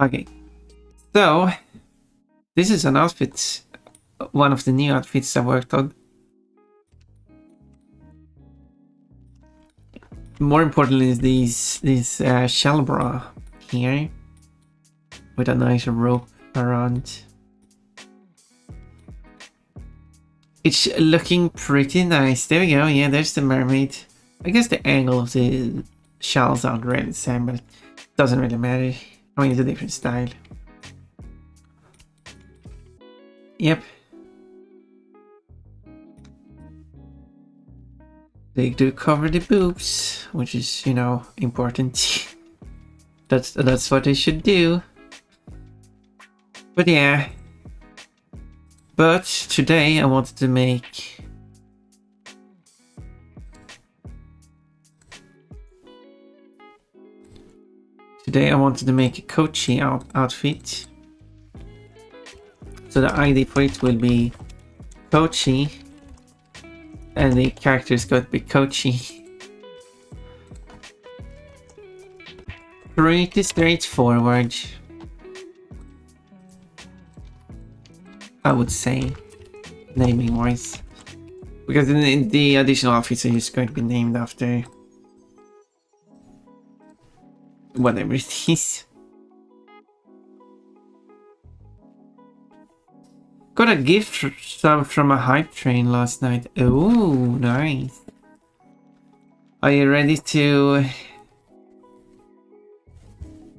Okay, so this is an outfit, one of the new outfits I worked on. More importantly is this shell bra here with a nice rope around. It's looking pretty nice. There we go. Yeah, there's the mermaid. I guess the angle of the shells aren't really the same, but it doesn't really matter. I mean, it's a different style. Yep. They do cover the boobs, which is, you know, important. That's what they should do. But yeah. But today I wanted to make a Kochi outfit. So the ID for it will be Kochi, and the character's got to be Kochi. Pretty straightforward, I would say, naming wise, because in the additional outfits are just going to be named after whatever it is. Got a gift from a hype train last night. Oh, nice. Are you ready to...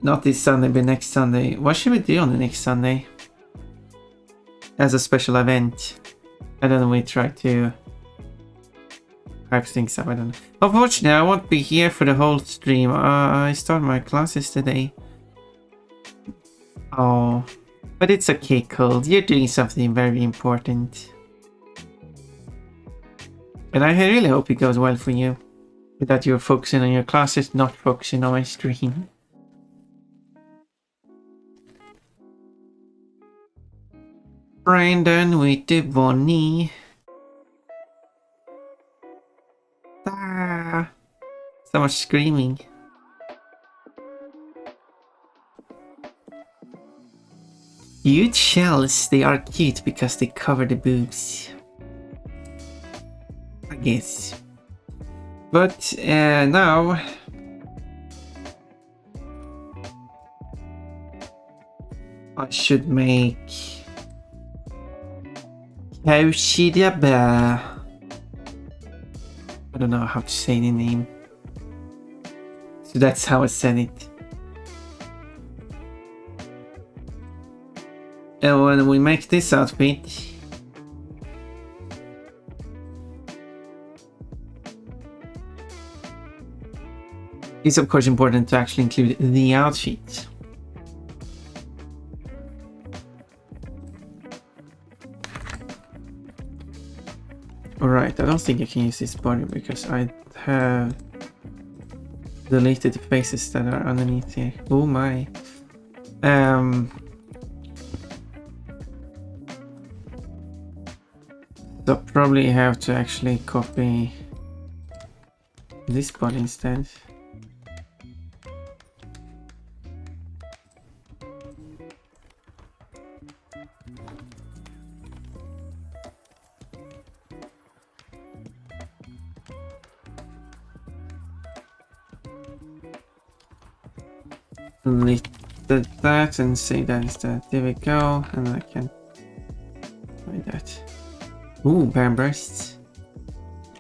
Not this Sunday, but next Sunday. What should we do on the next Sunday? As a special event. I don't know, we try to hype things up, I don't know. Unfortunately, I won't be here for the whole stream. I start my classes today. Oh, but it's okay, Cold. You're doing something very important. And I really hope it goes well for you. That you're focusing on your classes, not focusing on my stream. Brandon with the bunny. Ah, so much screaming. Huge shells, they are cute because they cover the boobs, I guess. But now I should make Kaushidaba. I don't know how to say the name, so that's how I said it. And when we make this outfit, it's of course important to actually include the outfit. Alright, I don't think I can use this body because I have deleted the faces that are underneath here. Oh my. So probably have to actually copy this body instead. Delete that and say that instead. There we go, and I can find that. Ooh, bam bursts.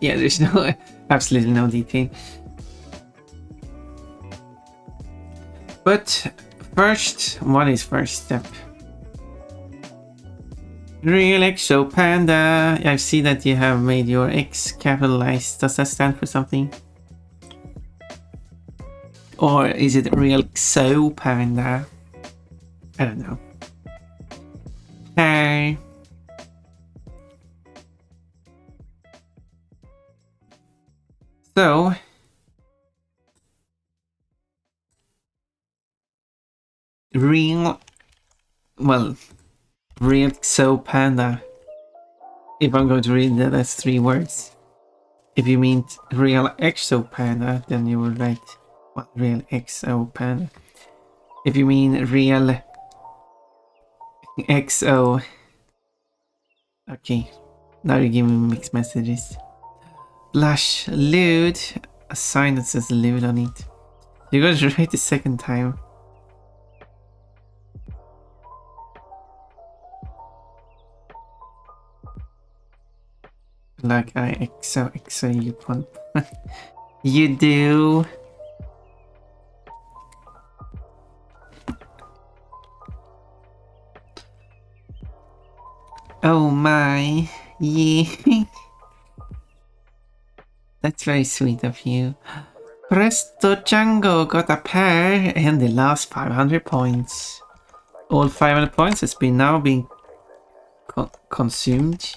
Yeah, there's no absolutely no detail. But first, what is first step? Real Exo Panda. I see that you have made your X capitalized. Does that stand for something? Or is it Real Exo Panda? I don't know. Hey. So, Real Exo Panda. If I'm going to read that, that's 3 words. If you mean Real Exo Panda, then you will write Real Exo Panda. If you mean real XO. Okay. Now you're giving me mixed messages. Blush. Lewd. A sign that says lewd on it. You gotta write the second time. Like I XO you want. You do. Oh my. Yeah. That's very sweet of you. Presto Django got a pair and they lost 500 points. All 500 points has been now being consumed.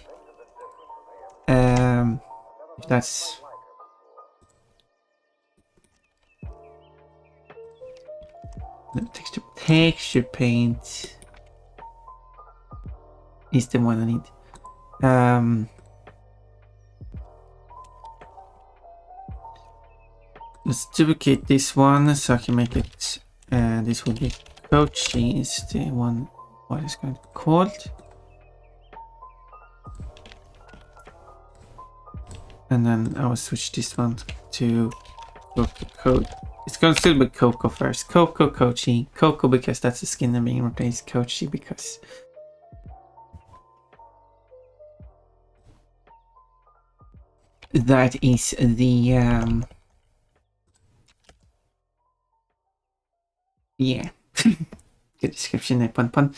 If that's no, texture paint is the one I need. Let's duplicate this one so I can make it. This will be Coachy is the one. What is going to be called? And then I will switch this one to Coco. It's going to still be Coco first. Coco, Coachy. Coco because that's the skin I'm being replaced. Coachy because that is the yeah. Good description there, pun.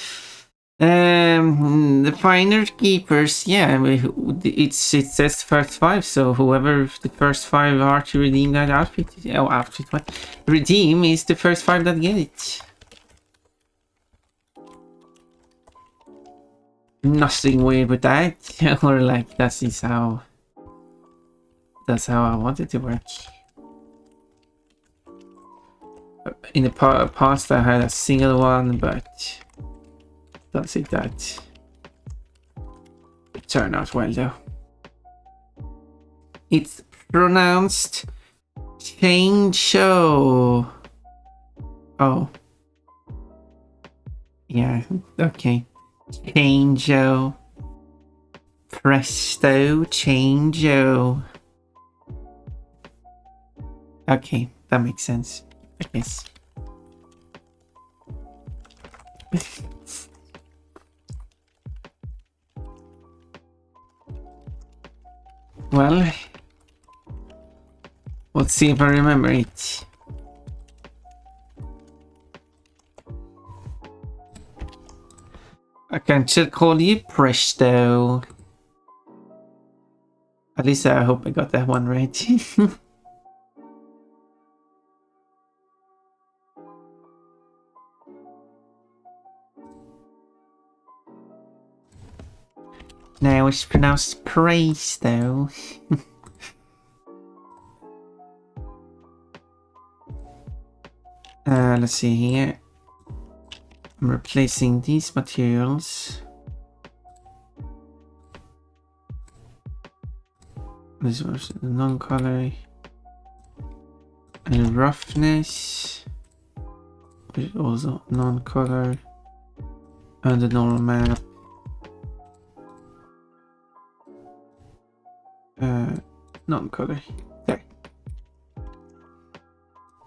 The finer keepers, yeah, it says first 5, so whoever the first 5 are to redeem that outfit, what? Redeem is the first 5 that get it. Nothing weird with that, or like that's how I want it to work. In the past I had a single one, but don't see that turn out well though. It's pronounced Chancho. Oh. Yeah, okay. Chanjo. Presto Chanjo. Okay, that makes sense. I guess. Well, let's see if I remember it. I can still call you Presto. At least I hope I got that one right. Now it's pronounced Presto. Let's see here. I'm replacing these materials. This was the non-color and roughness, which is also non-color, and the normal map. Non-color. There.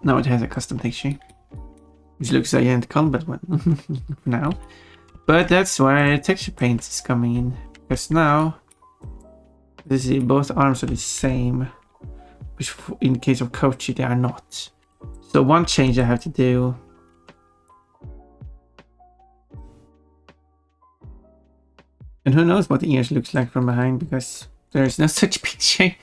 Now it has a custom texture, which looks identical, but well, for now. But that's where texture paint is coming in, because now this is both arms are the same, which in the case of Kochi they are not. So one change I have to do. And who knows what the ears looks like from behind, because there is no such picture.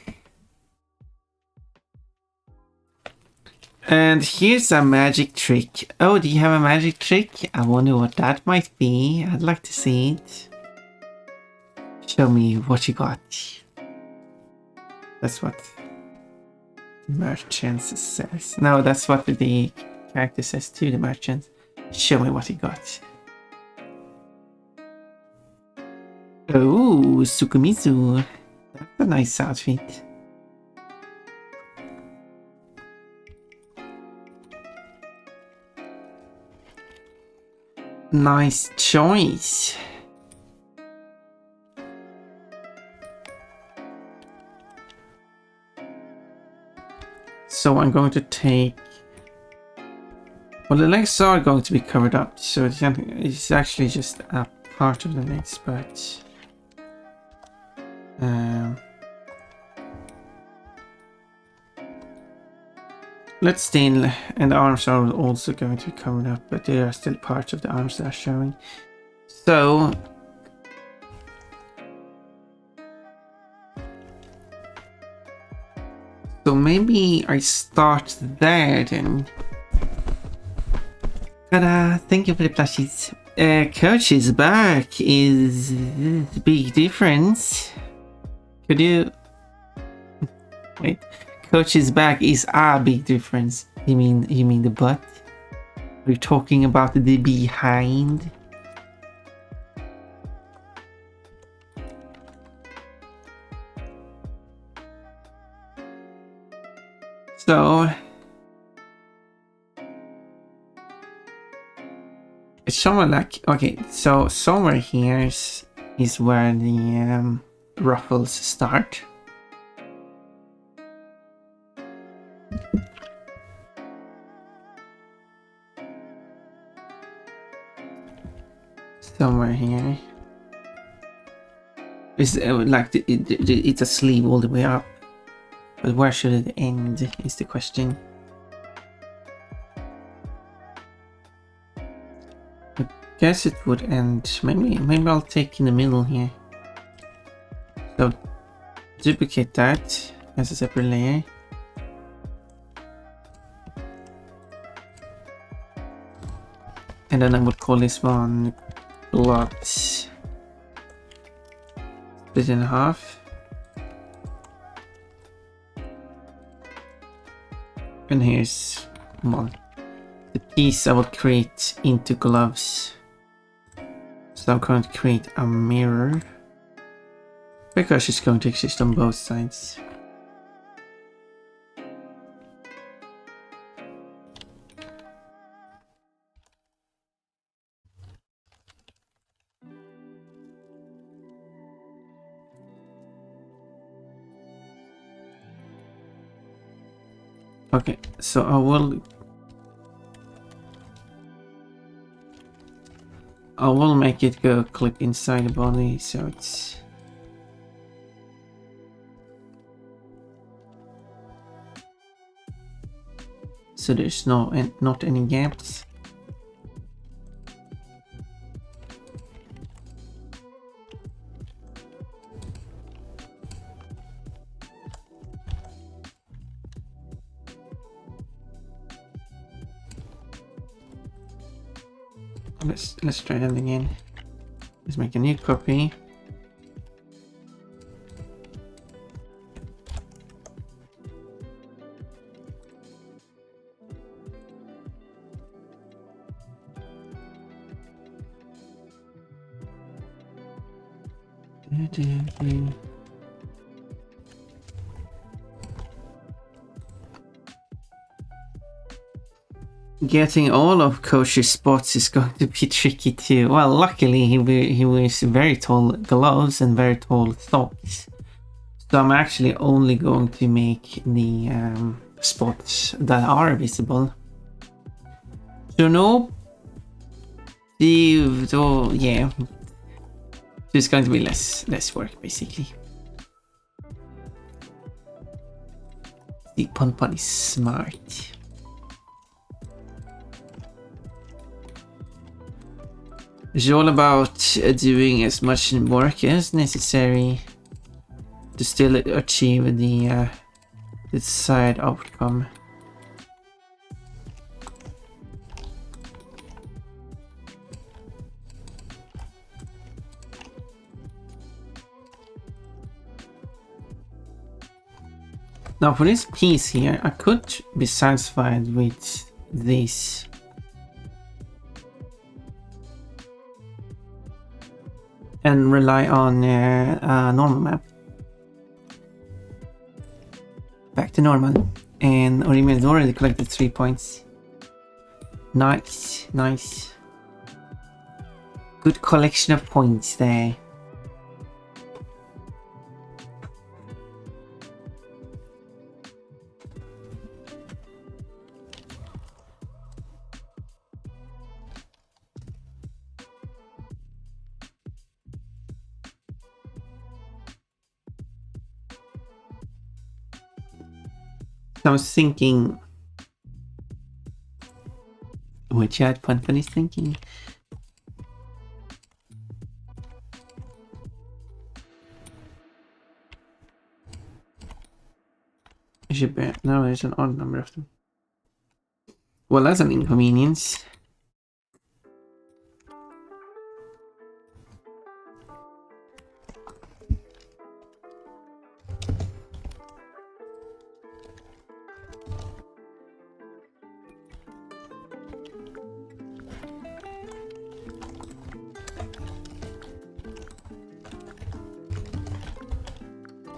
And here's a magic trick. Oh, do you have a magic trick? I wonder what that might be. I'd like to see it. Show me what you got. That's what the merchant says. No, that's what the character says to the merchant. Show me what you got. Oh, Sukumizu. That's a nice outfit. Nice choice. So I'm going to take... Well, the legs are going to be covered up, so it's actually just a part of the legs, but... let's stay in, and the arms are also going to be covered up, but they are still parts of the arms that are showing. So... So maybe I start there then. Ta-da! Thank you for the plushies. Coach is back is a big difference. Could you... Wait. Coach is back is a big difference. You mean the butt? We're talking about the behind. So it's somewhere like, okay, so somewhere here is where the ruffles start. Somewhere here is like it's a sleeve all the way up, but where should it end is the question. I guess it would end, maybe I'll take in the middle here. So duplicate that as a separate layer. And then I would call this one gloves. Split in half. And here's one. The piece I will create into gloves. So I'm going to create a mirror. Because it's going to exist on both sides. Okay, so I will make it go clip inside the body, so it's so there's not any gaps. Let's try that again. Let's make a new copy. Getting all of Coach's spots is going to be tricky too. Well, luckily he wears very tall gloves and very tall socks. So I'm actually only going to make the spots that are visible. So no, so yeah, it's going to be less work basically. The Ponpon is smart. It's all about doing as much work as necessary to still achieve the desired outcome. Now for this piece here, I could be satisfied with this. And rely on a normal map. Back to normal. And Orimi has already collected 3 points. Nice, nice. Good collection of points there. I was thinking, what Chad Punpun is thinking. No, there's an odd number of them. Well, that's an inconvenience.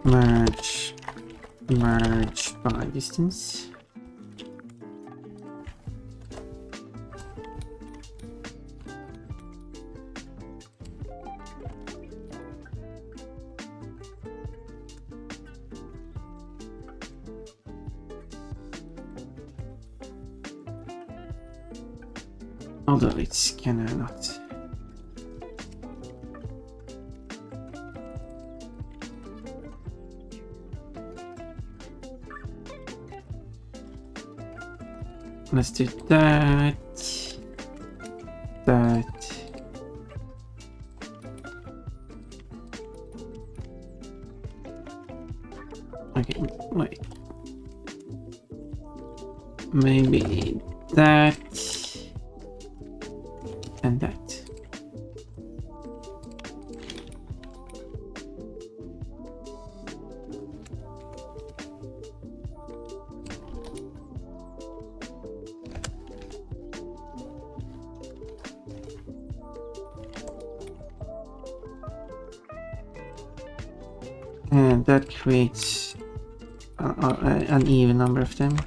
Merge by distance. Although it's kinda not. Let's do that. Okay, wait. Maybe that and that. And that creates an even number of them.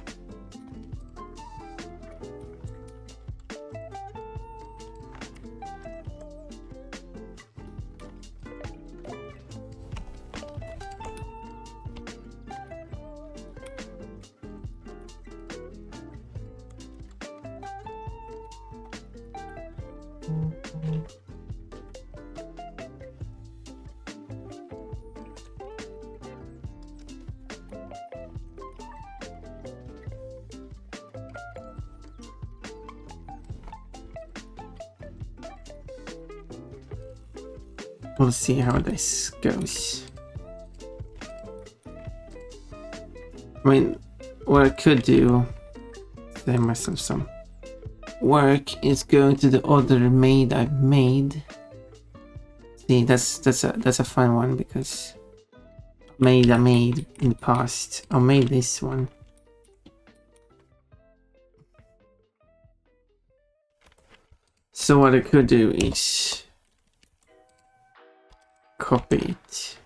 We'll see how this goes. I mean, what I could do, save myself some work, is go to the other maid I've made. See, that's a fun one because I made in the past. I made this one. So what I could do is copy it.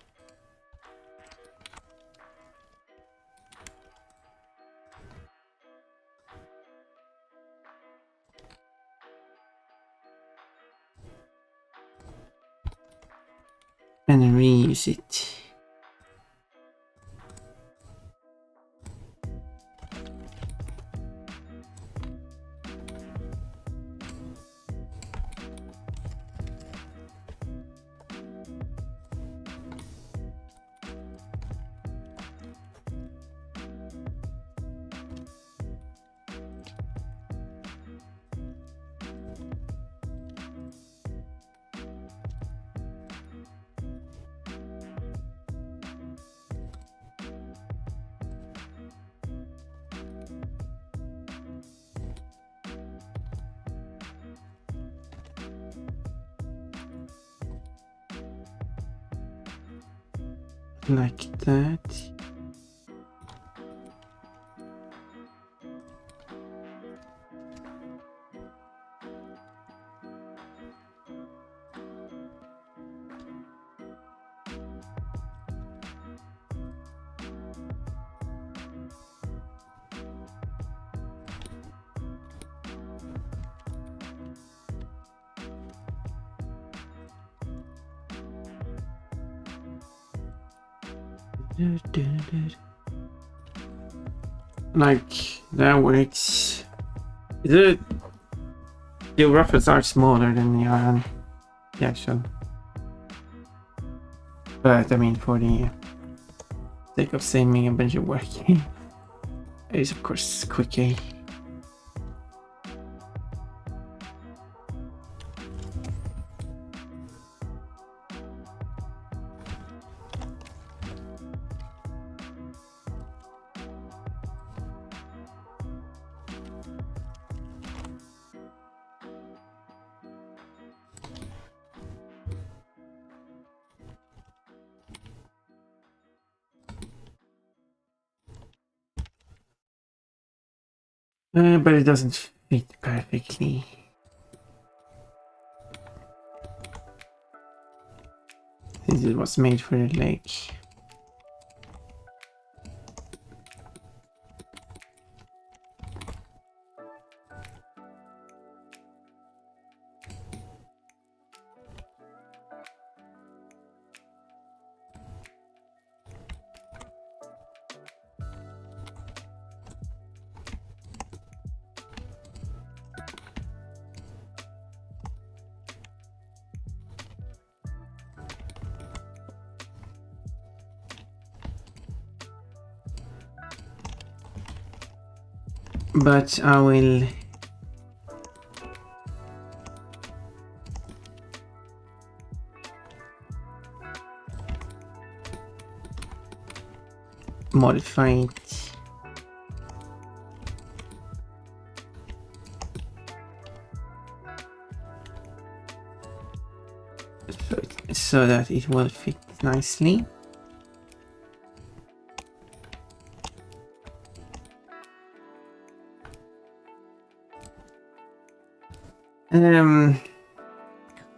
And reuse it. Like that. Like, that works. The ruffles are smaller than they are on the actual. But I mean, for the sake of saving a bunch of work, it is of course quicker. But it doesn't fit perfectly. Since it was made for the lake. But I will modify it so that it will fit nicely.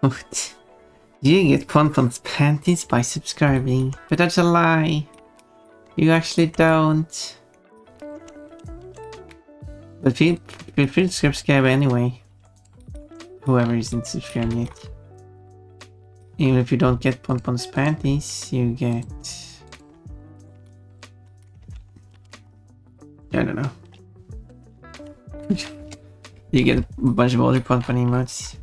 What? You get Ponpon's panties by subscribing, but that's a lie. You actually don't. But feel free to subscribe anyway. Whoever isn't subscribed yet. Even if you don't get Ponpon's panties, you get... I don't know. You get a bunch of other Ponpon emotes.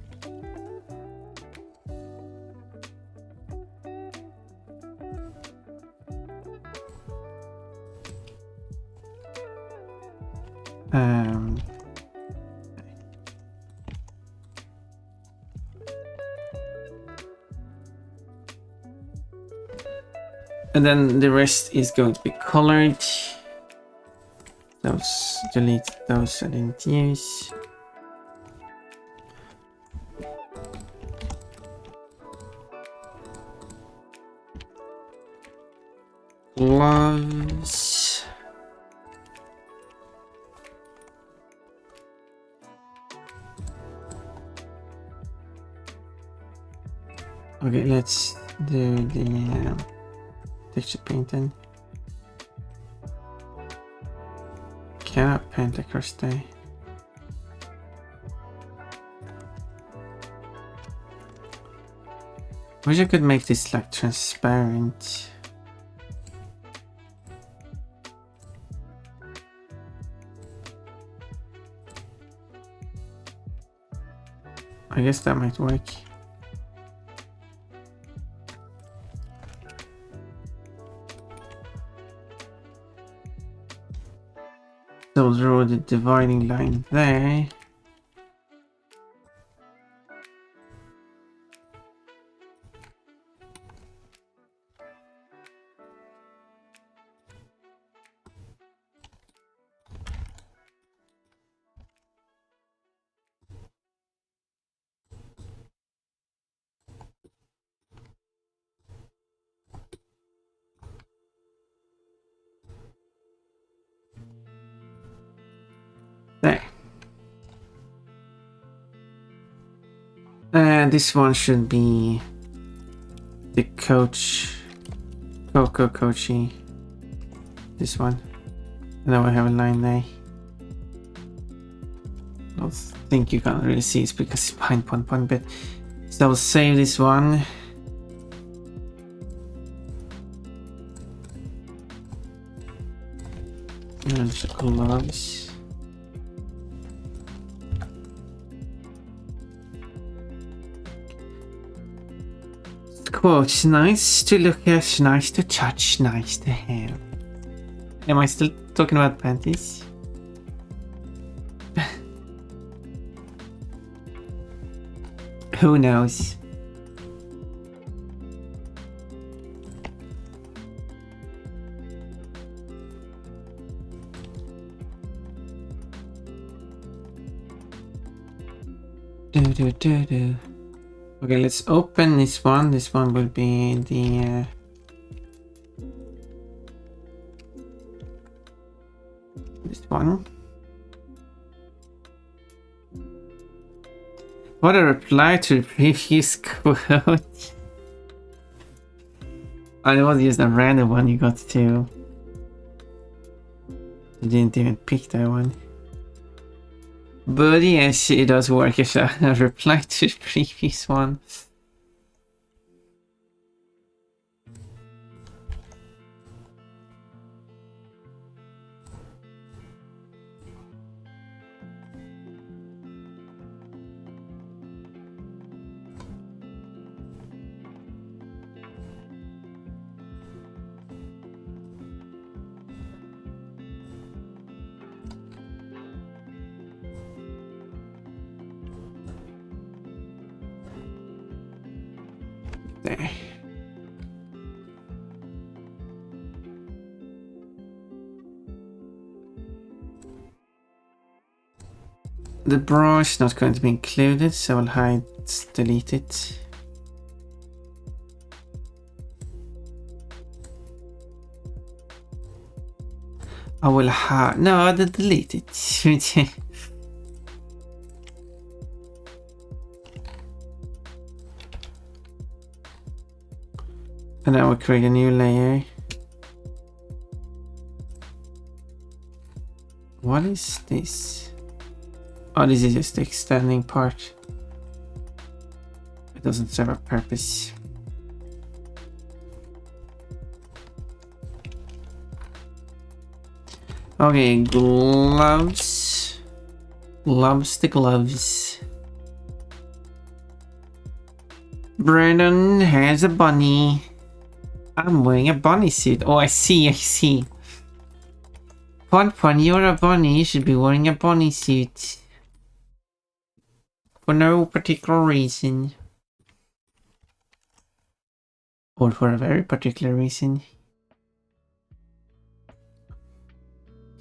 And then the rest is going to be colored. Those, delete those I didn't use. Gloves. Okay, let's do the texture painting. Cannot paint across the... Wish I could make this like transparent. I guess that might work. So draw the dividing line there. There. And this one should be the coach, Coco Coachy. This one. And then we have a line there. I don't think you can't really see it because it's behind Ponpon, but so I'll save this one. And gloves. Quotes, nice to look at, nice to touch, nice to have. Am I still talking about panties? Who knows? Okay, let's open this one. This one will be the this one. What a reply to the previous quote. I was just a random one you got to. You didn't even pick that one. But yes, it does work as a reply to the previous one. There. The bra is not going to be included, so I'll hide, delete it. I will hide, no, I'll delete it. And I will create a new layer. What is this? Oh, this is just the extending part. It doesn't serve a purpose. Okay, gloves. Gloves to gloves. Brandon has a bunny. I'm wearing a bunny suit. Oh, I see, I see. Pon, you're a bunny. You should be wearing a bunny suit. For no particular reason. Or for a very particular reason.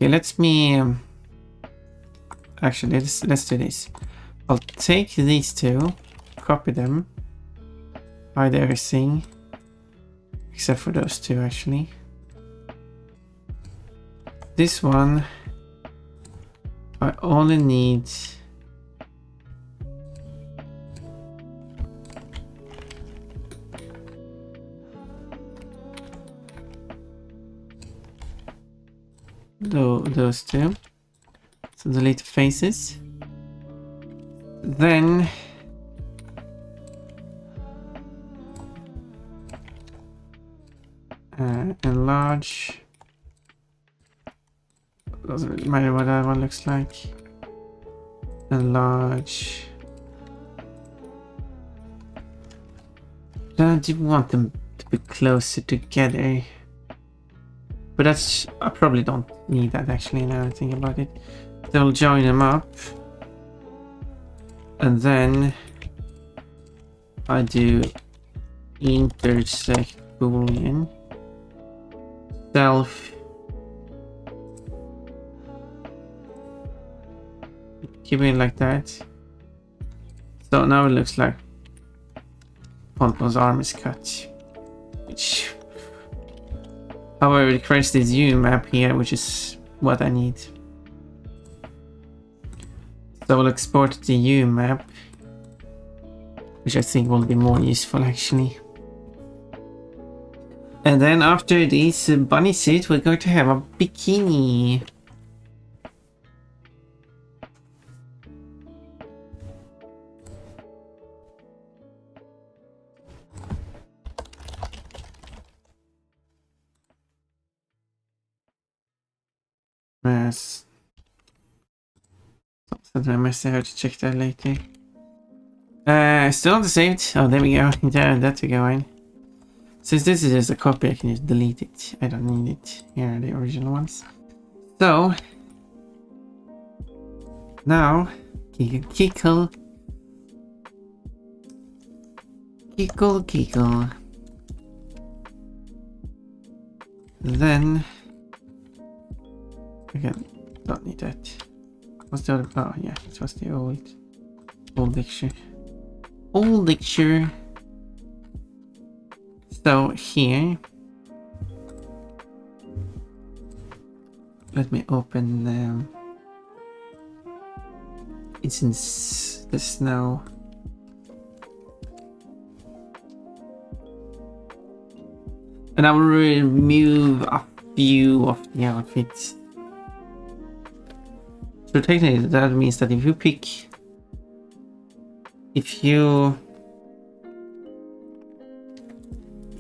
Okay, actually, let's do this. I'll take these two, copy them, hide everything, except for those two actually. This one, I only need those two. So delete the faces. Then enlarge. Doesn't really matter what that one looks like. Enlarge. Don't you want them to be closer together? But that's, I probably don't need that actually now I think about it. They'll join them up. And then I do intersect boolean self. Keep it like that. So now it looks like Ponton's arm is cut. Which, however, it creates this U map here, which is what I need. So I'll export the U map, which I think will be more useful actually. And then after this bunny suit, we're going to have a bikini. Yes. Something I must have to check that later. Still on the saved. Oh, there we go. That's going. Since this is just a copy, I can just delete it. I don't need it. Here are the original ones. So now, kickle. Then again, don't need that. What's the other? Oh yeah, it was the old lecture. Old lecture. So here, let me open. It's in the snow. And I will remove a few of the outfits. So technically that means that if you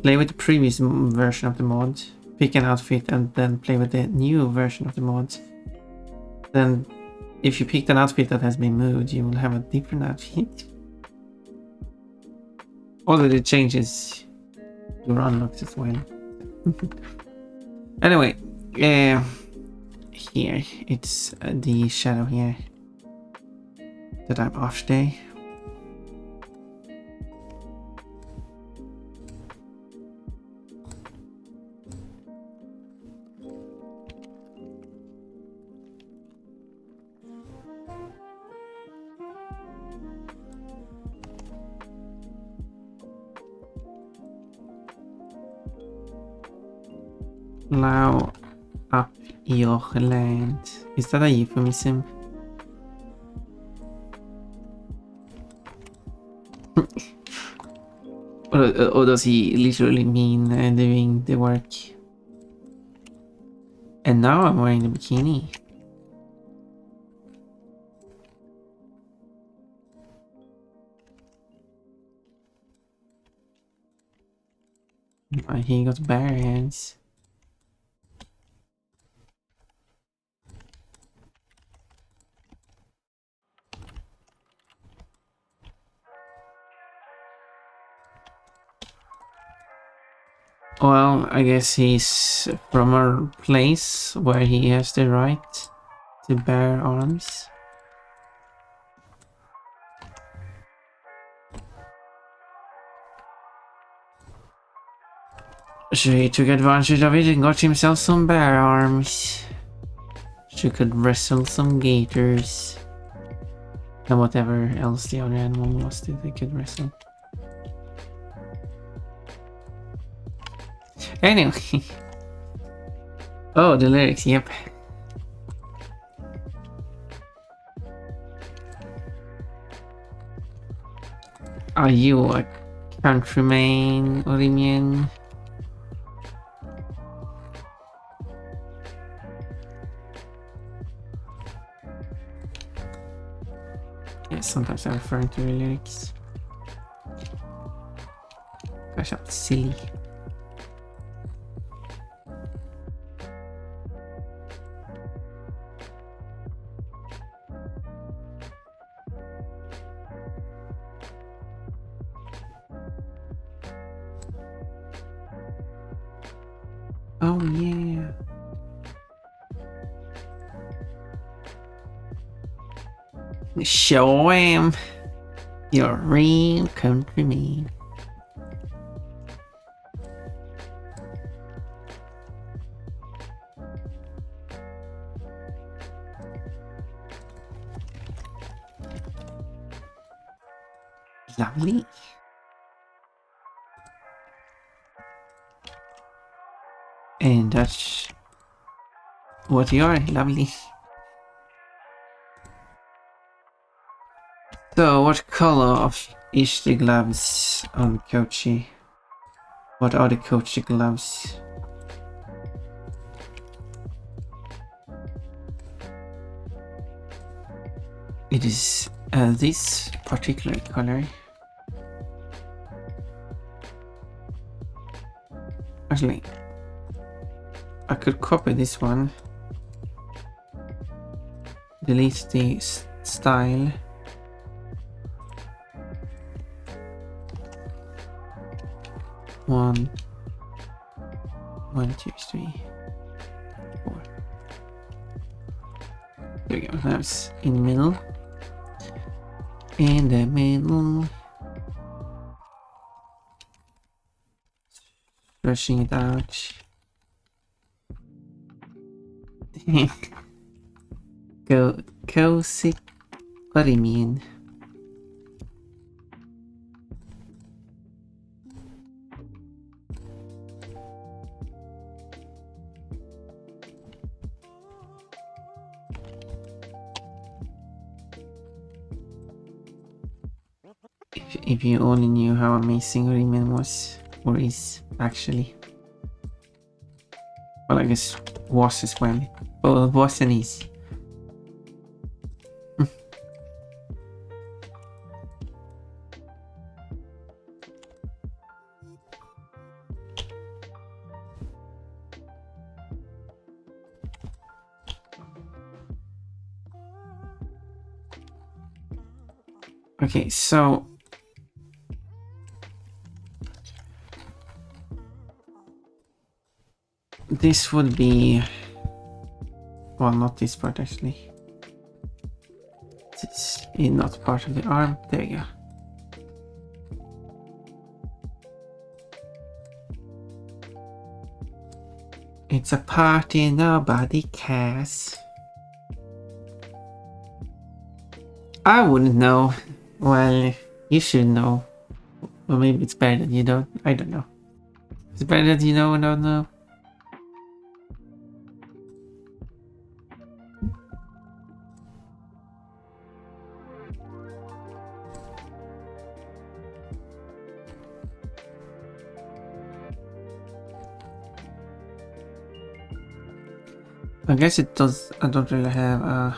play with the previous version of the mod, pick an outfit and then play with the new version of the mod, then if you pick an outfit that has been moved, you will have a different outfit. Although it changes your unlocks as well. Anyway, here it's the shadow here that I'm off today. Now up your land. Is that a euphemism? or does he literally mean doing the work? And now I'm wearing the bikini. He got bare hands. Well, I guess he's from a place where he has the right to bear arms. So he took advantage of it and got himself some bear arms. So he could wrestle some gators. And whatever else the other animal was that they could wrestle. Anyway. Oh, the lyrics, yep. Are you a countryman, Orimian? Yeah, sometimes I'm referring to the lyrics. Gosh, I'm silly. Oh yeah. Show him you're a real countryman. Lovely. And that's what you are, lovely. So, what color of is the gloves on Kochi? What are the Kochi gloves? It is this particular color. Actually, I could copy this one delete the style. One, 2, 3, 4. There we go. Now it's in the middle. In the middle. Stretching it out. Go cozy. What do you mean? If you only knew how amazing Riemann was, or is, actually. Well, I guess was as well. Both was and is. Okay, so this would be, well, not this part actually. This is not part of the arm. There you go. It's a party nobody cares. I wouldn't know. Well, you should know. Or maybe it's better that you don't. I don't know. It's better that you know and don't know. I guess it does. I don't really have a.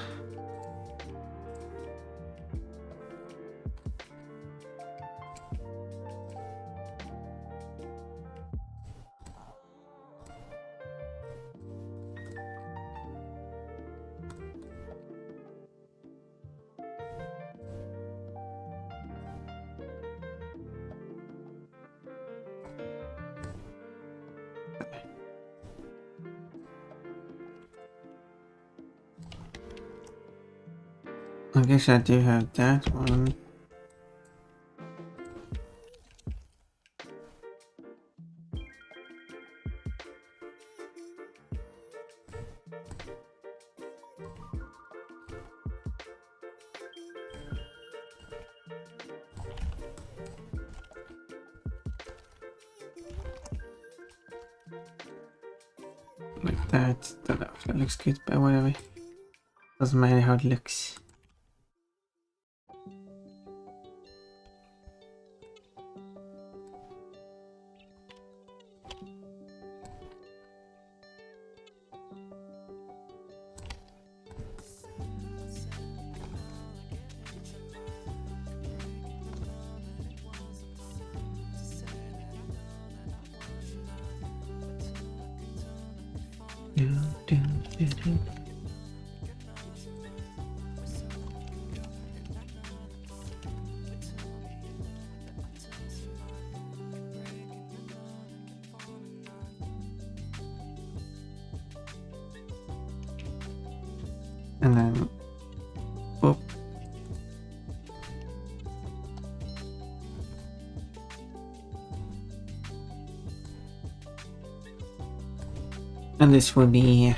I guess I do have that one. Like that. Don't know if that looks good, but whatever. Doesn't matter how it looks. And then, whoop. And this will be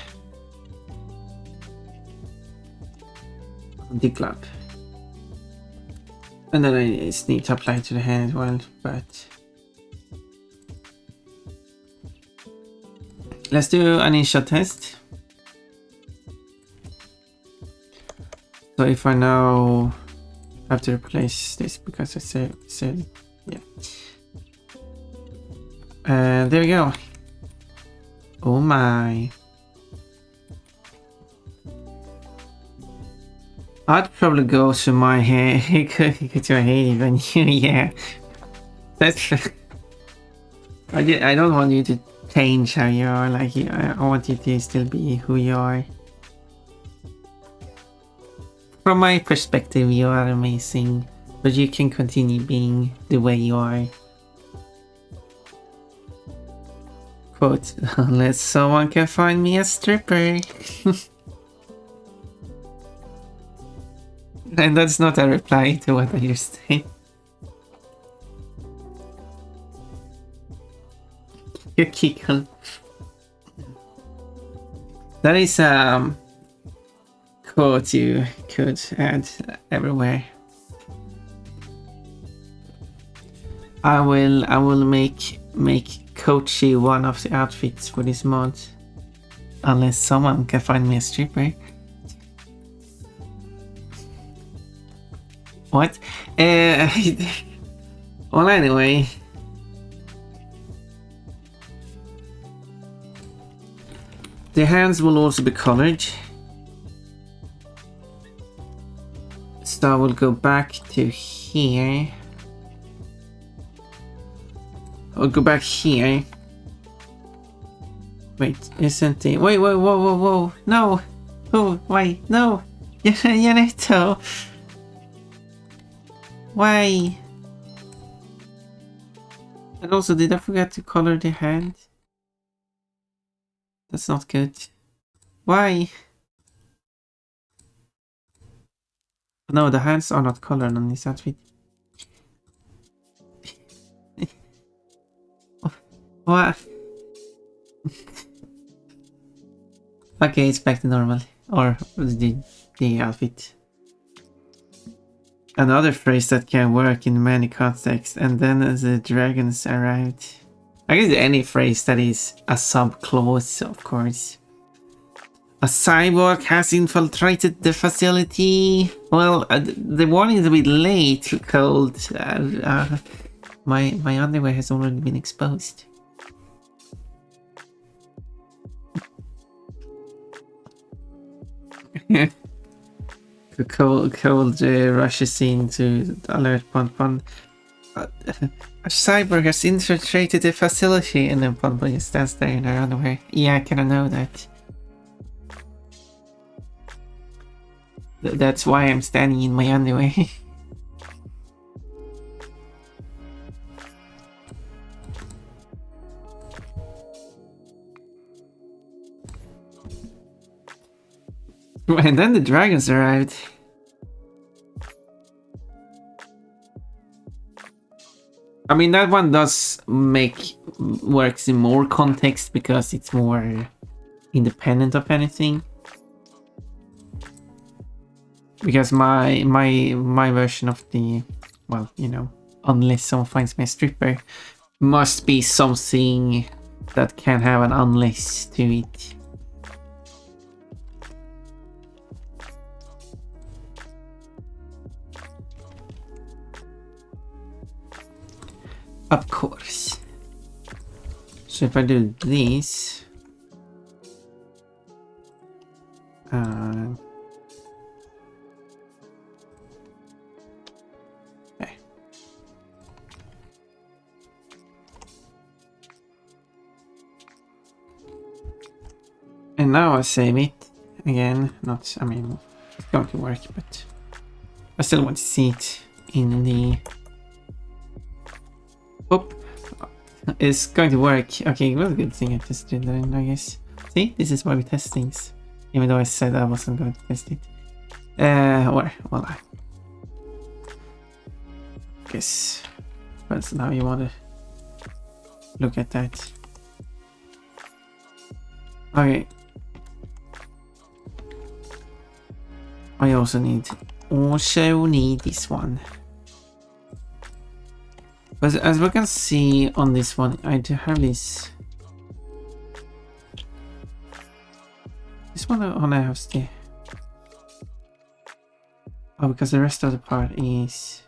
the glove. And then I just need to apply it to the hand as well, but let's do an initial test. So if I now have to replace this because I said yeah. There we go. Oh my. I'd probably go to my hair. Go to my hair even you, yeah. That's. I don't want you to change how you are. Like I want you to still be who you are. From my perspective, you are amazing, but you can continue being the way you are. Quote, unless someone can find me a stripper. And that's not a reply to what I just said. You giggle. That is quote you could add everywhere. I will make Kochi one of the outfits for this mod. Unless someone can find me a stripper. What? Well, anyway. The hands will also be colored. So I will go back to here. I'll go back here. Wait, isn't the... Wait, whoa. No! Oh, wait, no! Yanetto! Why? And also, did I forget to color the hand? That's not good. Why? No, the hands are not colored on this outfit. What? Okay, it's back to normal. Or the outfit. Another phrase that can work in many contexts, and then the dragons arrived. I guess any phrase that is a sub-clause, of course. A cyborg has infiltrated the facility. Well, the warning is a bit late, cold. My underwear has already been exposed. Cold rushes in to alert Pon. A cyborg has infiltrated the facility, and then Pon just stands there in her underwear. Yeah, I kinda know that. That's why I'm standing in my underwear. And then the dragons arrived. I mean, that one does works in more context because it's more independent of anything. Because my version of the, well, you know, unless someone finds me a stripper, must be something that can have an unless to it. Of course. So if I do this, okay. And now I save it again. Not, I mean, it's going to work, but I still want to see it in the. Oh, it's going to work. Okay, well, a good thing I tested that, I guess. See, this is why we test things. Even though I said I wasn't going to test it. Well, I guess. But now you want to look at that. Okay. I also need this one. But as we can see on this one, I do have this. This one only has the. Oh, because the rest of the part is.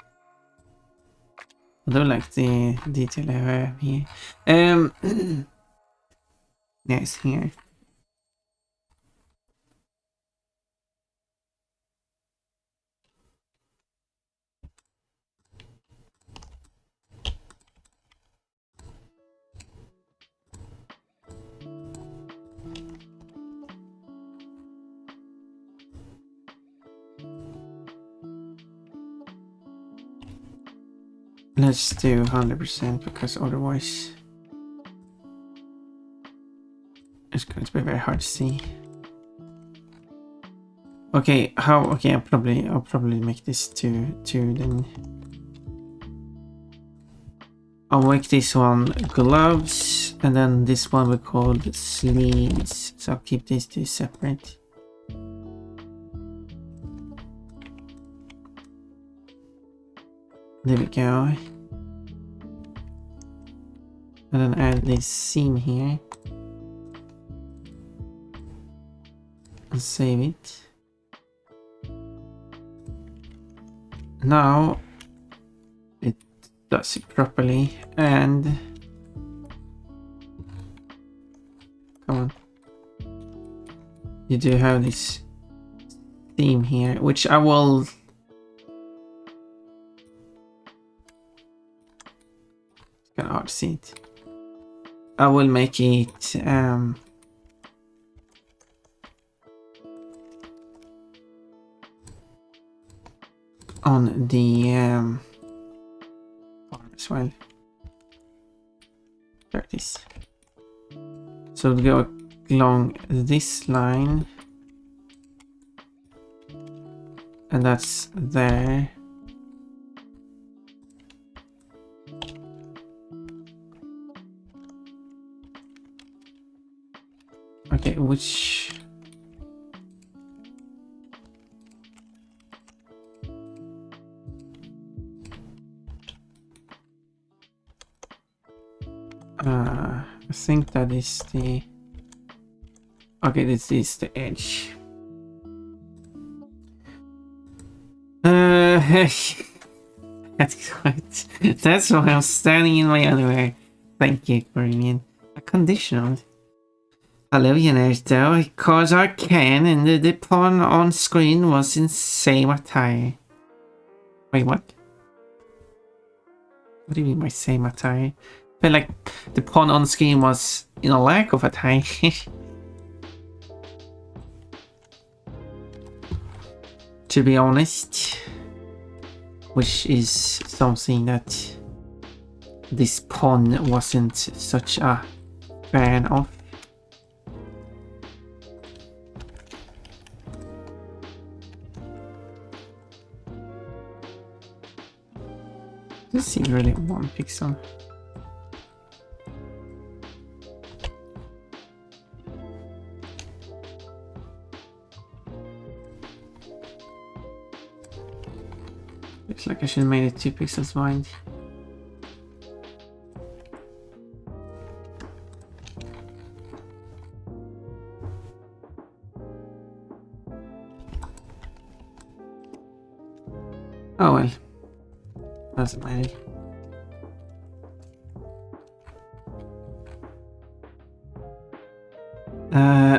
I don't like the detail I have here. Yes, here. Let's do 100% because otherwise it's going to be very hard to see. Okay, okay, I'll probably make this two then. I'll make this one gloves, and then this one we call sleeves. So I'll keep these two separate. There we go. And then add this seam here. And save it. Now it does it properly, and come on. You do have this theme here, which I will it's kind of hard to see it. I will make it on the arm as well. There it is. So we'll go along this line, and that's there. Okay, which I think that is the okay, this is the edge. That's right. That's why I'm standing in my underwear. Thank you, Korean. Conditional. Hello, Ernesto. Because I can, and the pawn on screen was in same attire. Wait, what? What do you mean by same attire? I feel like the pawn on screen was in a lack of attire. To be honest. Which is something that this pawn wasn't such a fan of. This seems really 1 pixel. Looks like I should have made it 2 pixels wide. Oh well. Doesn't matter.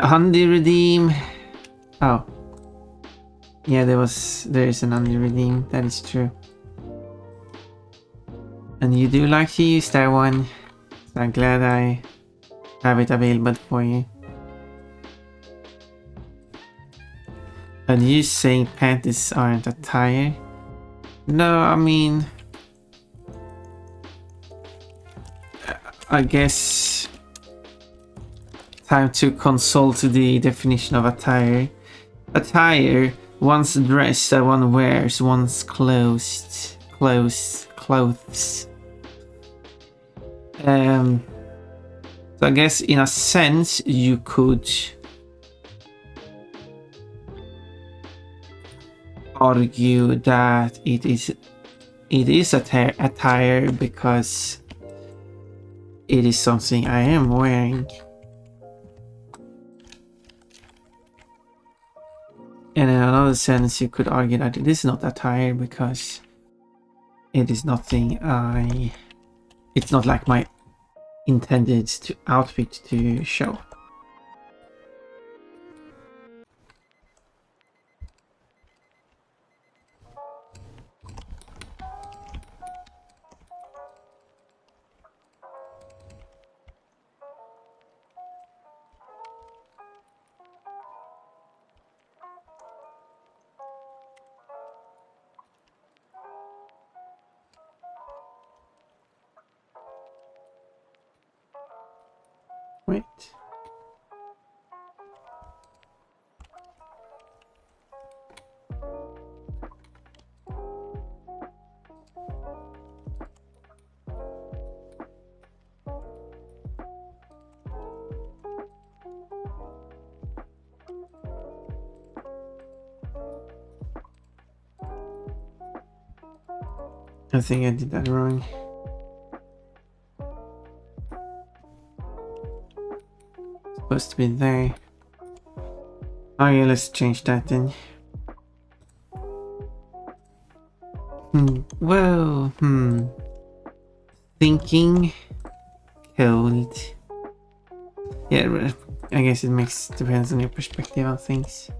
Undo redeem. Oh. Yeah, there is an undo redeem, that is true. And you do like to use that one. So I'm glad I have it available for you. And you saying panties aren't attire? No, I mean, I guess time to consult the definition of attire. Attire, one's dress that one wears, one's clothes. So I guess in a sense you could argue that it is attire because it is something I am wearing. And in another sense you could argue that it is not attire because it is nothing it's not like my intended outfit to show. Wait. I think I did that wrong. Supposed to be there. Oh yeah, let's change that then. Whoa. Thinking. Cold. Yeah, I guess it depends on your perspective on things.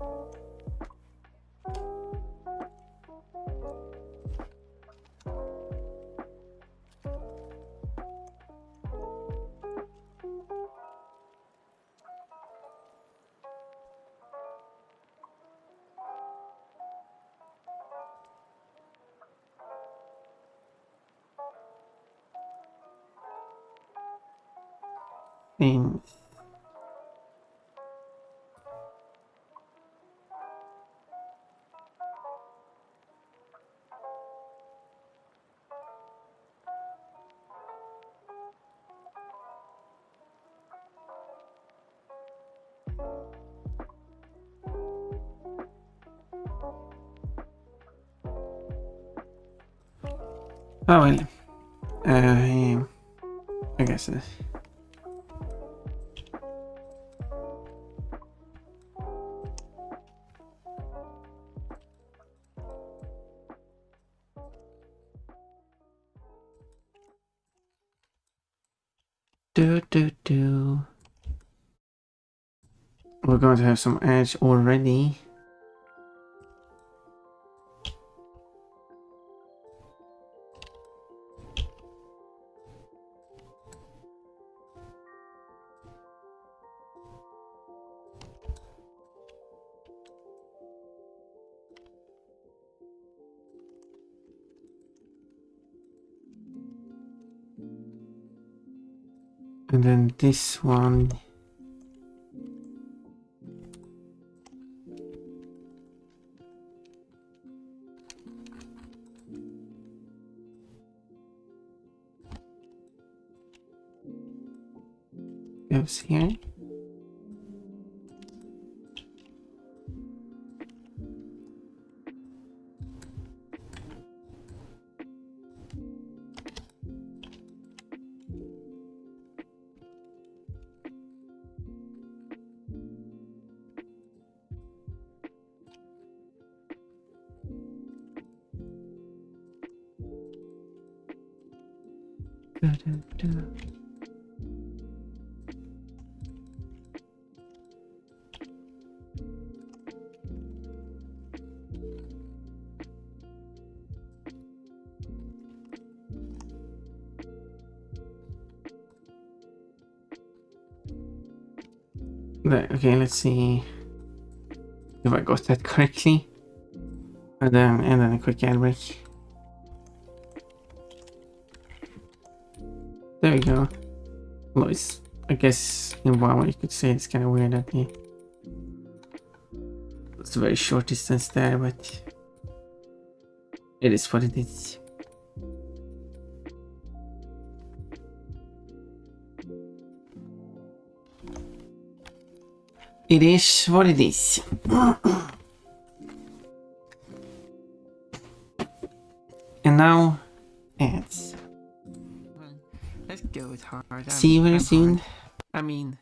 Things. Oh well. I guess. We're going to have some edge already. And then this one. Goes here. Okay, let's see if I got that correctly. And then a quick ad break. There we go. Well, it's, I guess in one way you could say it's kind of weird that it's a very short distance there, but it is what it is. It is what it is. And now, ads. Let's go with hard. See you very soon. Hard. I mean,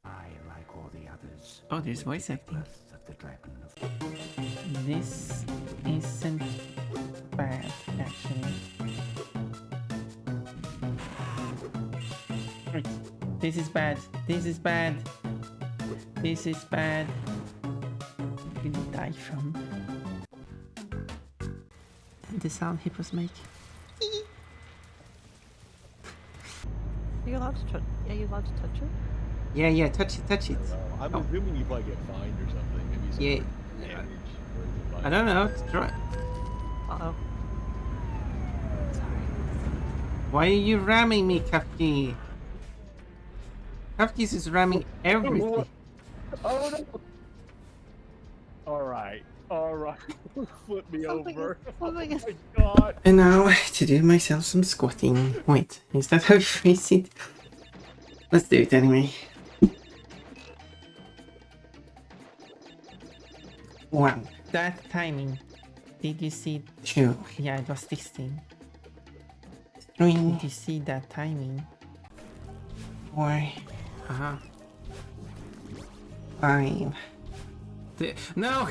I, like all the others, oh, there's voice acting. birth of the dragon of This isn't bad, actually. This is bad. This is bad. This is bad. You can die from the sound hippos make. Are you allowed to touch? Are you allowed to touch it? Yeah, touch it, touch it. I'm assuming you probably get fined or something. Maybe some Yeah. damage. I don't know. Try. Uh-oh. Why are you ramming me, Kafki? Hopkins is ramming everything. Oh no! Alright. Flip me Something over. something is- Oh my god. And now to do myself some squatting. Wait, is that how you face it? Let's do it anyway. One, That timing. Did you see? two, Yeah, it was 16. three, Did you see that timing? 4, Uh-huh. 5, No!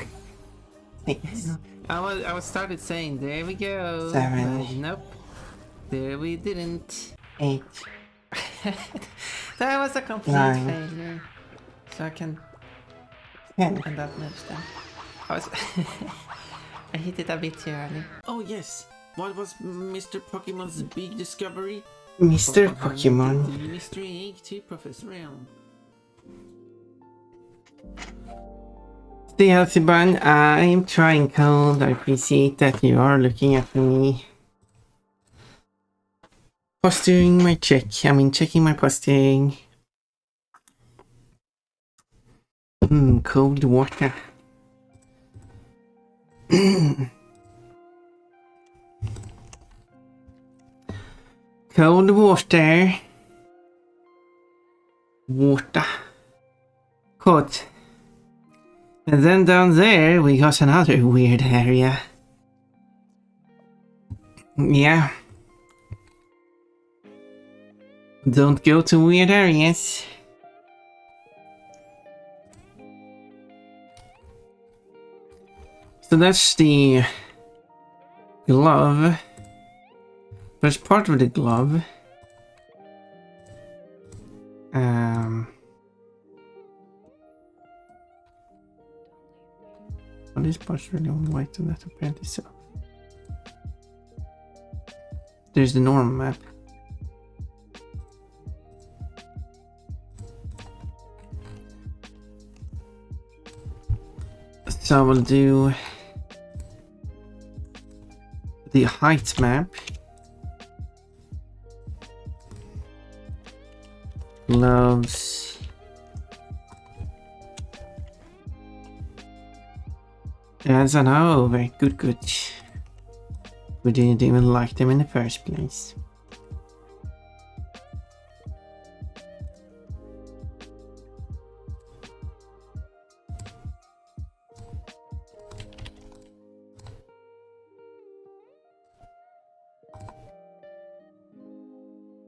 6, I was started saying, there we go. 7. But nope. There we didn't. 8, That was a complete 9, failure. So I can 10. end up next time. I was I hit it a bit too early. Oh yes, what was Mr. Pokemon's big discovery? Mr. The Pokemon. mystery egg to Professor Elm. Stay healthy, Bun. I'm trying cold. I appreciate that you are looking after me. Posting my check. Checking my posting. Cold water. Cold water. Water. Cold. And then down there we got another weird area. Yeah. Don't go to weird areas. So that's the glove. There's part of the glove. Well, this part's really white and that apparently so. There's the normal map. So I will do the height map. Gloves. As an over. Good. We didn't even like them in the first place.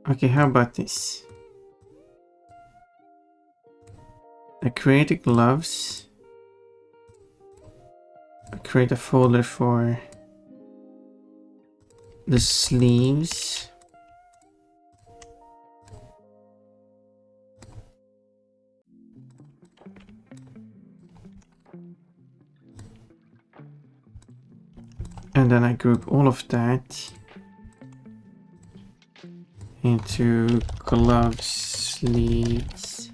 Okay, how about this? I create the gloves. I create a folder for the sleeves. And then I group all of that into gloves, sleeves.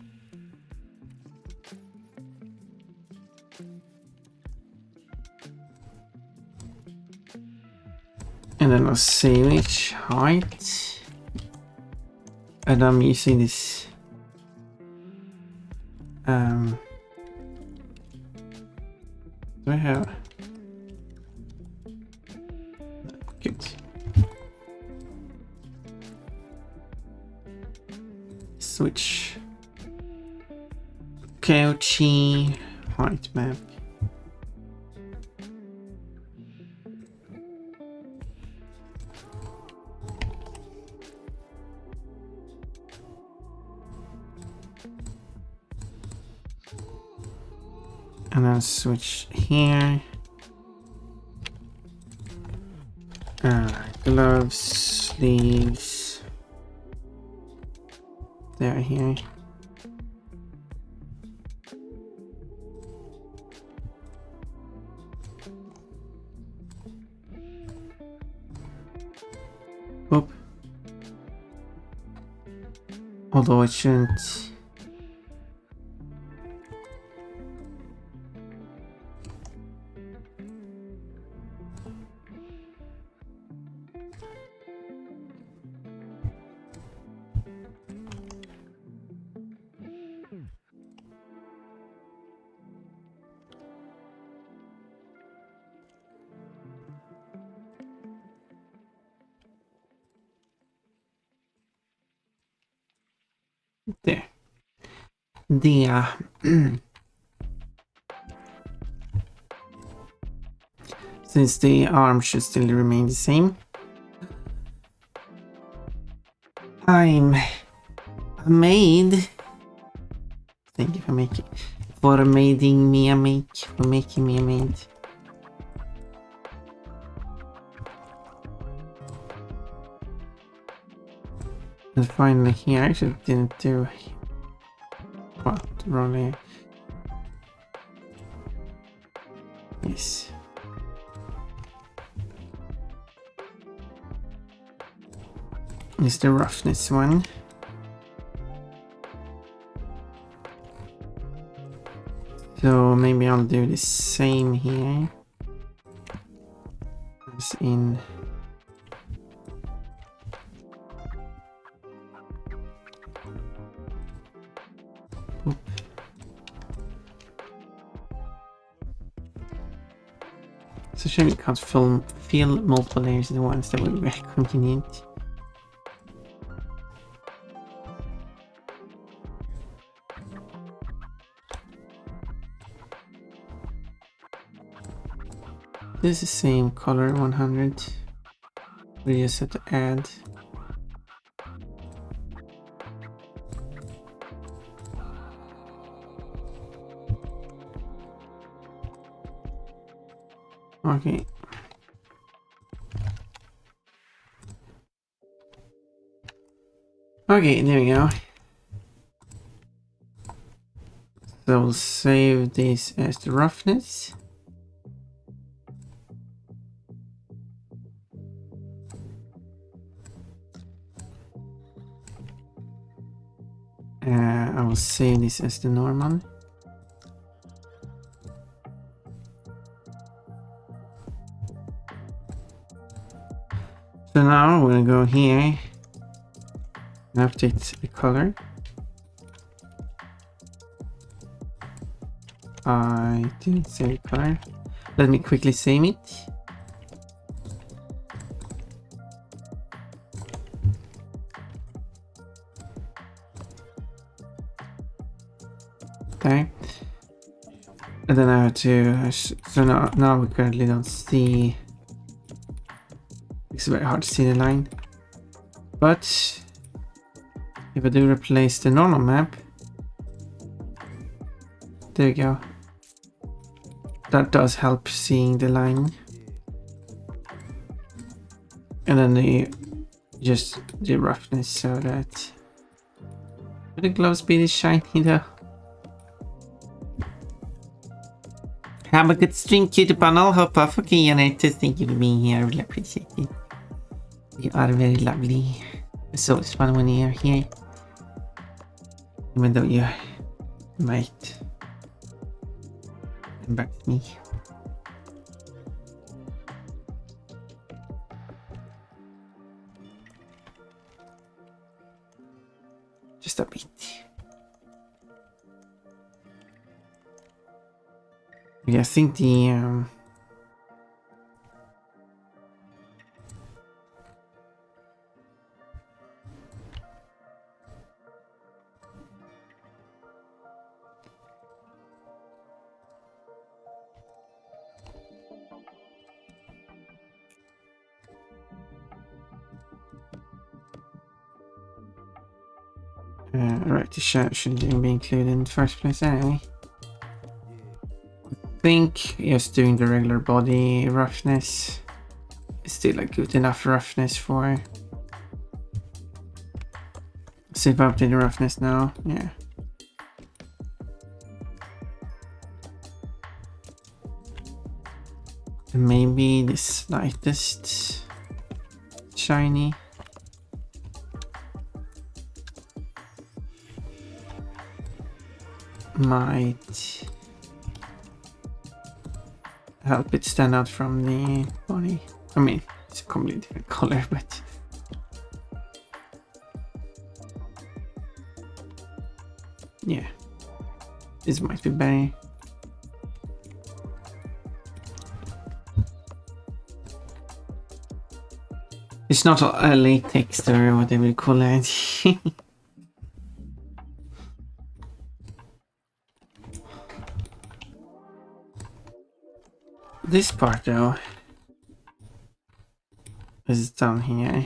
And then I'll save each height. And I'm using this do I have good switch Kochi height map. And then switch here. Gloves, sleeves. There, here. Oop. Although it shouldn't. There. There. Since the arm should still remain the same, I'm a maid. Thank you for making me a maid. And finally here, I actually didn't do what really. Yes. Is the roughness one. So maybe I'll do the same here as in Oop. So shame we can't fill multiple layers at once. That would be very convenient. This is the same color 100. We just have to add. Okay. Okay, there we go. So we'll save this as the roughness. I will save this as the normal. So now we're gonna go here and update the color. I didn't save the color. Let me quickly save it. Okay. And then I have to, so now we currently don't see, it's very hard to see the line. But if I do replace the normal map, there we go. That does help seeing the line. And then the roughness so that the glove speed is shiny though. Have a good stream, cutie panel. Hop off. Okay, Janette, thank you for being here. I really appreciate it. You are very lovely. It's always fun when you're here. Even though you might embarrass me. Just a bit. Yeah, I think the right, the shirt shouldn't even be included in the first place anyway. I think just doing the regular body roughness is still a good enough roughness for. See if I update the roughness now. Yeah. Maybe the slightest shiny. Might help it stand out from the body. I mean, it's a completely different color, but yeah, this might be better. It's not a latex or whatever you call it. This part though is down here.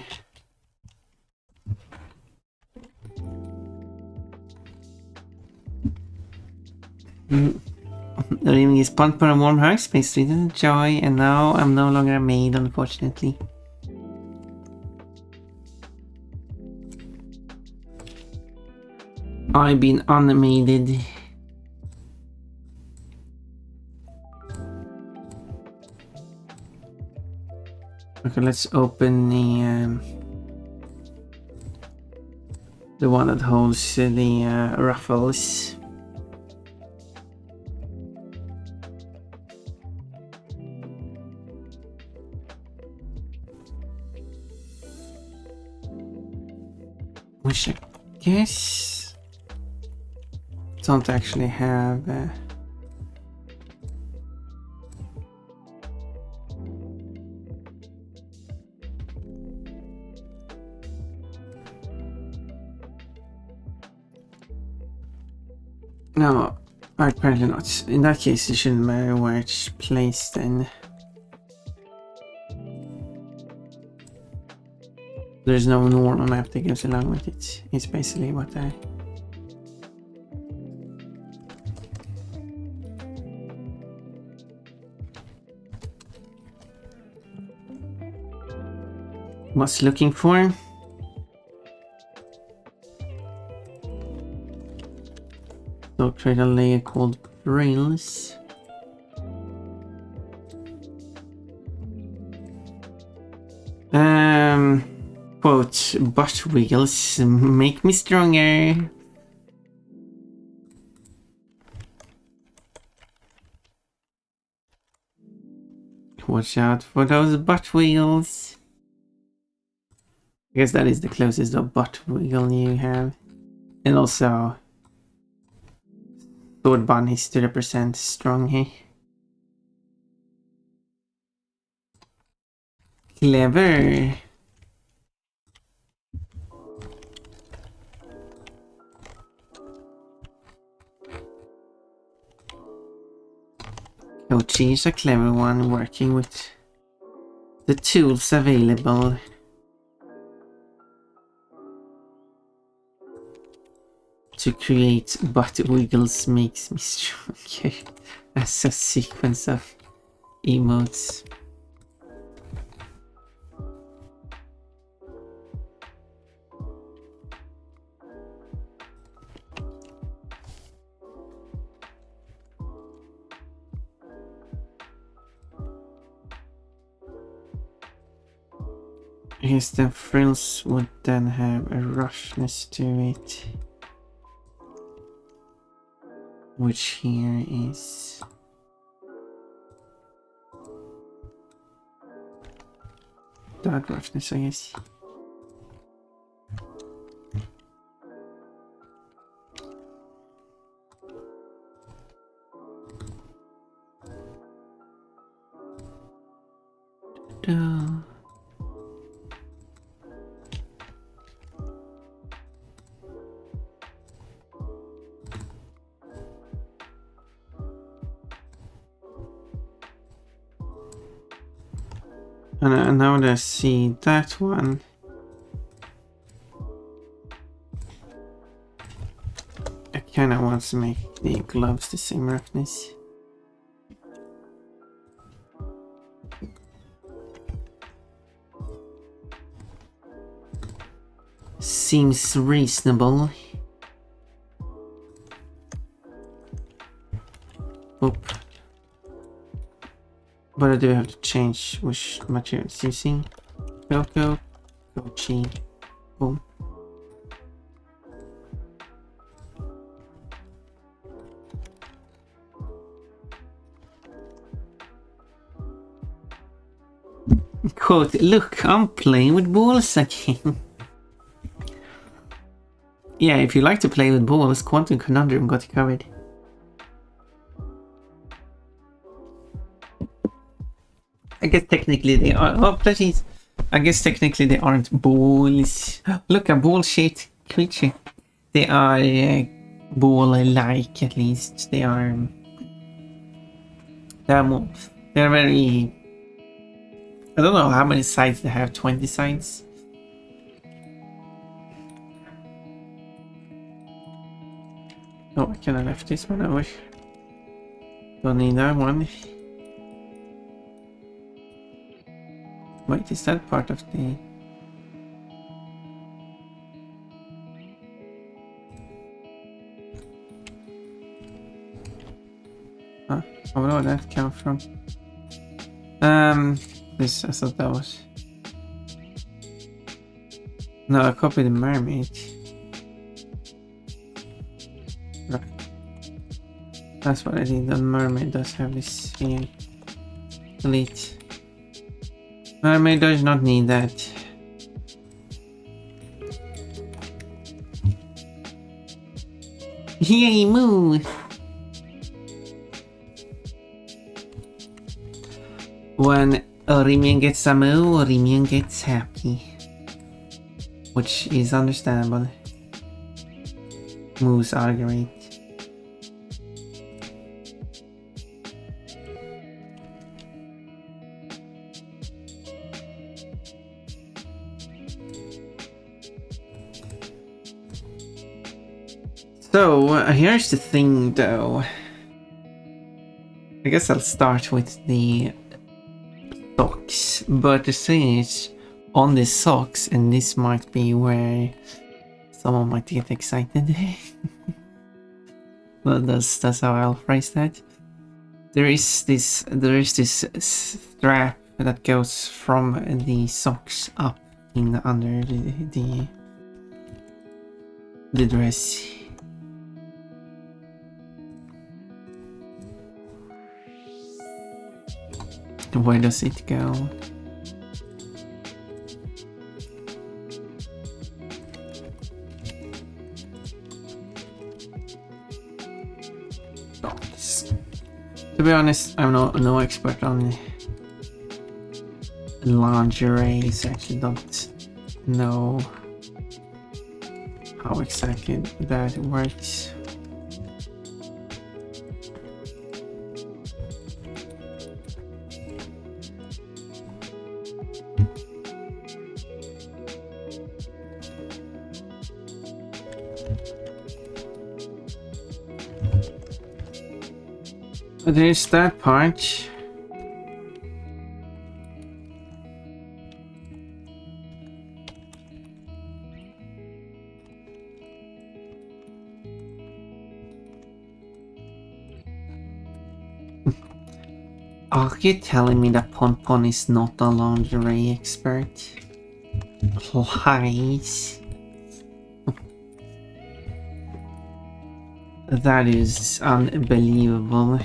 Leaving his punt for a warm hug, space sweet and joy, and now I'm no longer a maid, unfortunately. I've been unmaided. Okay, let's open the one that holds the ruffles. Which I guess don't actually have. No, apparently not. In that case, it shouldn't matter where it's placed then. There's no normal map that goes along with it. It's basically what I... was looking for. So create a layer called rails. Quote, butt wiggles make me stronger. Watch out for those butt wiggles. I guess that is the closest of butt wiggle you have. And also sword bunnies to represent strong here. Clever. Kochi is a clever one, working with the tools available. To create butt wiggles makes me stronger. As a sequence of emotes. I guess the frills would then have a rushness to it. Which here is... that roughness, I guess. Da. And now let's see that one. I kind of want to make the gloves the same roughness. Seems reasonable. Oop. But I do have to change which material it's using. Cocoa, Kochi, boom. Quote, look, I'm playing with balls again. Yeah, if you like to play with balls, Quantum Conundrum got you covered. I guess technically they are. Oh, please. I guess technically they aren't balls. Look, a ball-shaped creature. They are ball-like, at least. They are more. They're very... I don't know how many sides they have, 20 sides? Oh, I could have left this one over. Don't need that one. Wait, is that part of the... Huh? Oh, where did that come from? This, I thought that was... No, I copied the mermaid. Right. That's what I did. The mermaid does have this thing. Delete. Mermaid does not need that. Yay, moo! When Rimian gets a moo, Rimian gets happy. Which is understandable. Moos are great. So, here's the thing though. I guess I'll start with the socks, but the thing is, on the socks, and this might be where someone might get excited. Well, that's how I'll phrase that. There is this strap that goes from the socks up in under the dress. Where does it go? To be honest, I'm no expert on lingerie, so I actually don't know how exactly that works. There's that part. Are you telling me that Pon is not a lingerie expert? Please. That is unbelievable.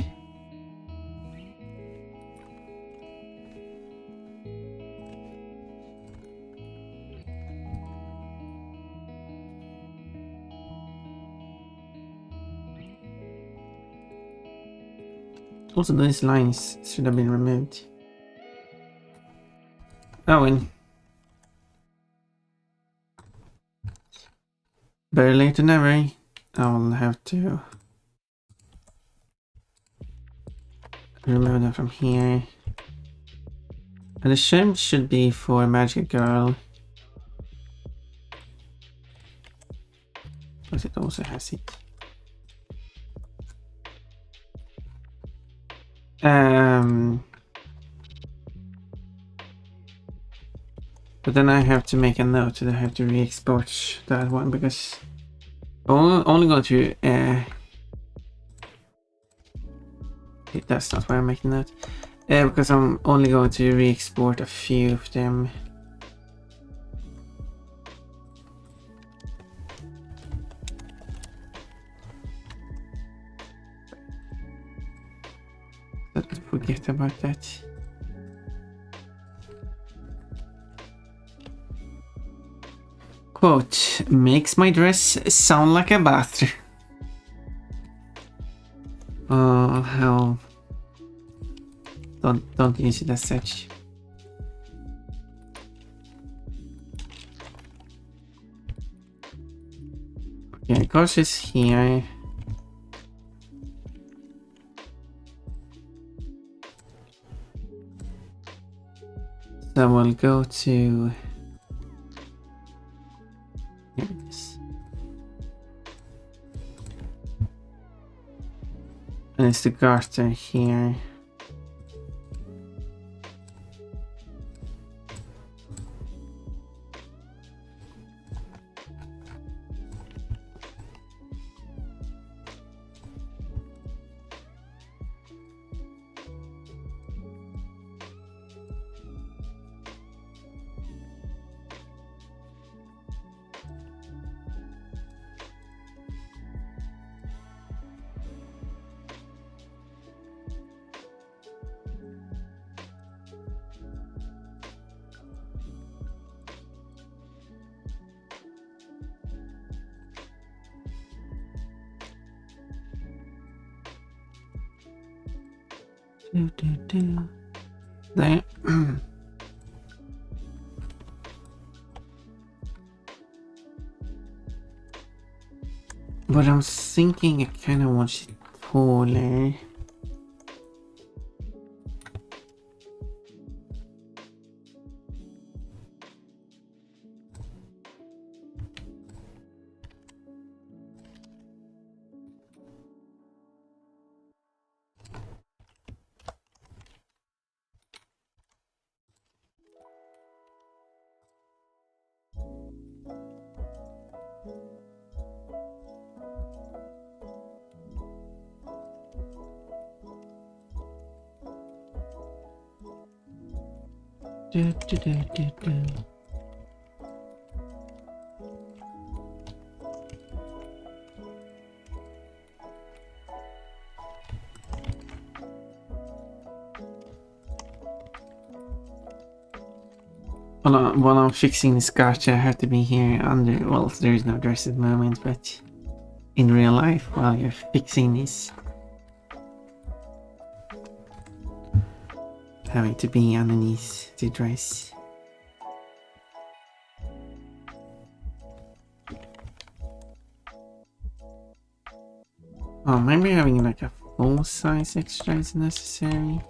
Also, those lines should have been removed. Oh, and better late than never. I'll have to remove that from here. And the shim should be for Magic Girl. But it also has it. But then I have to make a note that I have to re-export that one because I'm only going to that's not where I'm making that. Because I'm only going to re-export a few of them. Don't forget about that. Quote, makes my dress sound like a bathroom. Oh, hell. Don't use it as such. Okay, of course it's here. Then we'll go to... Here it is. And it's the garter here. There. But I'm thinking I kind of want it taller. Do, do, do, do, do. While I'm fixing this garter, I have to be here under. Well, there is no dress at the moment, but in real life, while you're fixing this, having to be underneath the dress. Oh, maybe having like a full size extra is necessary.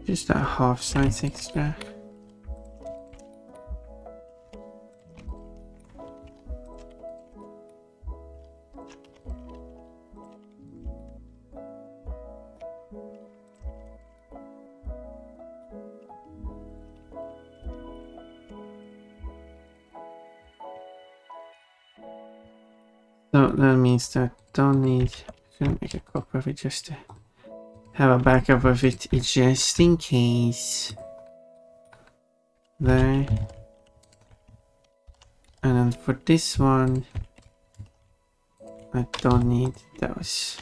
Just a half size extra. So that means that I don't need to make a copy of it just to have a backup of it just in case. There. And then for this one, I don't need those.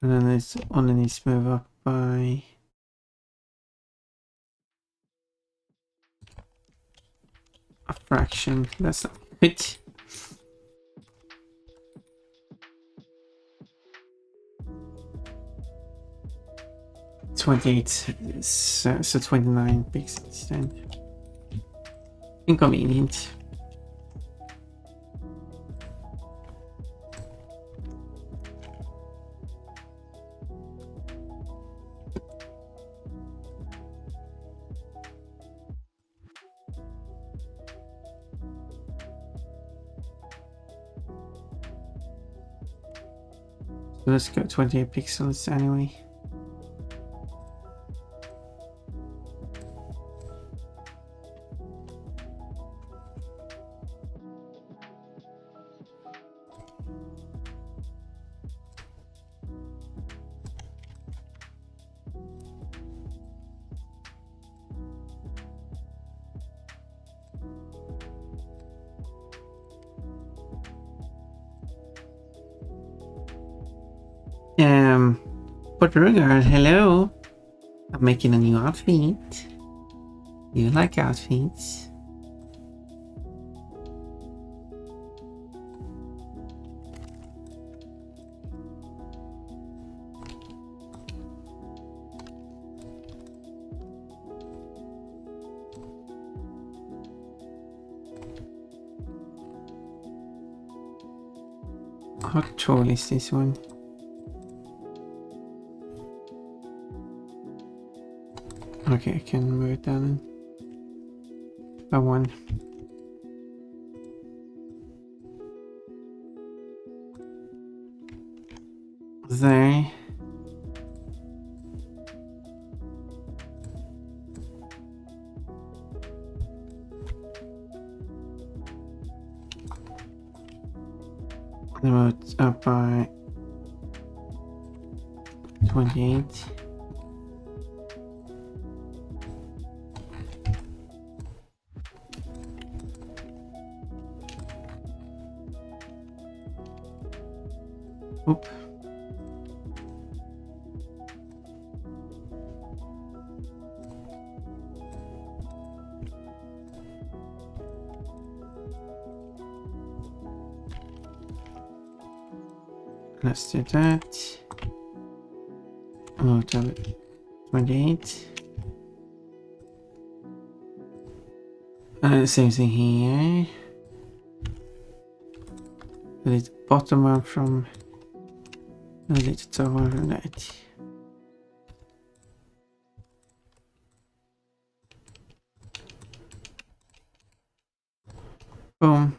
And then it's only needs to move up by a fraction. That's not good. So 29 pixels then. Inconvenient. So let's go 28 pixels anyway. But regard, hello. I'm making a new outfit. You like outfits? How tall is this one? Okay, I can move it down. That one. There. About up by 28. Oop. Let's do that. Oh, 28. Same thing here. A little bottom one from a little top one from that. Boom.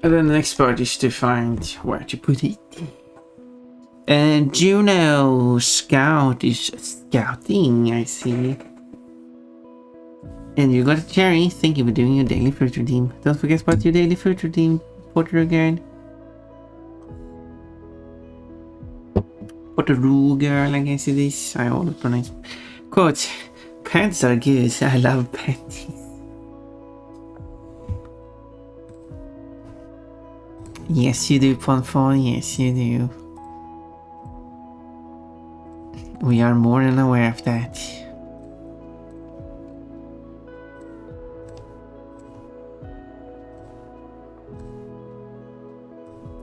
And then the next part is to find where to put it. And Juno Scout is scouting, I see. And you got a cherry. Thank you for doing your daily fruit redeem. Don't forget about your daily fruit redeem, Porter again. Porteroo girl, I guess it is. I always pronounce. Quote, pets are good. I love pets. Yes, you do, Ponfon. Yes, you do. We are more than aware of that.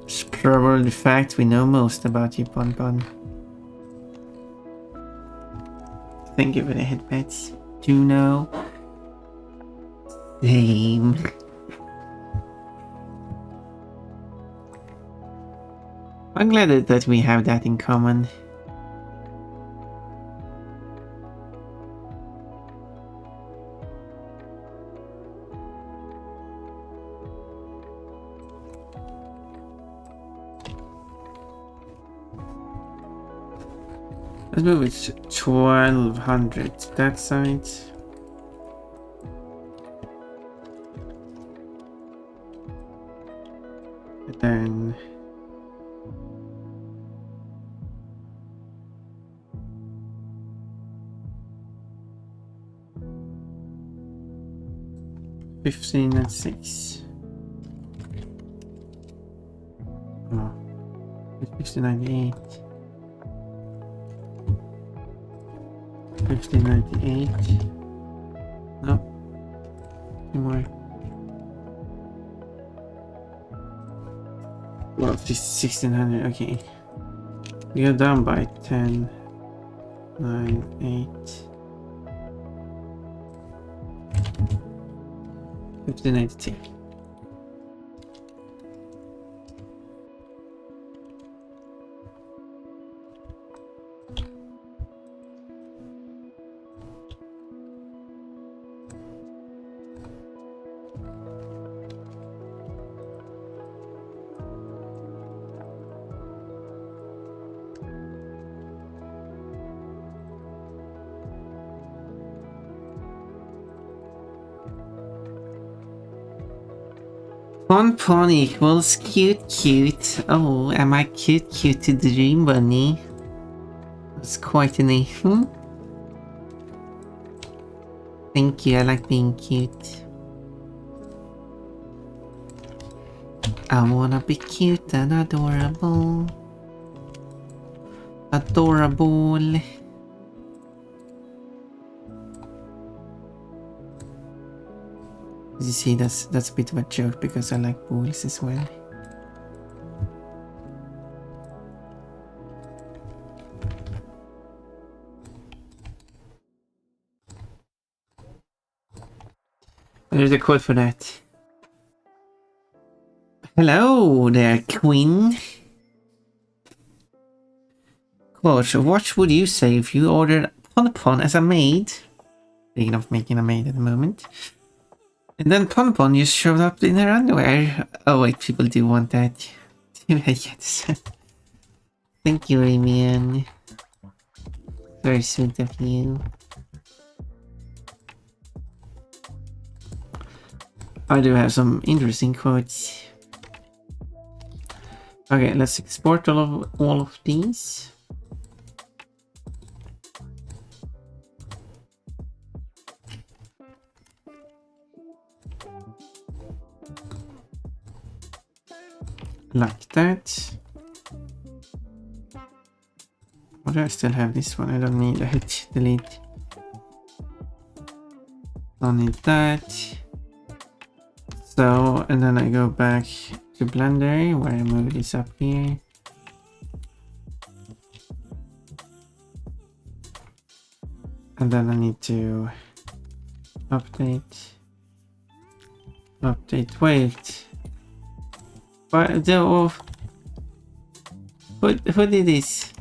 It's probably the fact we know most about you, Ponpon. Thank you for the headbats. Juno. Same. I'm glad that we have that in common. Let's move it to 1200 that side. And then $15 and $6. Oh, it's $15.98. $15.98. No, two more. Well, it's $1,600. Okay, we are down by 10, 9, 8. 1592. Pon equals cute. Oh, am I cute to dream bunny? That's quite a name. Thank you, I like being cute. I wanna be cute and adorable. Adorable. You see, that's a bit of a joke because I like bulls as well. There's a quote for that. Hello there, Queen. Quote, what would you say if you ordered Ponpon as a maid? Speaking of making a maid at the moment. And then Ponpon just showed up in her underwear. Oh wait, people do want that. Yes. Thank you, Amian. Very sweet of you. I do have some interesting quotes. Okay, let's export all of these. Like that. Why do I still have this one? I don't need a hit. Delete. Don't need that. So, and then I go back to Blender where I move this up here. And then I need to update. Wait. What? Who did this?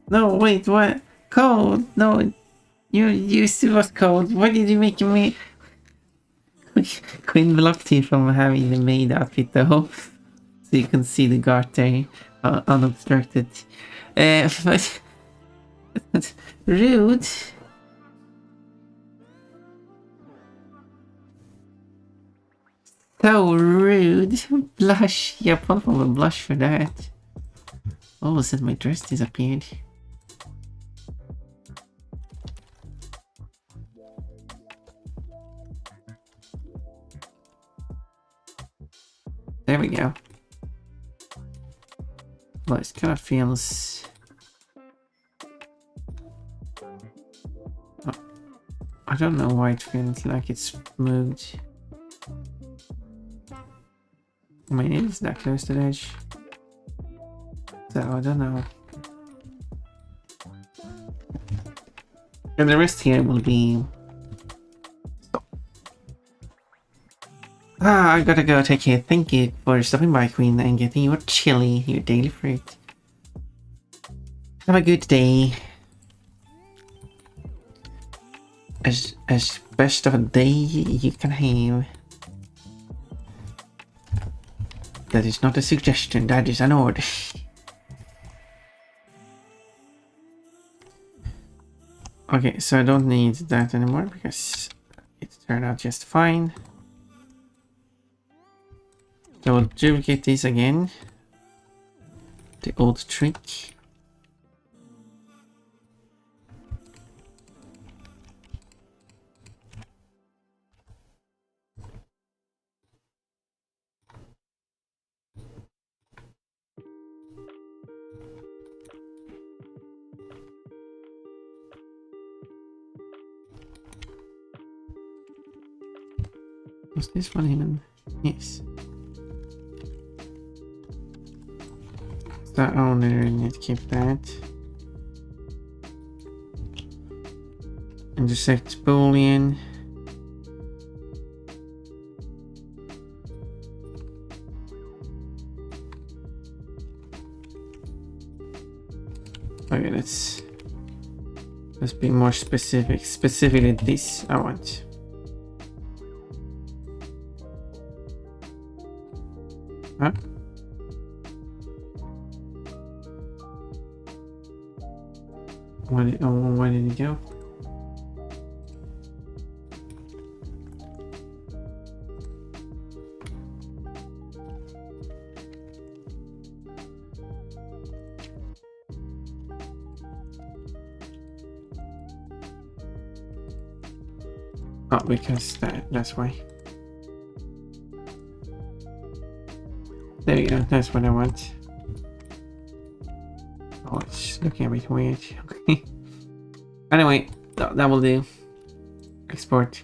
No, wait, what? Code? No, you used to was code. Why did you make me? Queen blocked you from having the maid outfit though, so you can see the garter unobstructed. But rude. So rude. Blush. Yeah, Ponpon will blush for that. All of a sudden my dress disappeared. There we go. Well, it kind of feels... I don't know why it feels like it's moved. I mean, it is that close to the edge. So, I don't know. And the rest here will be... I gotta go take care. Thank you for stopping by, Queen, and getting your chili, your daily fruit. Have a good day. As best of a day you can have. That is not a suggestion, that is an order. Okay, so I don't need that anymore because it turned out just fine. So we'll duplicate these again. The old trick. Was this one even? Yes. That only need to keep that. Intersect boolean. Okay, let's be more specific. Specifically this I want. Huh? Where did he go? Oh, because that's why. There we go, that's what I want. Oh, it's looking a bit weird. Okay. Anyway, that will do. Export.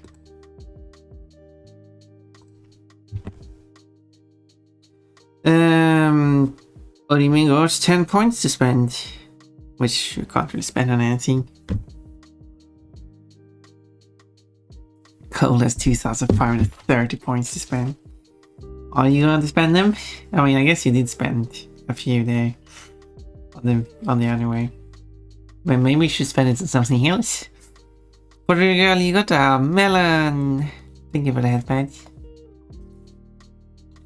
What do you mean? Oh, it's 10 points to spend, which you can't really spend on anything. Cole has 2,530 points to spend. Are you going to spend them? I mean, I guess you did spend a few there on the anyway. But maybe we should spend it on something else. But girl, you got a melon. Thank you for the head patch.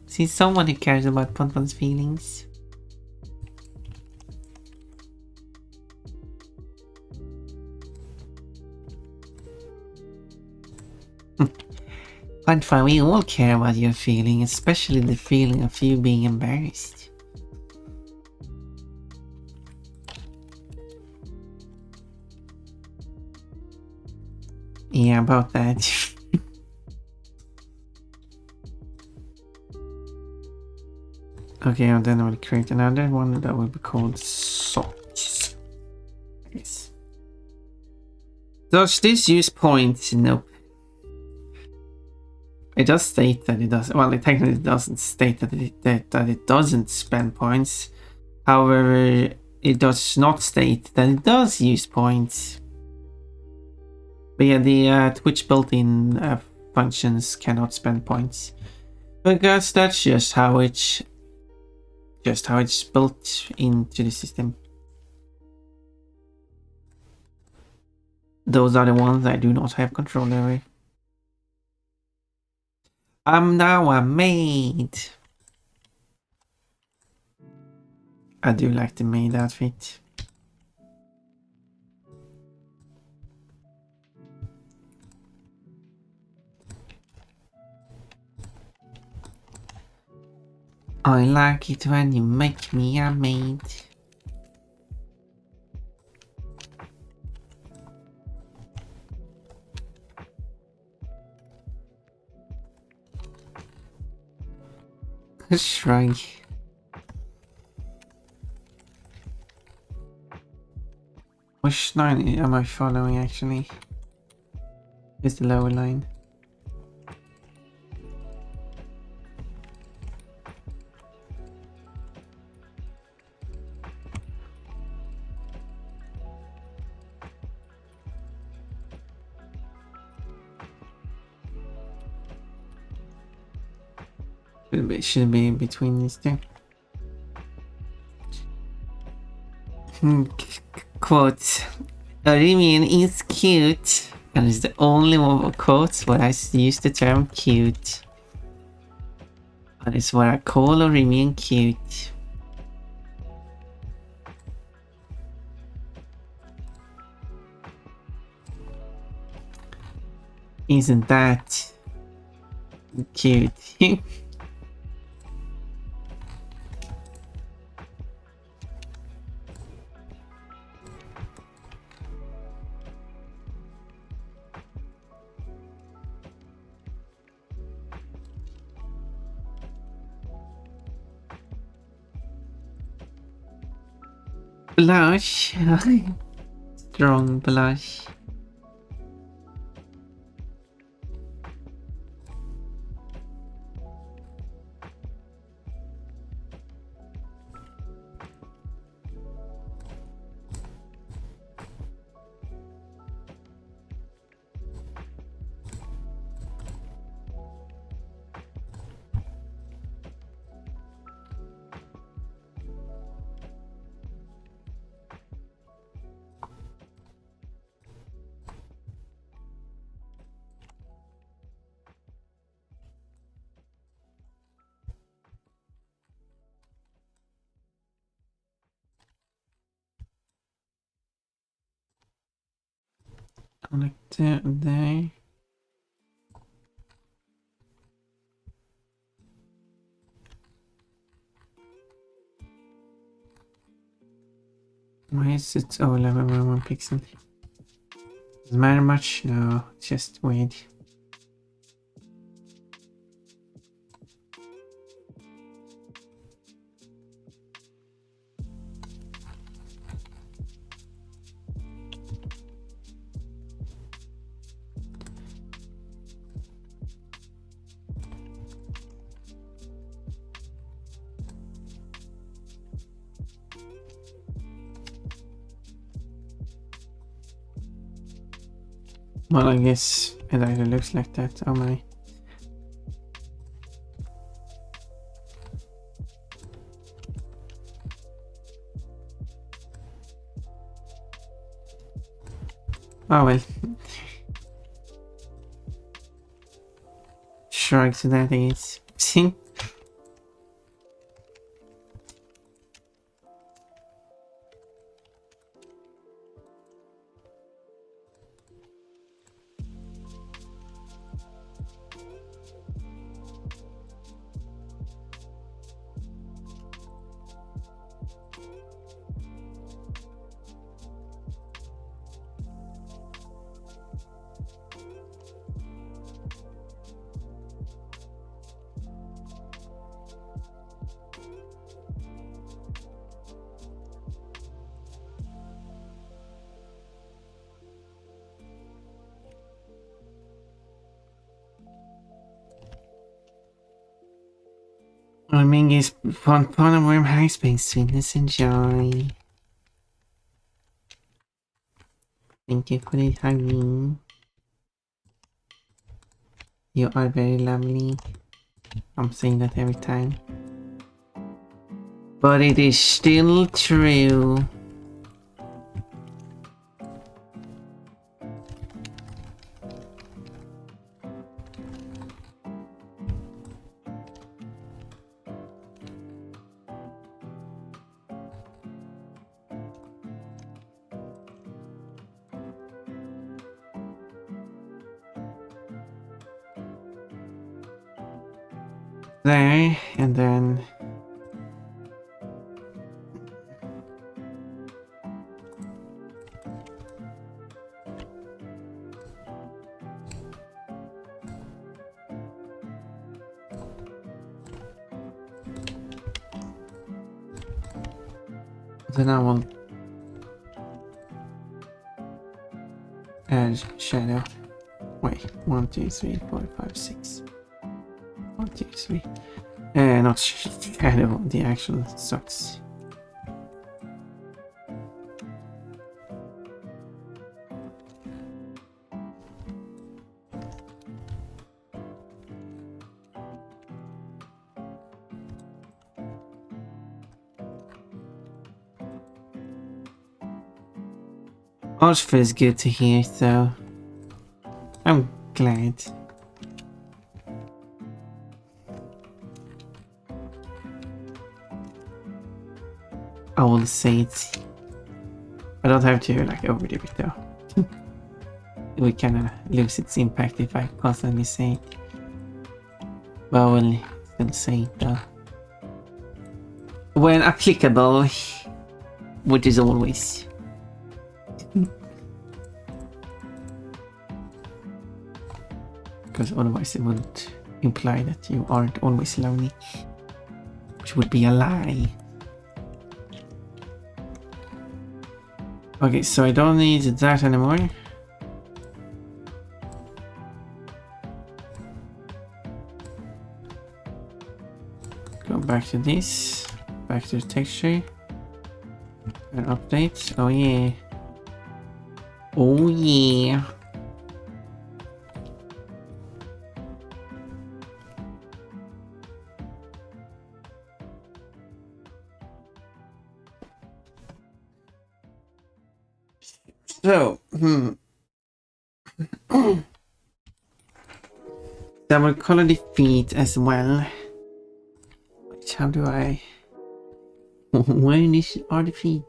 See, someone who cares about Ponpon's feelings. Ponpon, we all care about your feeling, especially the feeling of you being embarrassed. Yeah, about that. Okay, and then I will create another one that will be called socks. Yes. Does this use points? Nope. It does state that it does. Well, it technically doesn't state that it doesn't spend points. However, it does not state that it does use points. But yeah, the Twitch built-in functions cannot spend points because that's just how it's built into the system. Those are the ones I do not have control over. I'm now a maid. I do like the maid outfit. I like it when you make me a maid. Shrug. Which line am I following actually? Is the lower line. Should be between these two. Quote, Arimian is cute, and is the only one of quotes where I use the term cute. That is what I call Arimian cute. Isn't that cute? Blush. Strong blush. Like that there. Why is it 11 pixel? Doesn't matter much? No, it's just weird. Well, I guess It either looks like that. Oh my. Oh well. Shrugs to that, I guess. See? I mean, it's fun of warm high space sweetness. Enjoy. Thank you for the hugging. You are very lovely. I'm saying that every time. But it is still true. There, and then I will add shadow. Wait, 1, 2, 3, 4, 5, 6. 1, 2, 3. Not shadow, the actual socks. All feels good to hear, so I'm glad. I will say it. I don't have to like overdo it though. It would kinda lose its impact if I constantly say it. But I will still say it though. When applicable, which is always. Because otherwise it would imply that you aren't always lonely. Which would be a lie. Okay, so I don't need that anymore. Go back to this. Back to the texture. And update. Oh yeah. Oh yeah. So, I will color the feet as well. Which, how do I... Where are the feet?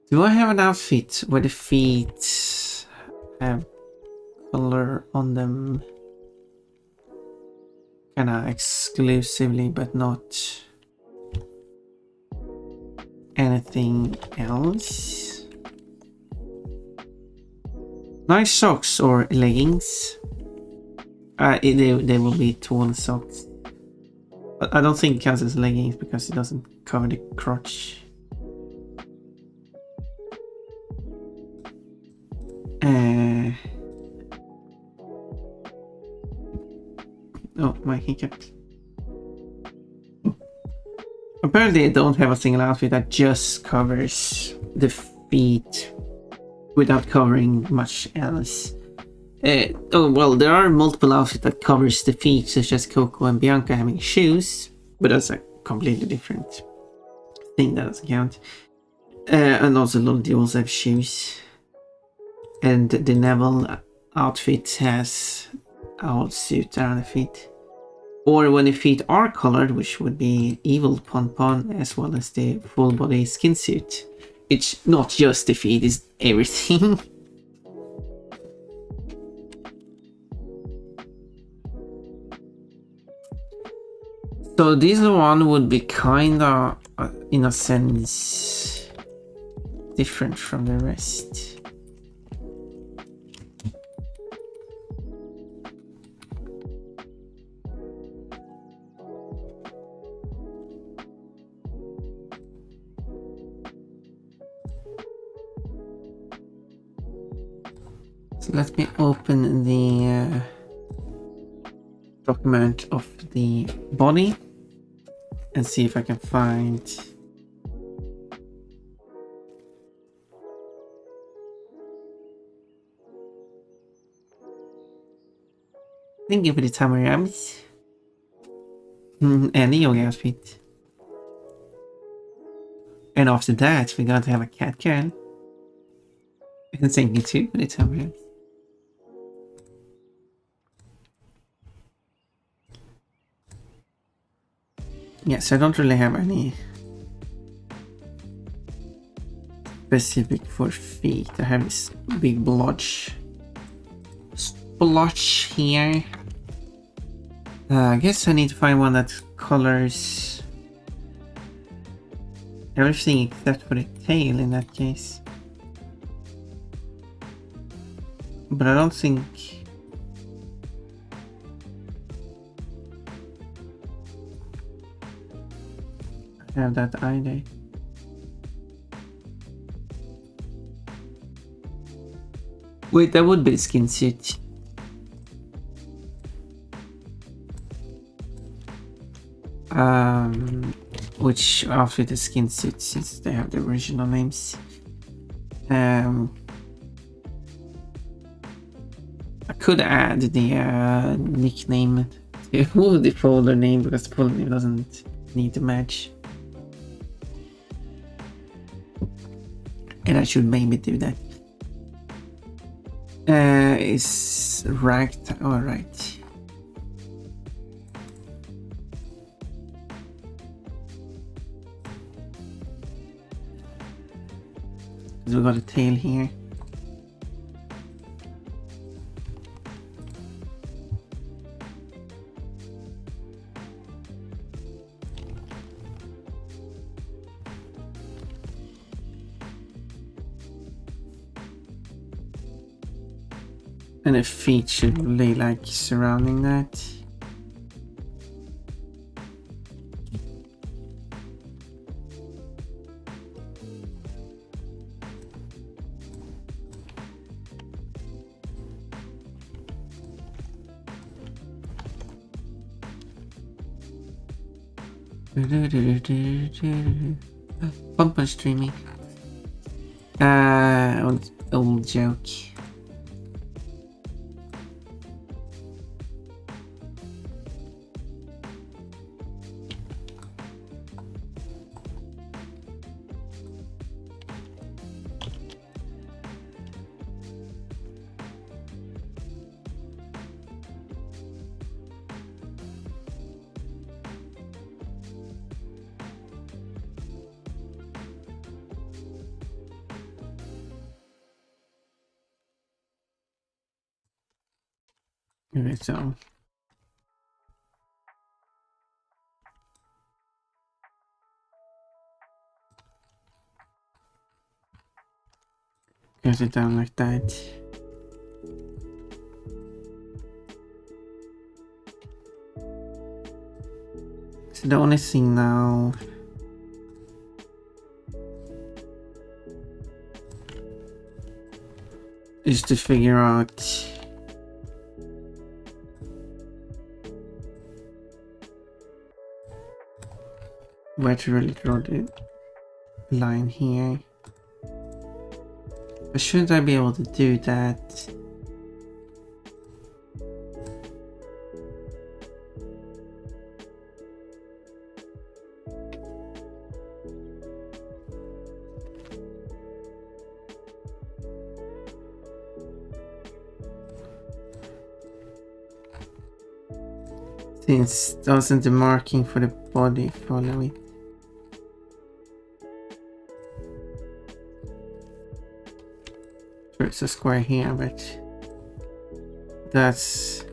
Do I have an outfit where the feet have color on them? Kinda exclusively, but not anything else? Nice socks or leggings. They will be tall socks. But I don't think it counts as leggings because it doesn't cover the crotch. Oh, my hiccup. Apparently I don't have a single outfit that just covers the feet without covering much else. Oh well, there are multiple outfits that covers the feet, such as Coco and Bianca having shoes, but that's a completely different thing that doesn't count. And also Lottie also have shoes, and the Neville outfit has a whole suit around the feet. Or when the feet are colored, which would be Evil Pon, as well as the full body skin suit. It's not just the feet, it's everything. So this one would be kinda, in a sense, different from the rest. So let me open the document of the body and see if I can find thank you for the tamarams and the yoga outfit. And after that we're going to have a cat girl. And thank you too for the tamarams. Yes, I don't really have any specific for feet. I have this big splotch here. I guess I need to find one that colors everything except for the tail in that case. But I don't think I have that either. Wait, that would be the skin suit. Which outfit is skin suit since they have the original names? I could add the nickname to the folder name because the folder name doesn't need to match. And I should maybe do that. Is racked. Alright. So we got a tail here. And a feet should lay like surrounding that. Bumper streaming. Old joke. Okay, so get it down like that. So the only thing now is to figure out where to really draw the line here. But shouldn't I be able to do that This doesn't the marking for the body follow it? Sure, it's a square here, but that's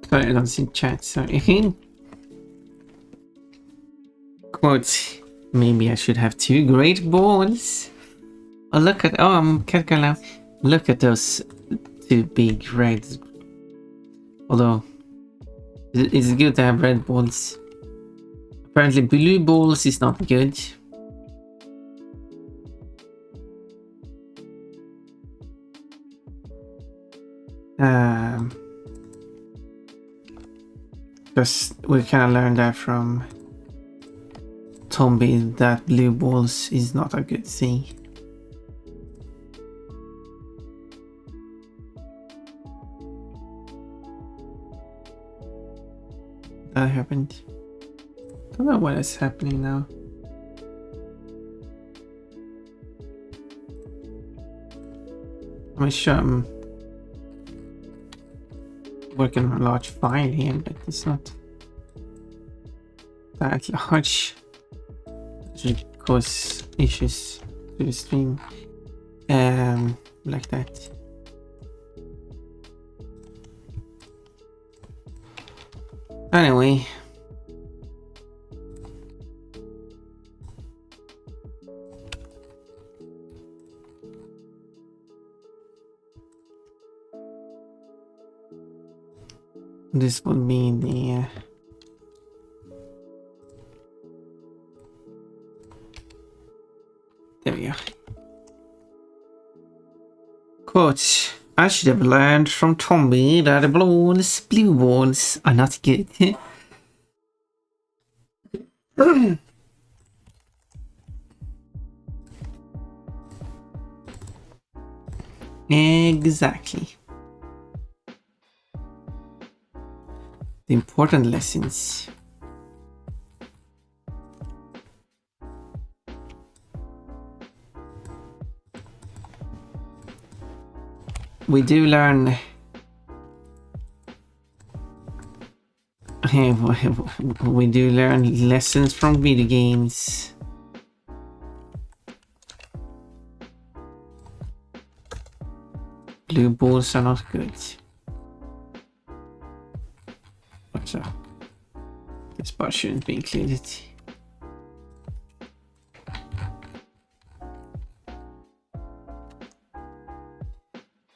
sorry, I don't see chat, sorry. Quote, maybe I should have 2 great balls. Oh, look at, can't go now. Look at those 2 big red. Although, it's good to have red balls. Apparently blue balls is not good. Because we kind of learned that from Tombi that blue balls is not a good thing. That happened. Don't know what is happening now. I'm sure I'm working on a large file here, but it's not that large. It should cause issues to the stream. Like that. Anyway. This would be the there we go. Quote, I should have learned from Tommy that the blue balls are not good. Exactly. The important lessons. We do learn we do learn lessons from video games. Blue balls are not good. So this part shouldn't be included.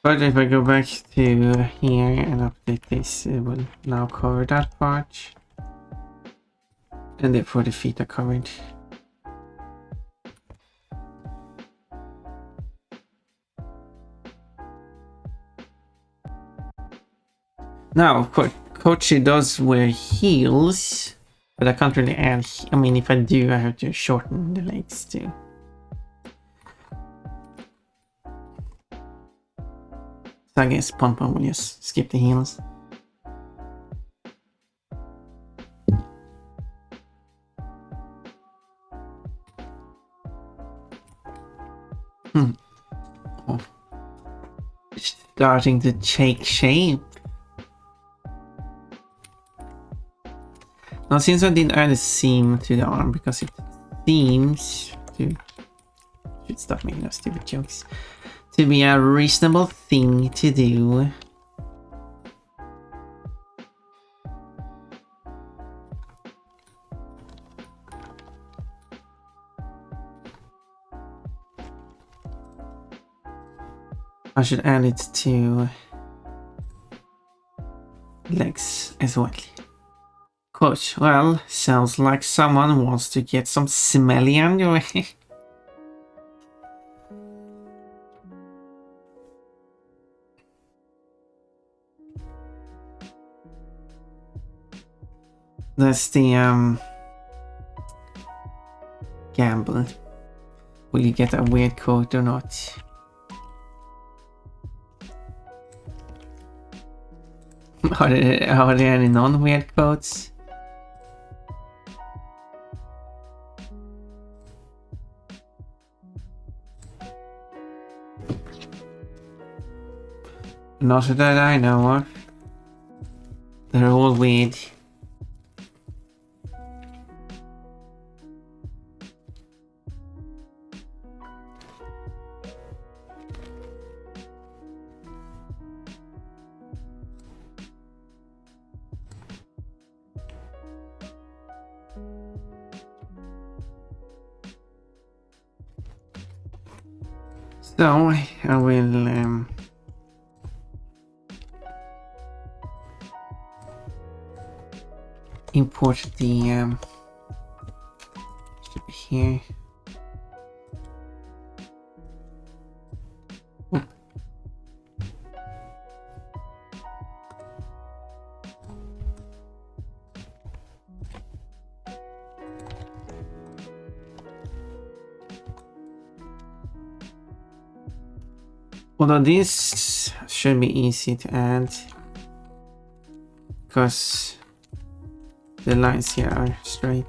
But if I go back to here and update this, it will now cover that part. And therefore the feet are covered. Now, of course, Kochi does wear heels, but I can't really add. I mean, if I do, I have to shorten the legs too. So I guess Pom-Pom will just skip the heels. Oh. Starting to take shape. Now, since I didn't add a seam to the arm because it seems to should stop making those stupid jokes to be a reasonable thing to do. I should add it to legs as well. Quote, well, sounds like someone wants to get some smelly underwear. That's the gamble. Will you get a weird coat or not? Are there any non-weird coats? Not that I know of. They're all weird. So I will import the should be here. Oop. Although this should be easy to add because the lines here are straight.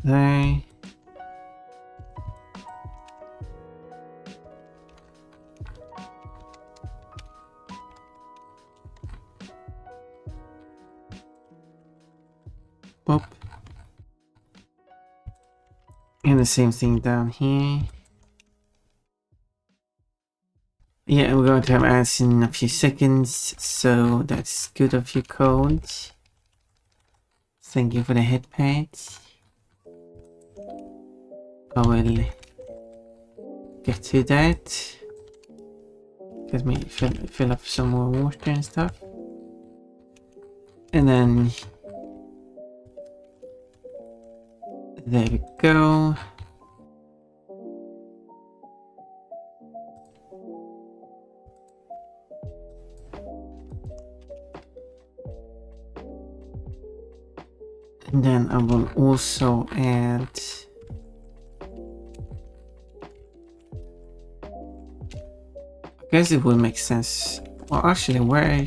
There. Up. And the same thing down here. Yeah, we're going to have ads in a few seconds, so that's good of your code. Thank you for the head pads. I will get to that. Let me fill up some more water and stuff. And then there we go. And then I will also add I guess it will make sense. Well, actually, where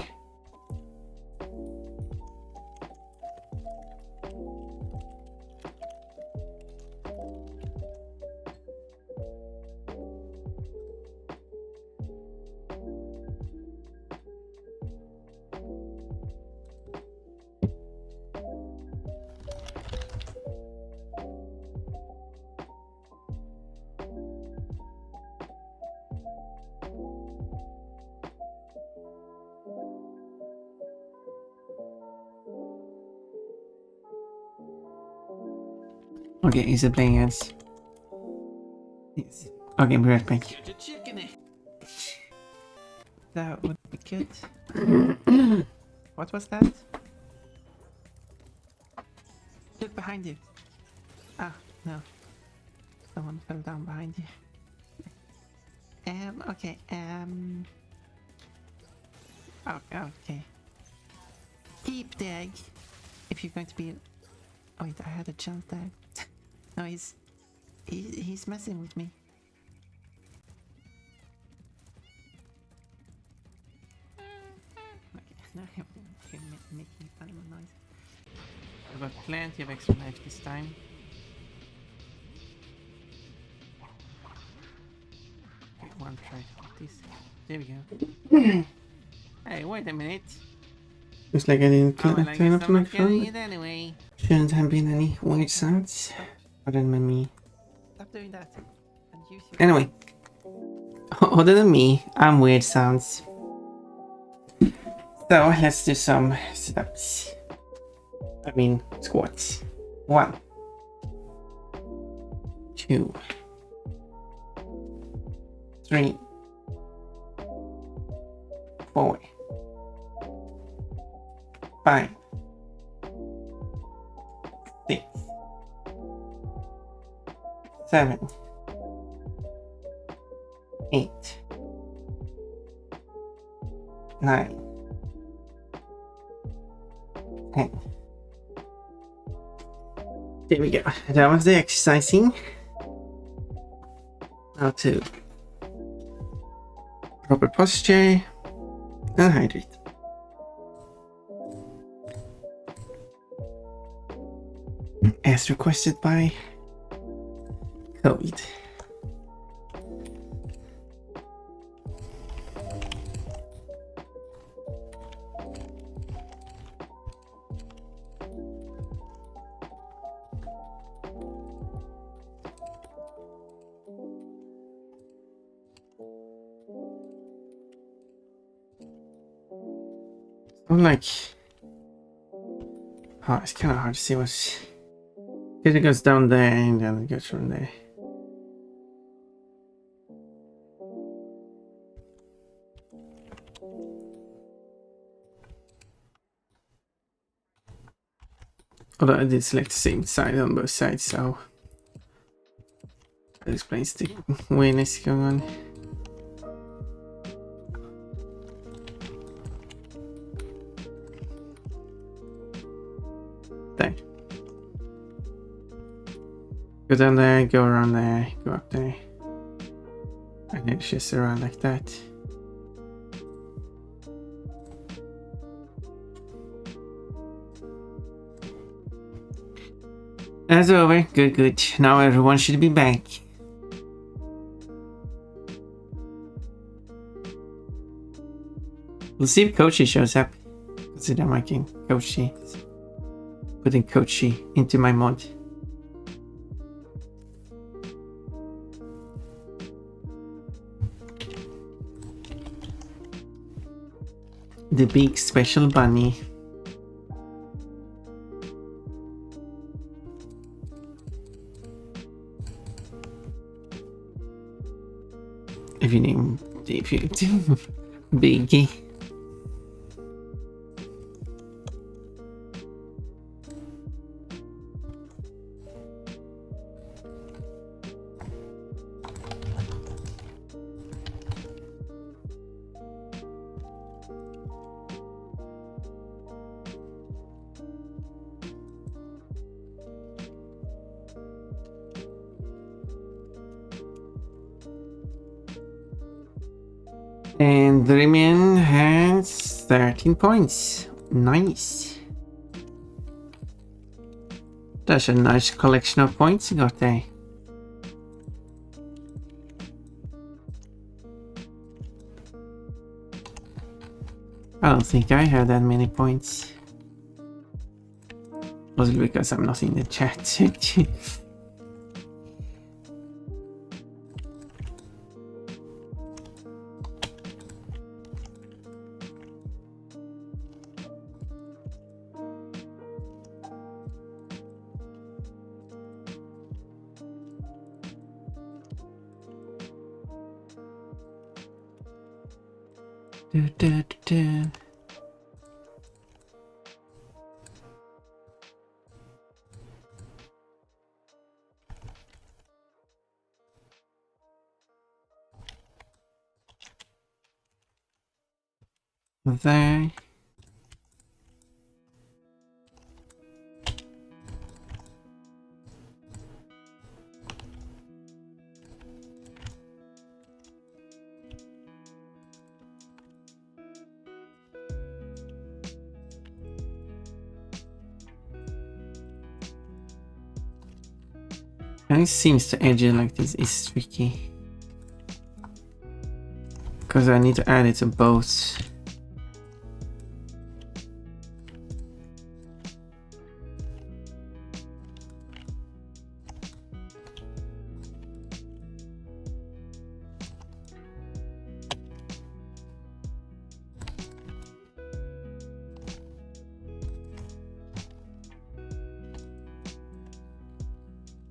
okay, is it playing ads? Yes. Okay, be right back. The chicken. That would be good. What was that? Look behind you. Ah, no. Someone fell down behind you. Okay, oh, okay. Keep the egg. If you're going to be... Oh, wait, I had a chance there. No, he's messing with me. Okay, now you're making a funny noise. I've got plenty of extra life this time. Okay, one try with this. There we go. Hey, wait a minute. Looks like I didn't Oh, well, I turn guess off I'm my not getting phone. it anyway. Shouldn't have been any weird sounds. Other than me. Stop doing that. And use your... Anyway. Other than me, I'm weird sounds. So let's do some sit-ups. I mean squats. 1, 2, 3, 4, 5, 6, 7, 8, 9, 10. There we go. That was the exercising. Now to proper posture and hydrate. As requested by COVID. I'm like, oh, it's kind of hard to see what's. Because it goes down there and then it goes from there. Although I did select the same side on both sides, so that explains the weirdness going on. There. Go down there, go around there, go up there. And then it's just around like that. That's over. Good, good. Now everyone should be back. We'll see if Kochi shows up. Consider making Kochi. Putting Kochi into my mod. The big special bunny. If you name Biggie. And Dreamian has 13 points. Nice. That's a nice collection of points you got there. I don't think I have that many points. Mostly because I'm not in the chat. There. And it seems to edge it like this is tricky. Because I need to add it to both.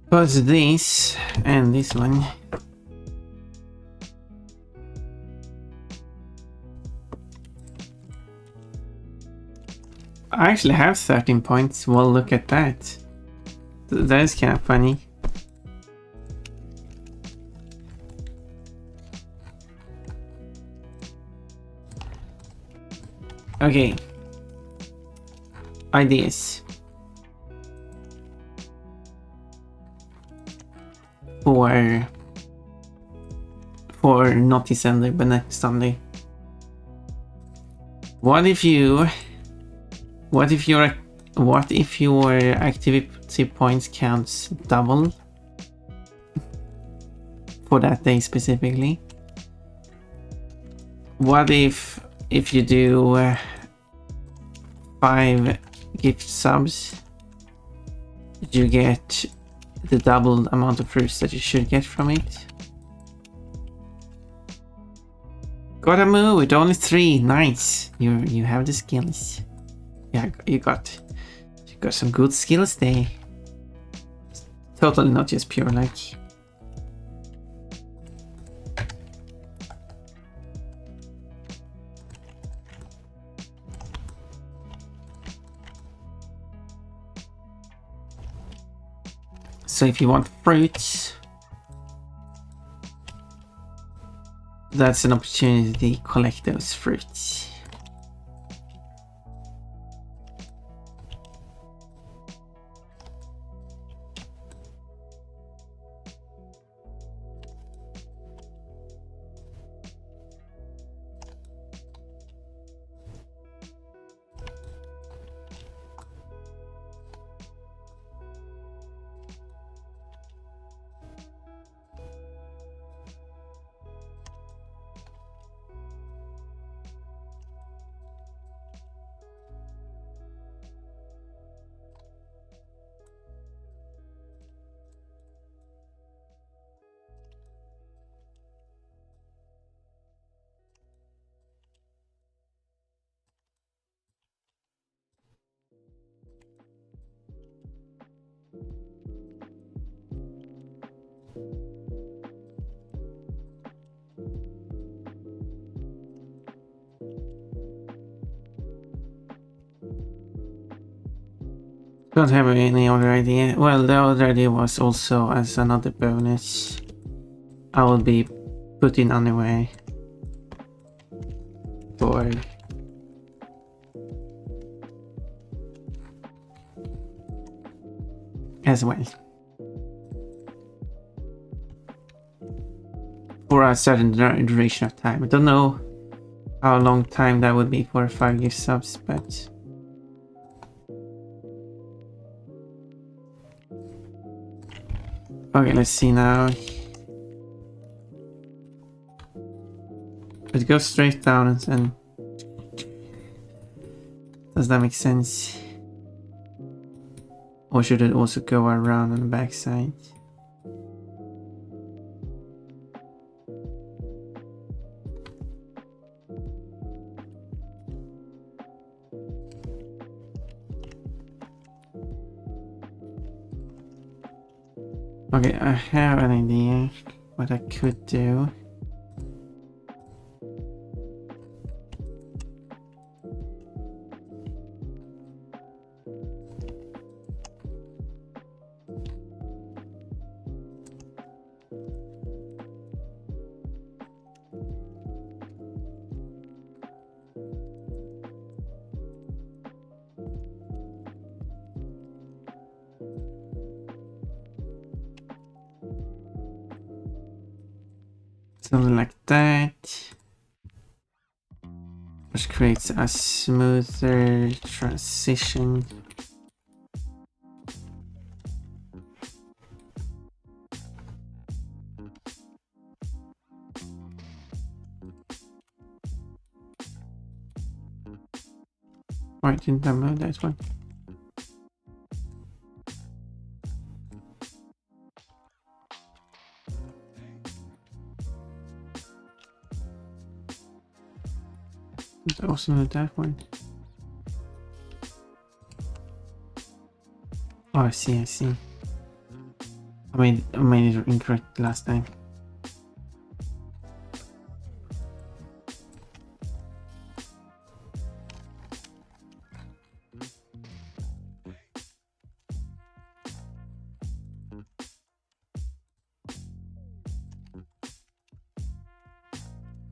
But this and this one. I actually have 13 points. Well, look at that. That is kind of funny. Okay. Ideas. For not this Sunday, but next Sunday. What if your activity points counts double for that day specifically? What if you do 5 gift subs, you get the double amount of fruits that you should get from it? Gotta move it, only 3. Nice. You have the skills. Yeah, you got some good skills there. Totally not just pure luck. So if you want fruits, that's an opportunity to collect those fruits. Don't have any other idea. Well, the other idea was also as another bonus. I will be putting underwear for as well for a certain duration of time. I don't know how long time that would be for 5 gift subs, but okay, let's see now. It goes straight down and does that make sense? Or should it also go around on the backside? Okay, I have an idea what I could do. Something like that, which creates a smoother transition. Why didn't I move that one? I also know that one. Oh, I see. I made it incorrect last time.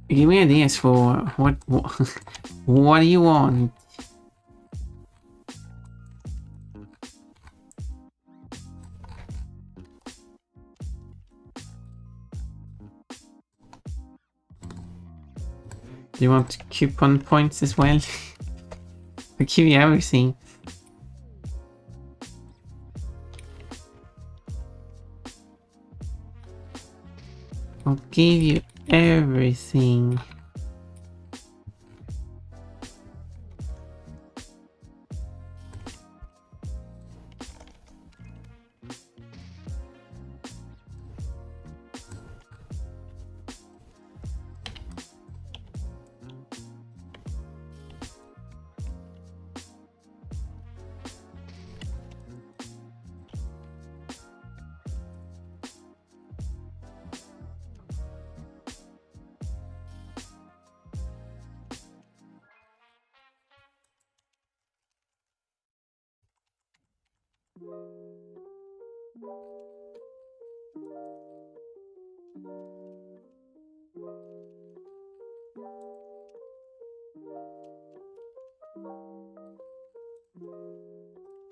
Give me ideas for what do you want? Do you want coupon points as well? I'll give you everything. I'll give you everything.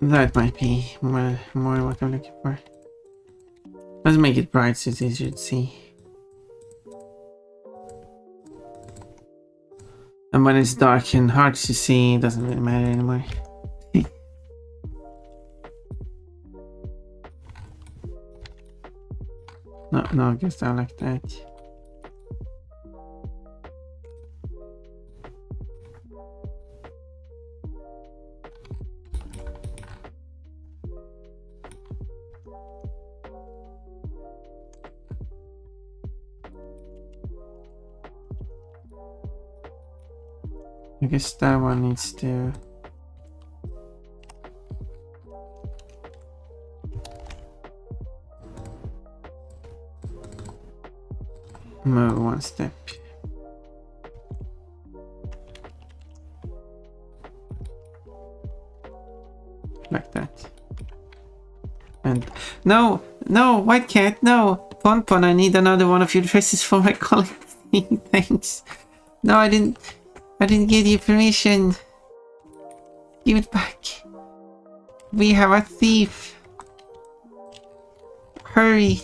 That might be more what I'm looking for. Let's make it bright so it's easier to see. And when it's dark and hard to see, it doesn't really matter anymore. No, I guess I like that. I guess that one needs to... move one step. Like that. And no, white cat, no. Pon, I need another one of your dresses for my collecting. Thanks. No, I didn't give you permission. Give it back. We have a thief. Hurry.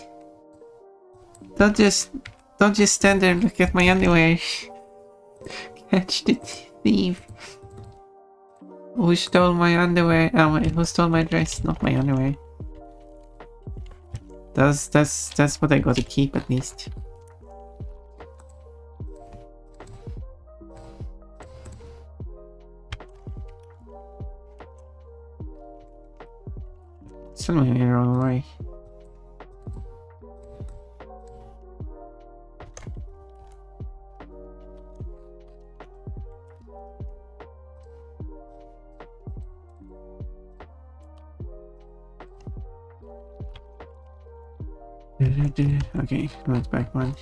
Don't just stand there and look at my underwear. Catch the thief. Who stole my underwear? Oh, who stole my dress? Not my underwear. That's what I got to keep at least. Still moving the wrong way. Okay, let's back one.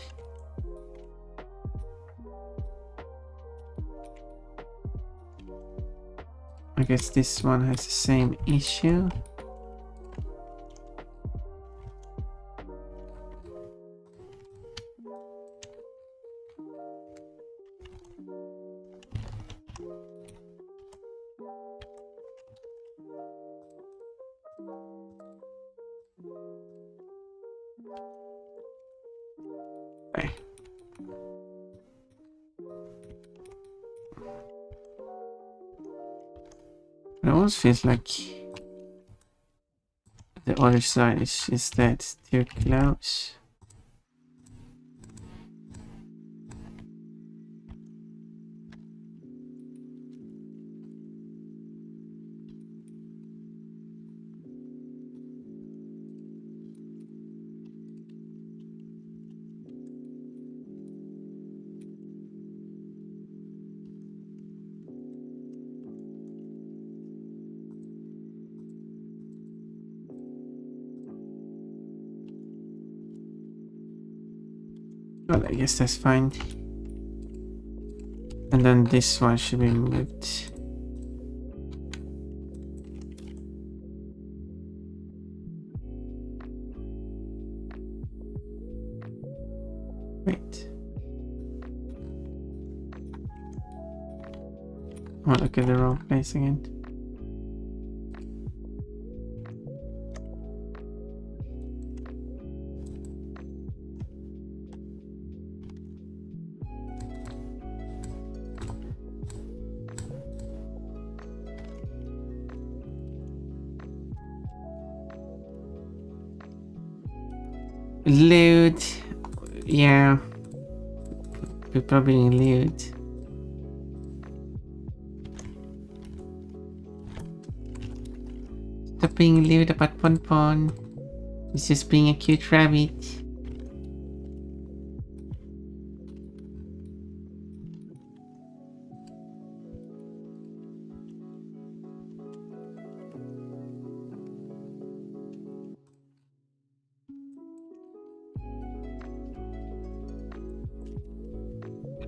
I guess this one has the same issue. Okay. It almost feels like the other side is that too close. Well, I guess that's fine. And then this one should be moved. Wait. Oh, look at the wrong place again. Loot. Yeah. People are being loot. Stop being lewd about Pon Pon. He's just being a cute rabbit.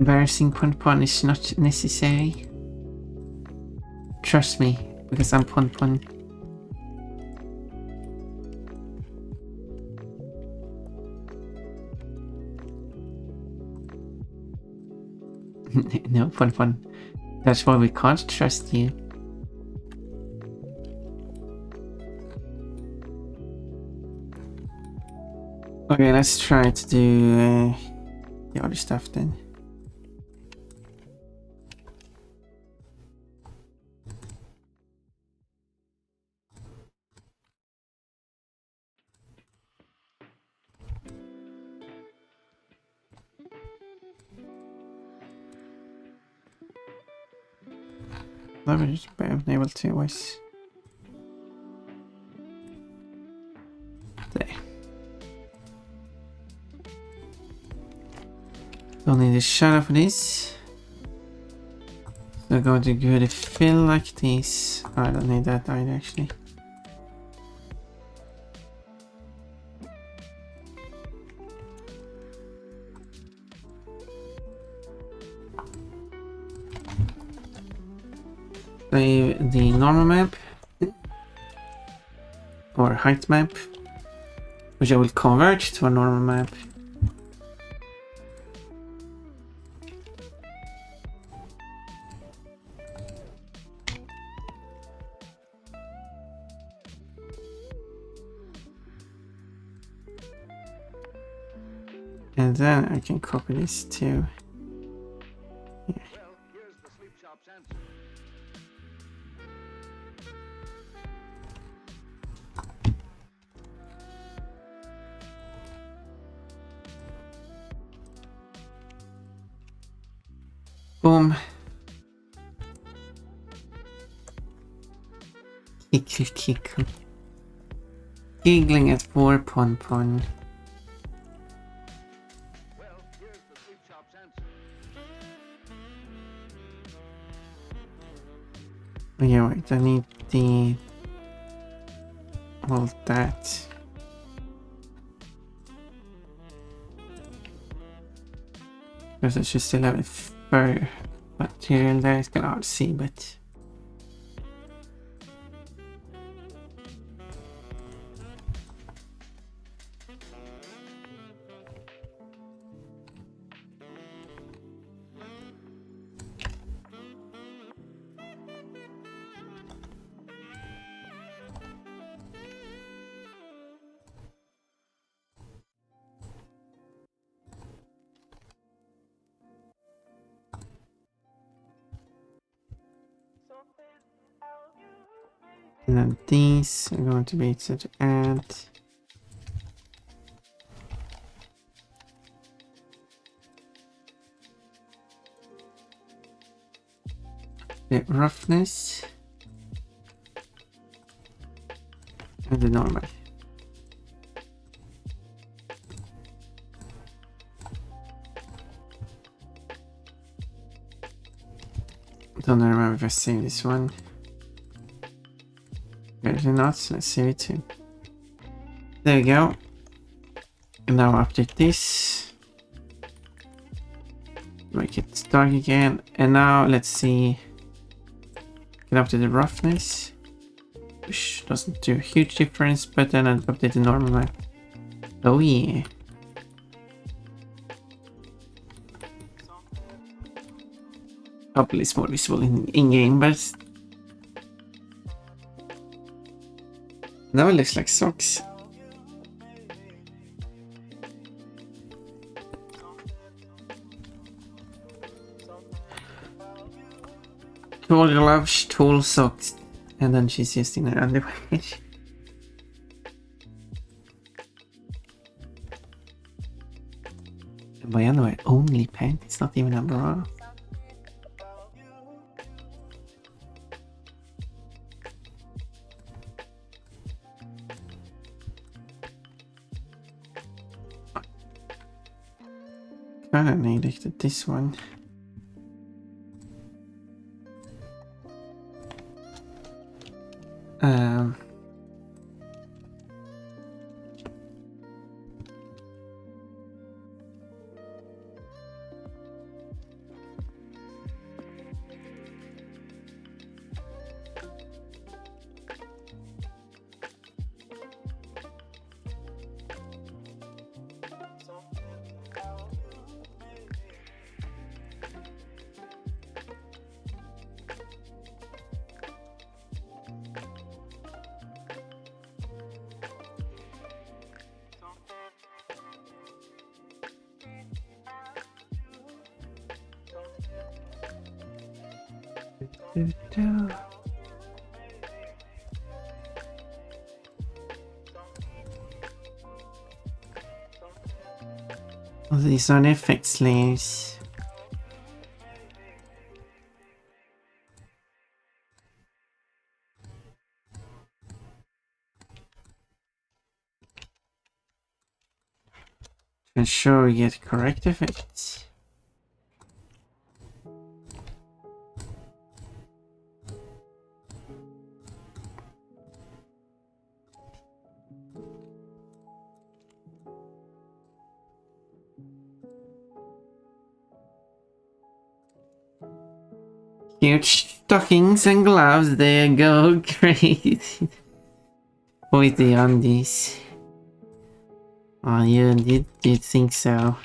Embarrassing Pon Pon is not necessary. Trust me, because I'm Pon Pon. No, Pon Pon. That's why we can't trust you. Okay, let's try to do the other stuff then. Leverage able to was there. Don't need a shadow for this. So going to go to fill like this. I don't need that either actually. Save the normal map or height map, which I will convert to a normal map. And then I can copy this to here. Boom. Kickle. Giggling at poor Pon Pon. Oh yeah, wait, I need the... all that. Because I should still have a fur material there. It's kind of hard to see, but... and then these are going to be set to add. The roughness. And the normal. Don't remember if I saved this one. Apparently not, so let's save it too. There we go. And now update this. Make it dark again. And now let's see. Get up to the roughness. Which doesn't do a huge difference, but then I'll update the normal map. Oh yeah. Hopefully it's more visible in game, but now it looks like socks. Tall gloves, tall socks, and then she's just in her underwear. And by underwear, only pants, it's not even a bra. Kinda needed this one. Um, oh, these are the effects layers. To ensure we get correct effects. Huge stockings and gloves, there you go, great. With the undies. Oh, you did think so.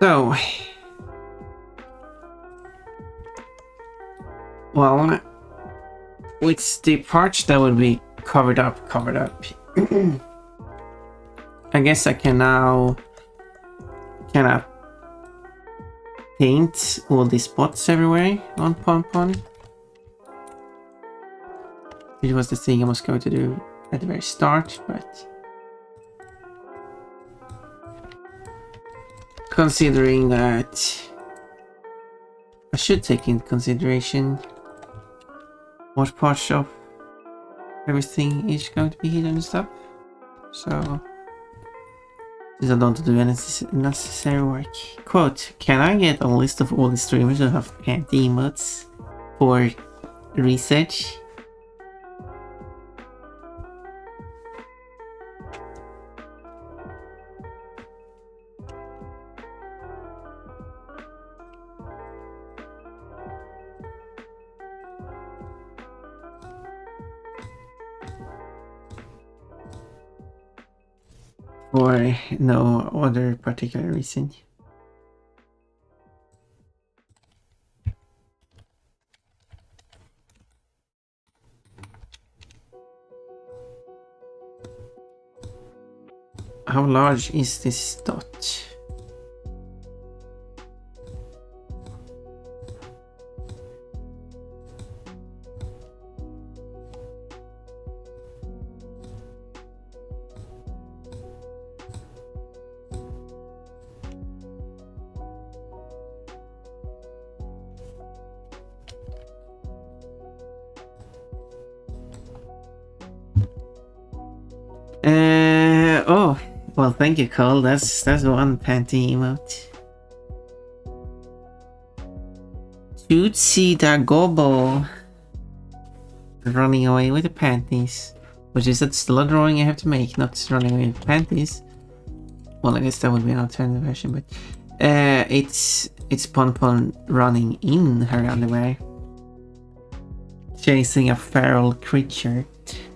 So, well, with the parts that would be covered up. I guess I can now kind of paint all these spots everywhere on Pon. It was the thing I was going to do at the very start, but considering that I should take into consideration what parts of everything is going to be hidden and stuff. So, since I don't want to do any necessary work. Quote, can I get a list of all the streamers who have anti-emotes for research? For no other particular reason. how large is this dot? Oh, well, thank you, Cole. That's one panty emote. Tootsie da Gobo. Running away with the panties. Which is that still a drawing I have to make, not running away with panties. Well, I guess that would be an alternative version, but it's Pon Pon running in her underwear, chasing a feral creature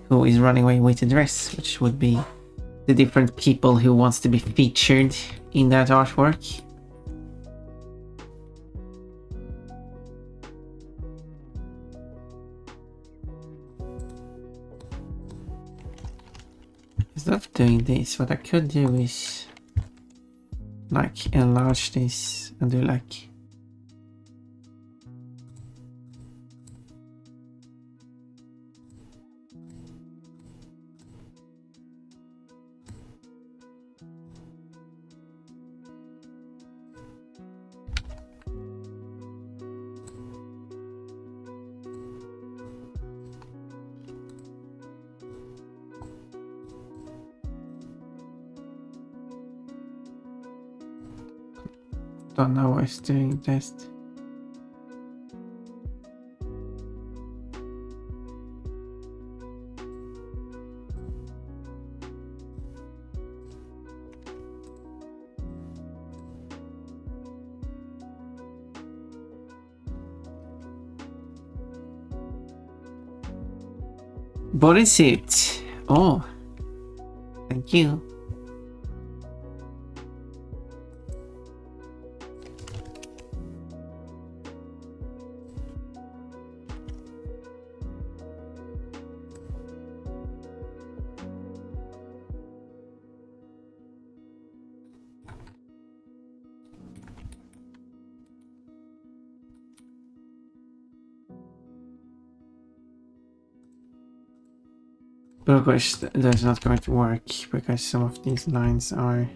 who is running away with a dress, which would be the different people who wants to be featured in that artwork. Instead of doing this, what I could do is like enlarge this and do like don't know why it's doing this. Bodysuit. Oh, thank you. But of course, that's not going to work because some of these lines are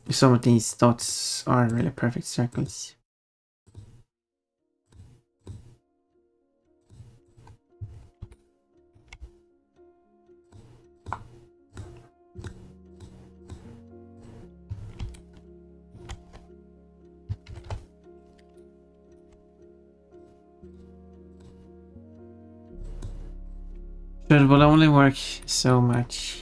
some of these dots are really perfect circles. But it will only work so much.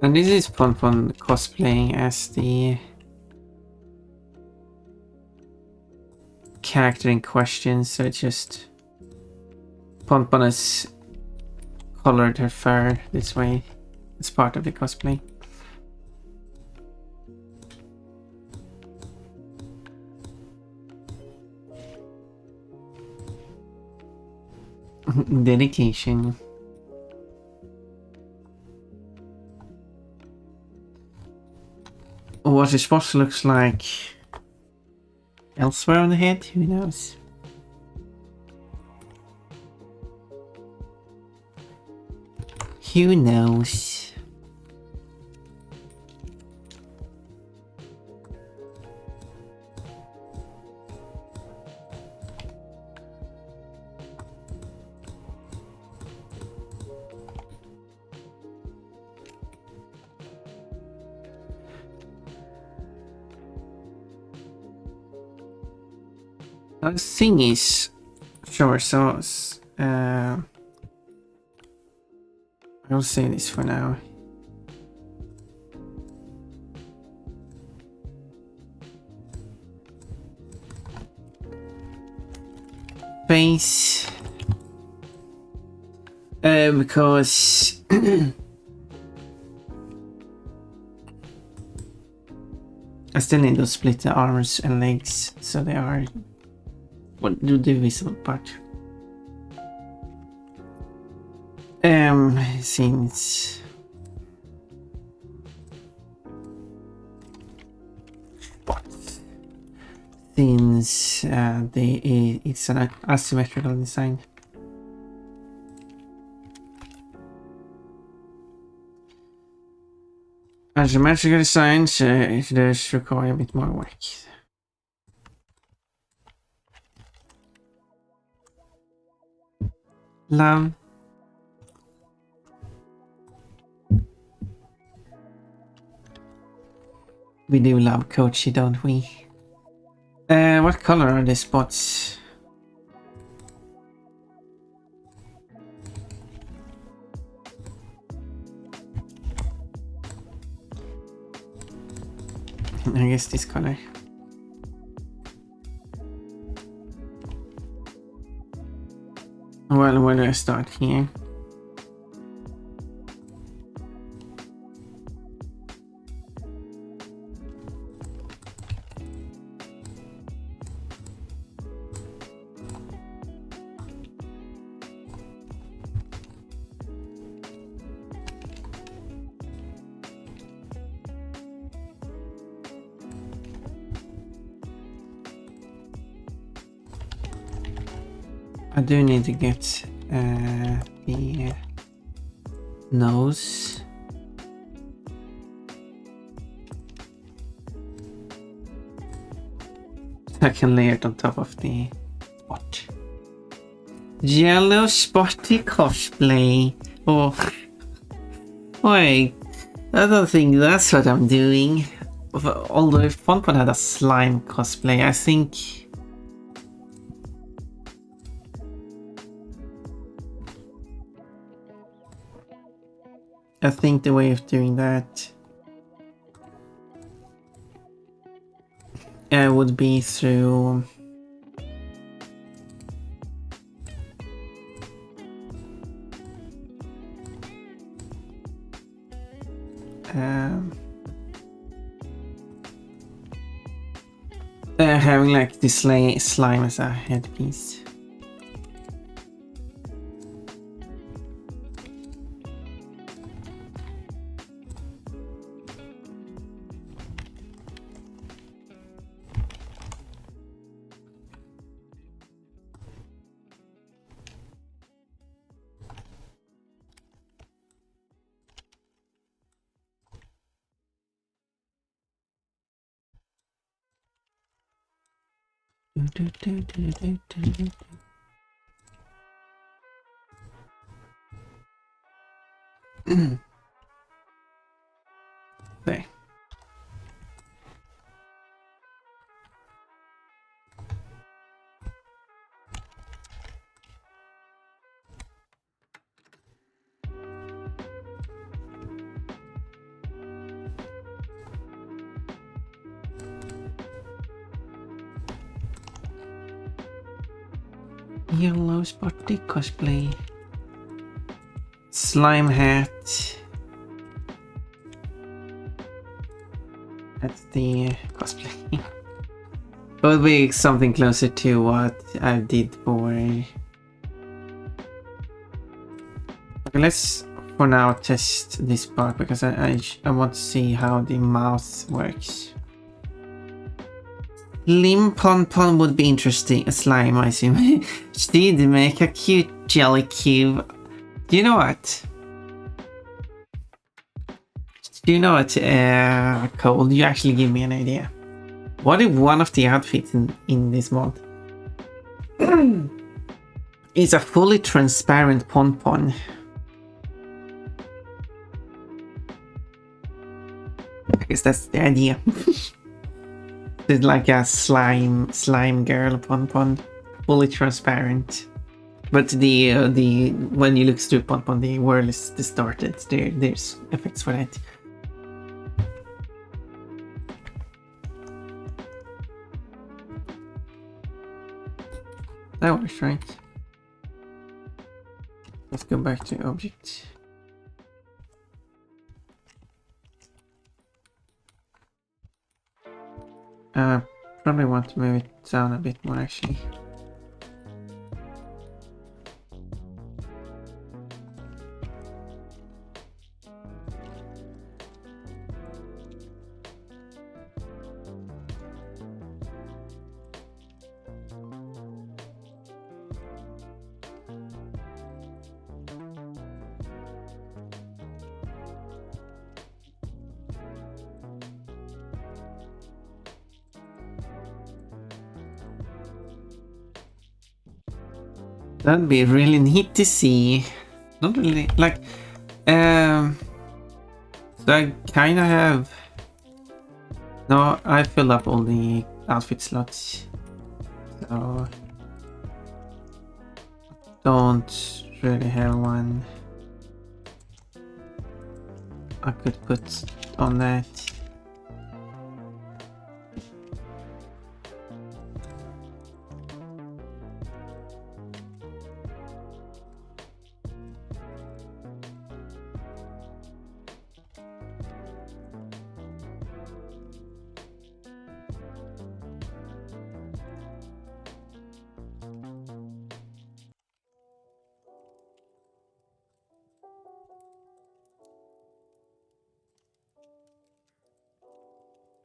And this is Pon Pon cosplaying as the character in question, so it's just Pon Pon has colored her fur this way as part of the cosplay. Dedication. What the spot looks like elsewhere on the head, who knows? Who knows? The thing is, sure, so I'll say this for now. Face, because I still need to split the arms and legs so they are what do the visible part. Since it's an asymmetrical design. Asymmetrical designs it does require a bit more work. Love. We do love Kochi, don't we? What color are the spots? I guess this color. Well, where do I start here? I do need to get the nose. I can lay it on top of the spot. Yellow spotty cosplay. Oh, wait. I don't think that's what I'm doing. Although if Ponpon had a slime cosplay, I think the way of doing that would be through having like this slime as a headpiece. There. Yellow spotty cosplay. Slime hat. That's the cosplay. It would be something closer to what I did for... Okay, let's for now test this part because I want to see how the mouth works. Lim Pon Pon would be interesting. A slime, I assume. She'd make a cute jelly cube. Do you know what? Cole? You actually give me an idea. What if one of the outfits in this mod is a fully transparent Pon Pon? I guess that's the idea. It's like a slime girl Pon Pon, fully transparent. But the when you look through Pon Pon, the world is distorted. There's effects for that. That works, right? Let's go back to object. Probably want to move it down a bit more actually. That'd be really neat to see. Not really like so I kinda have no, I filled up all the outfit slots. So don't really have one I could put on that.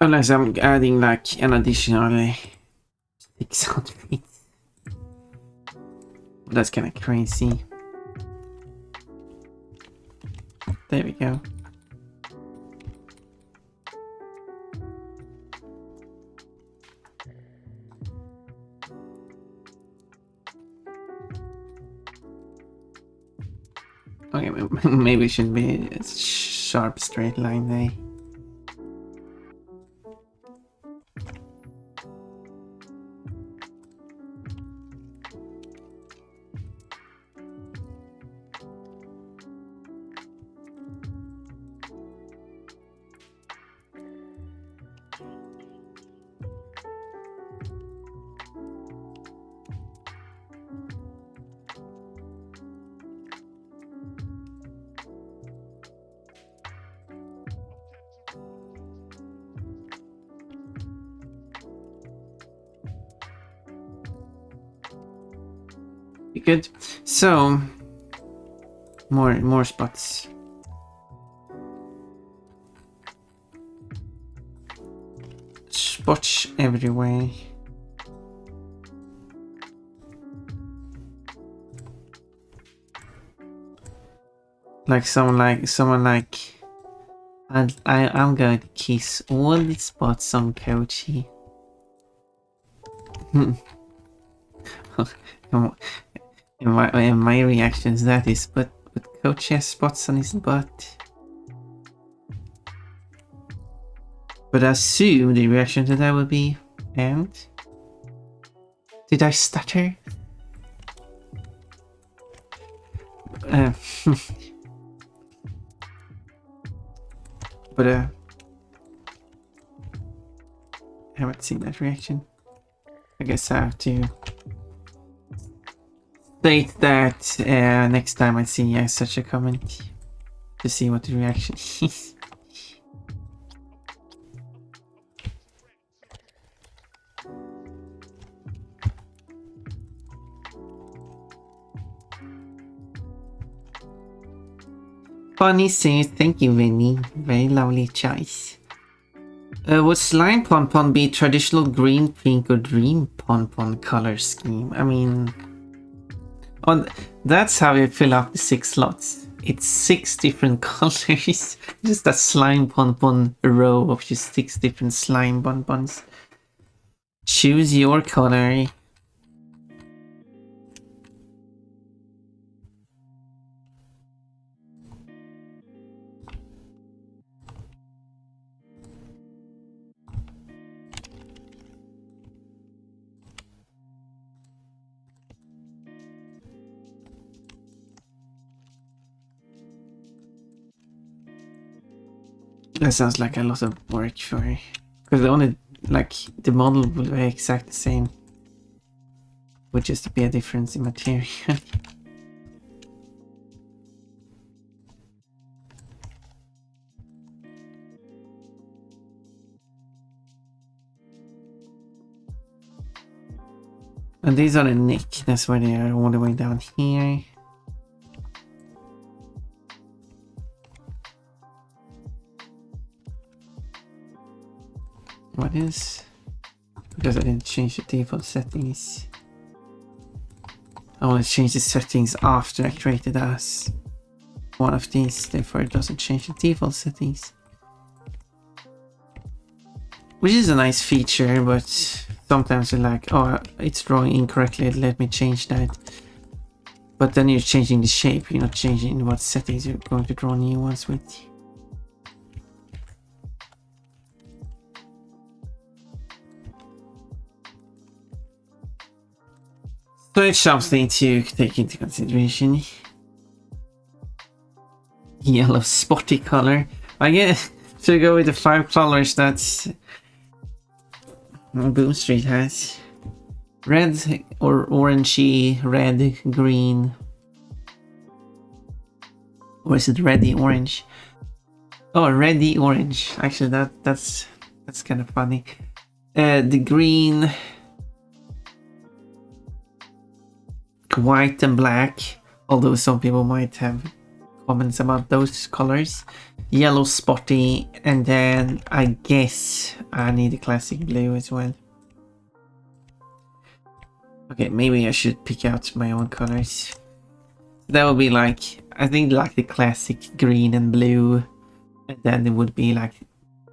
Unless I'm adding like an additional 6 outfits. That's kind of crazy. There we go. Okay, maybe it should be a sharp straight line there. Good. So more spots. Spots everywhere. Like someone like I'm going to kiss all the spots on Kochi. In my reactions, that is, but Coach has spots on his butt. But I assume the reaction to that would be, and? Did I stutter? But I haven't seen that reaction. I guess I have to state that next time I see such a comment to see what the reaction is. Funny says, thank you, Vinny. Very lovely choice. Would Slime Pon be traditional green, pink, or dream Pon color scheme? I mean, that's how you fill up the 6 slots. It's 6 different colors. Just a Slime Pon row of just 6 different slime bonbons. Choose your color. That sounds like a lot of work for me. Because the model will be exact the same. Would just be a difference in material. And these are the neck. That's why they are all the way down here. What is? Because I didn't change the default settings. I want to change the settings after I created as one of these, therefore it doesn't change the default settings. Which is a nice feature, but sometimes you're like, oh, it's drawing incorrectly, let me change that. But then you're changing the shape, you're not changing what settings you're going to draw new ones with. So it's something to take into consideration. Yellow spotty color. I guess to go with the 5 colors that Boom Street has. Red or orangey, red, green. Or is it reddy orange? Oh, reddy orange. Actually, that's kind of funny. The green, white and black. Although some people might have comments about those colors. Yellow spotty, and then I guess I need a classic blue as well. Okay, maybe I should pick out my own colors. That would be like, I think like the classic green and blue, and then it would be like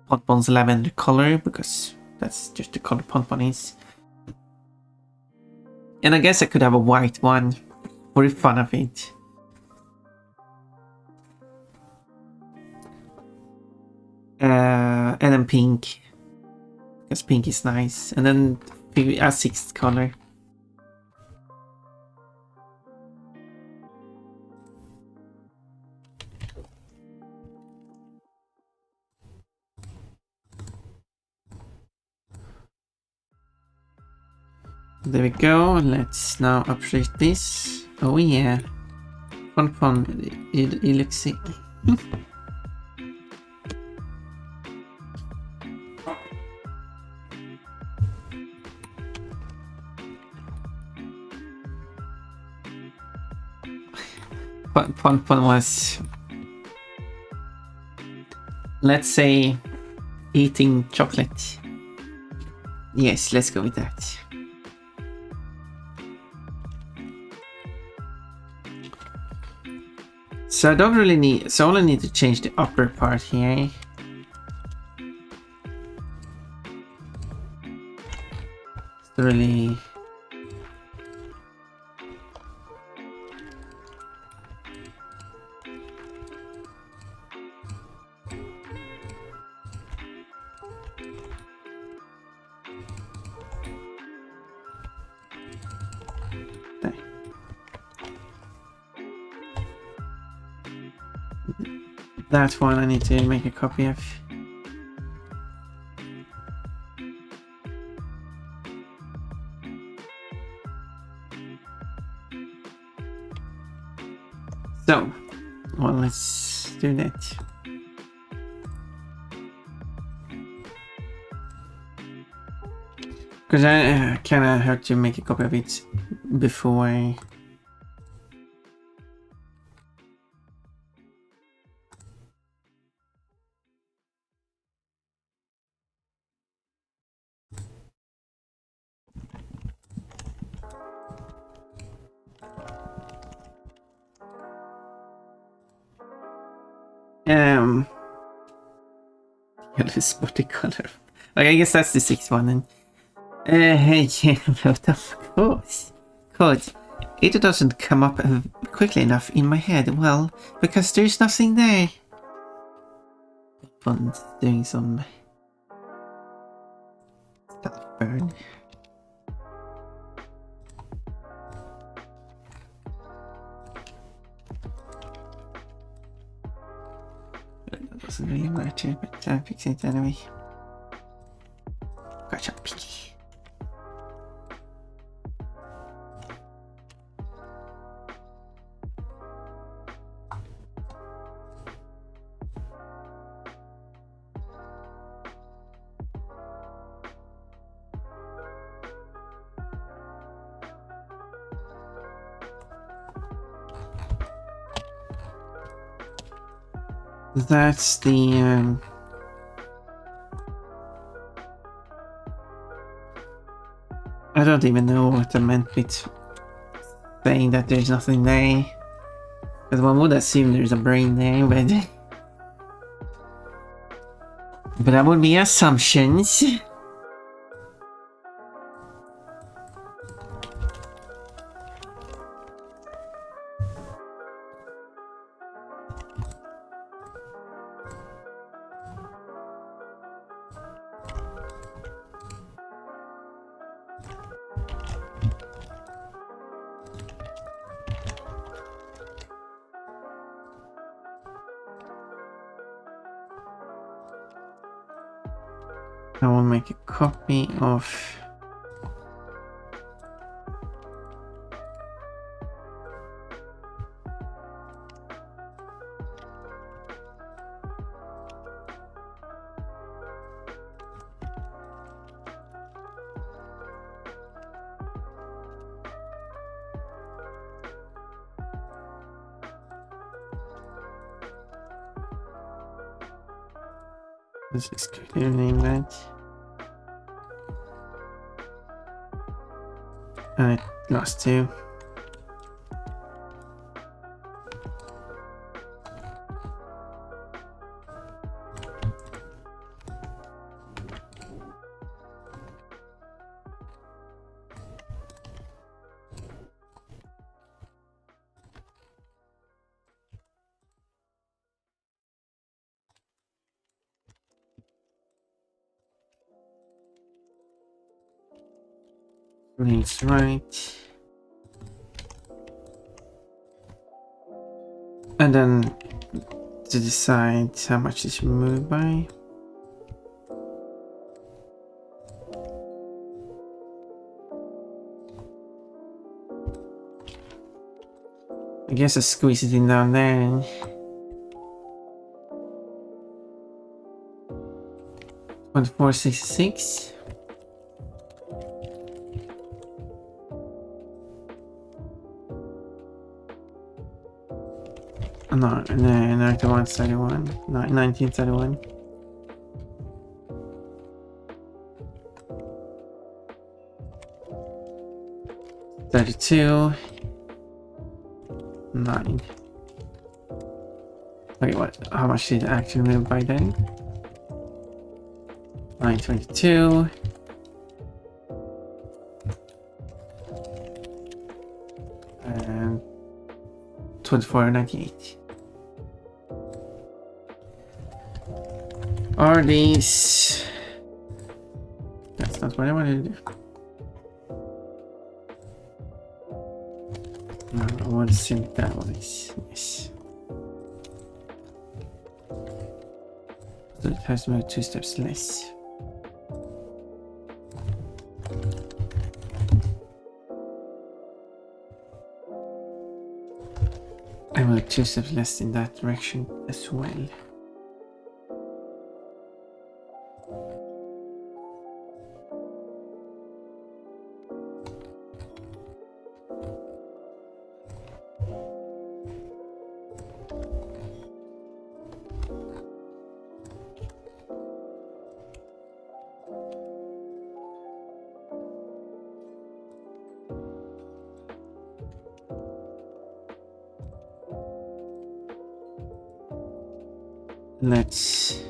Ponpon's lavender color, because that's just the color Ponpon is. And I guess I could have a white one for the fun of it. And then pink, because pink is nice. And then a 6th color. There we go. Let's now update this. Oh yeah, Ponpon, it looks sick. Ponpon was, let's say, eating chocolate. Yes, let's go with that. So I don't really need, so I only need to change the upper part here. It's really... There. That one I need to make a copy of. So, well, let's do that. Because I kind of have to make a copy of it before I... Yellow spotty color. Okay, I guess that's the 6th one then. Yellow, of course. Cause it doesn't come up quickly enough in my head. Well, because there's nothing there. Fun doing some stuff burn. That doesn't really matter, but I'm fixing it anyway. Gotcha, picky. That's the I don't even know what I meant with saying that there's nothing there. Because one would assume there's a brain there, but that would be assumptions. I will make a copy of let's just quickly rename that. And I lost 2. Links right. And then to decide how much it should move by. I guess I squeeze it in down there. 2466. No, 9131. 1931. $32. 9. Wait, what? How much did it actually move by then? 922. And 2498. Are these... That's not what I wanted to do. No, I want to sync that one is. Yes. So it has to move 2 steps less. I move 2 steps less in that direction as well. Let's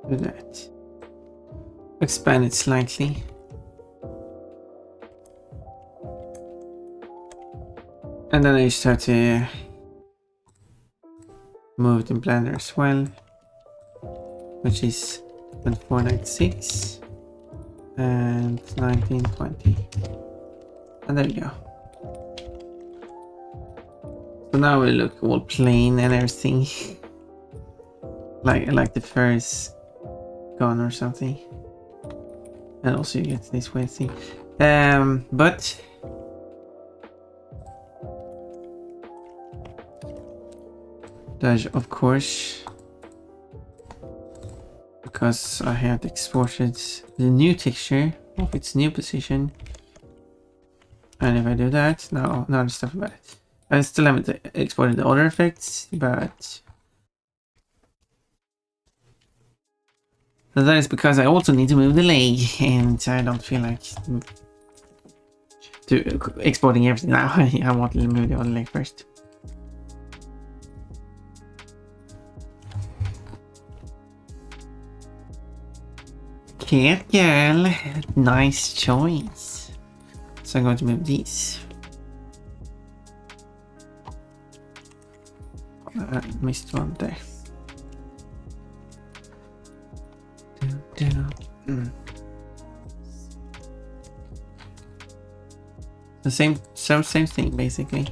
do that. Expand it slightly. And then I start to move the blender as well, which is 2496 and 1920. And there you go. So now we look all plain and everything. like the first gun or something. And also you get this weird thing. But there's of course because I had exported the new texture of its new position. And if I do that, now there's stuff about it. I still haven't exported the other effects, but that is because I also need to move the leg, and I don't feel like exporting everything now. I want to move the other leg first. Cat girl, nice choice. So I'm going to move these. I missed one there. The same thing basically.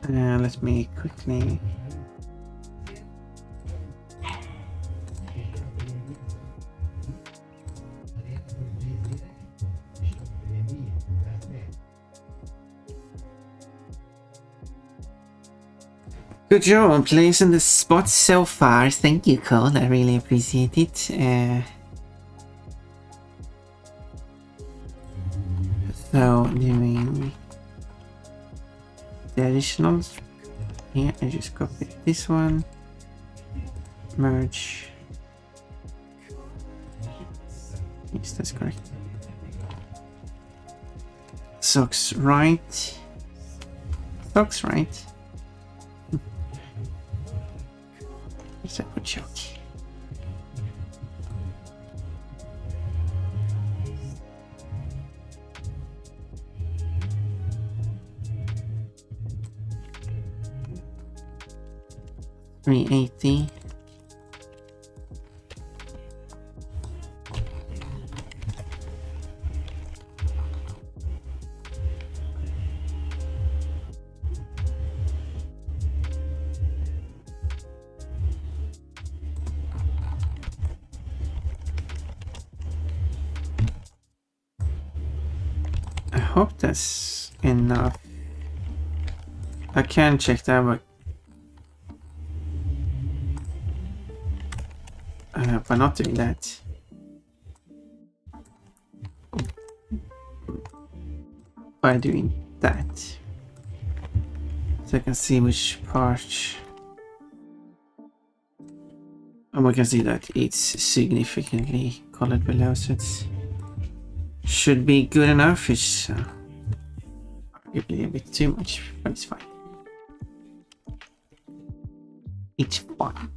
Let me quickly. Good job on placing the spot so far. Thank you, Cole. I really appreciate it. So doing the additionals here, I just copy this one, merge. Yes, that's correct. Socks right. Socks right. Separate choke. $380. I hope that's enough. I can check that, but by not doing that. By doing that. So I can see which part. And we can see that it's significantly colored below, so it should be good enough. It's arguably a bit too much, but it's fine. It's fine.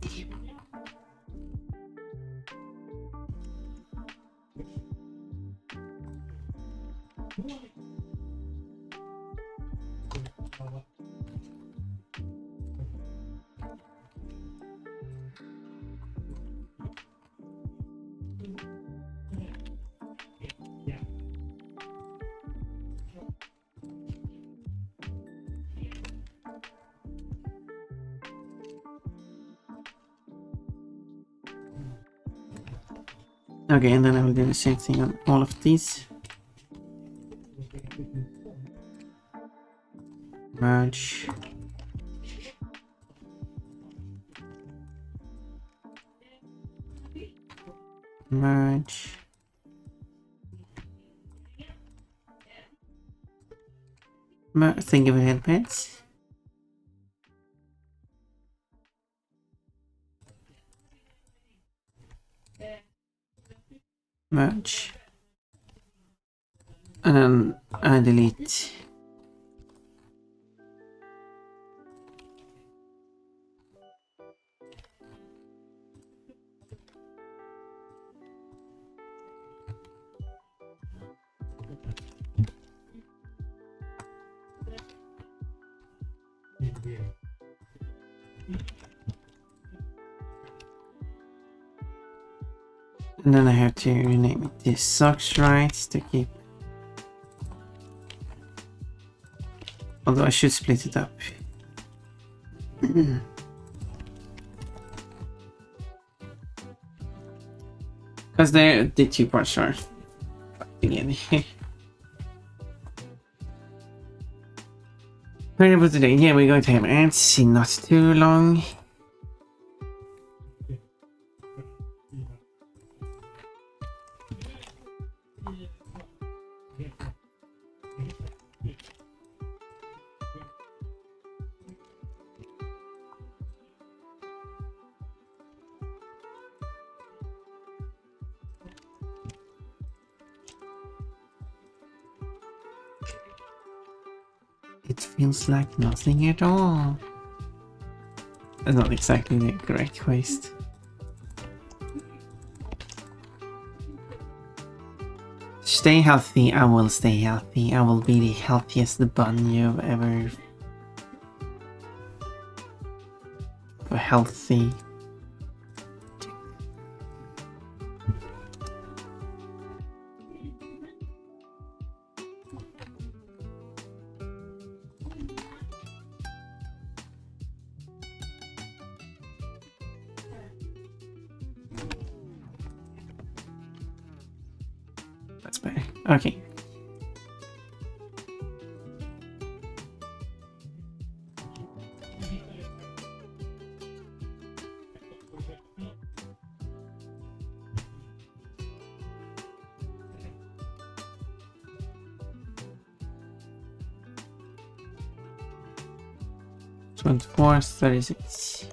Okay, and then I will do the same thing on all of these. Merge. Merge. Think of headpads. Merge. And then I delete. And then I have to rename it this socks right to keep. Although I should split it up Because the two parts are fighting anyway. Variable today. Yeah, we're going to have ads in not too long. It feels like nothing at all. That's not exactly the correct quest. Stay healthy, I will stay healthy. I will be the healthiest bunny you've ever... healthy. That's better. Okay. $24, $36.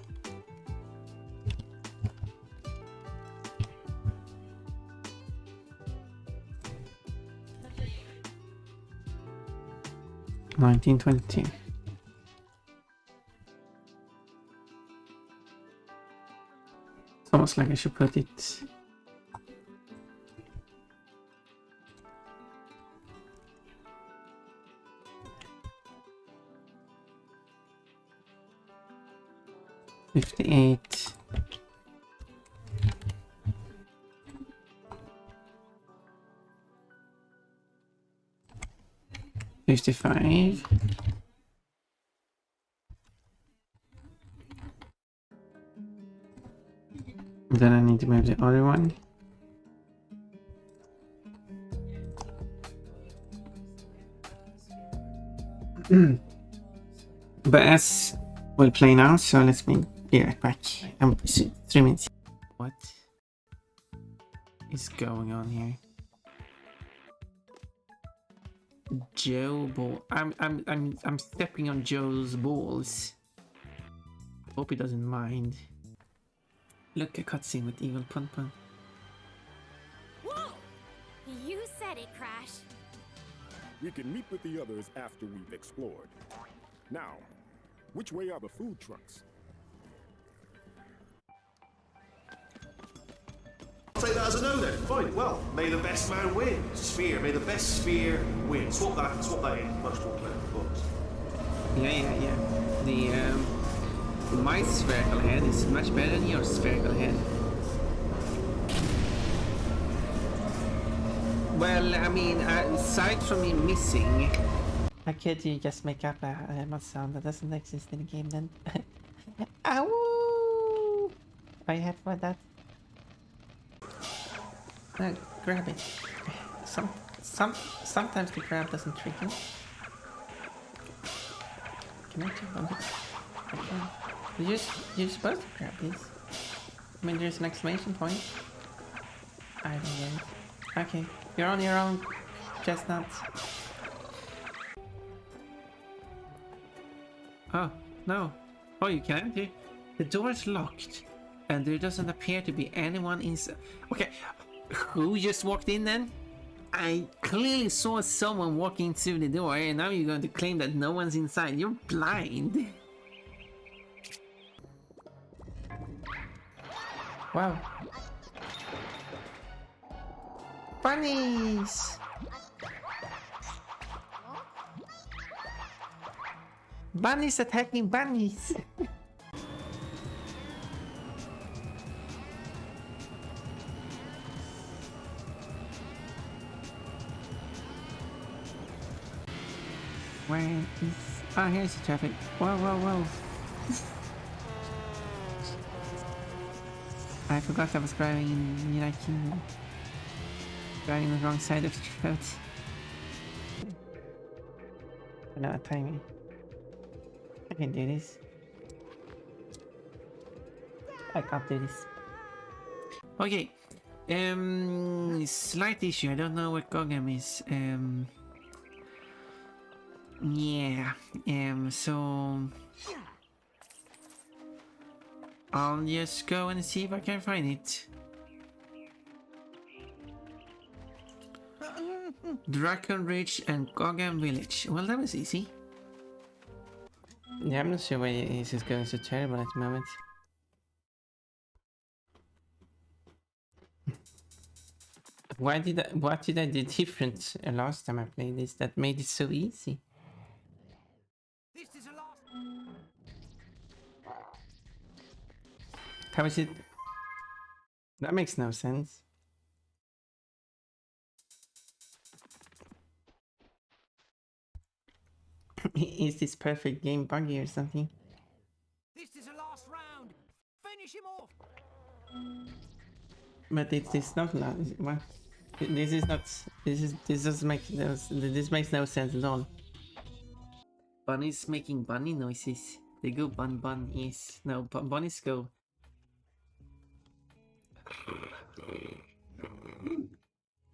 $19.22. It's almost like I should put it. $58. $55. Then I need to move the other one. But as we'll play now, so let's be right back. I'm 3 minutes. What is going on here? Joe ball. I'm stepping on Joe's balls. Hope he doesn't mind. Look, a cutscene with evil Pun Pun. Whoa! You said it, Crash. We can meet with the others after we've explored. Now, which way are the food trucks? I'll take that as a no then. Fine. Well, may the best man win. Sphere. May the best sphere win. Swap that in. Much more clear, of course. Yeah. My spherical head is much better than your spherical head. Well, I mean, aside from me missing... How could you just make up a sound that doesn't exist in the game then? Ow! I have for that. Grab it. Sometimes the grab doesn't trigger. Can I jump on it? I can. You're supposed to grab this. I mean, there's an exclamation point. I don't get it. Okay, you're on your own, chestnut. Oh, no. Oh, you can't? The door is locked. And there doesn't appear to be anyone inside. Okay, who just walked in then? I clearly saw someone walking through the door, and now you're going to claim that no one's inside. You're blind. Wow. Bunnies! Bunnies attacking bunnies! Where is... Oh, here's the traffic. Whoa, whoa, whoa. I forgot I was grabbing grabbing the wrong side of the throat. No, timing. I can do this. I can't do this. Okay. Slight issue. I don't know where Gogam is. Yeah. So I'll just go and see if I can find it. Dragon Ridge and Gogam Village. Well, that was easy. Yeah, I'm not sure why this is going so terrible at the moment. What did I do different last time I played this that made it so easy? How is it? That makes no sense. Is this perfect game buggy or something? This is the last round. Finish him off. But it's not what? This is not. This doesn't make no. This makes no sense at all. Bunnies making bunny noises. They go bunnies. No, bunnies go.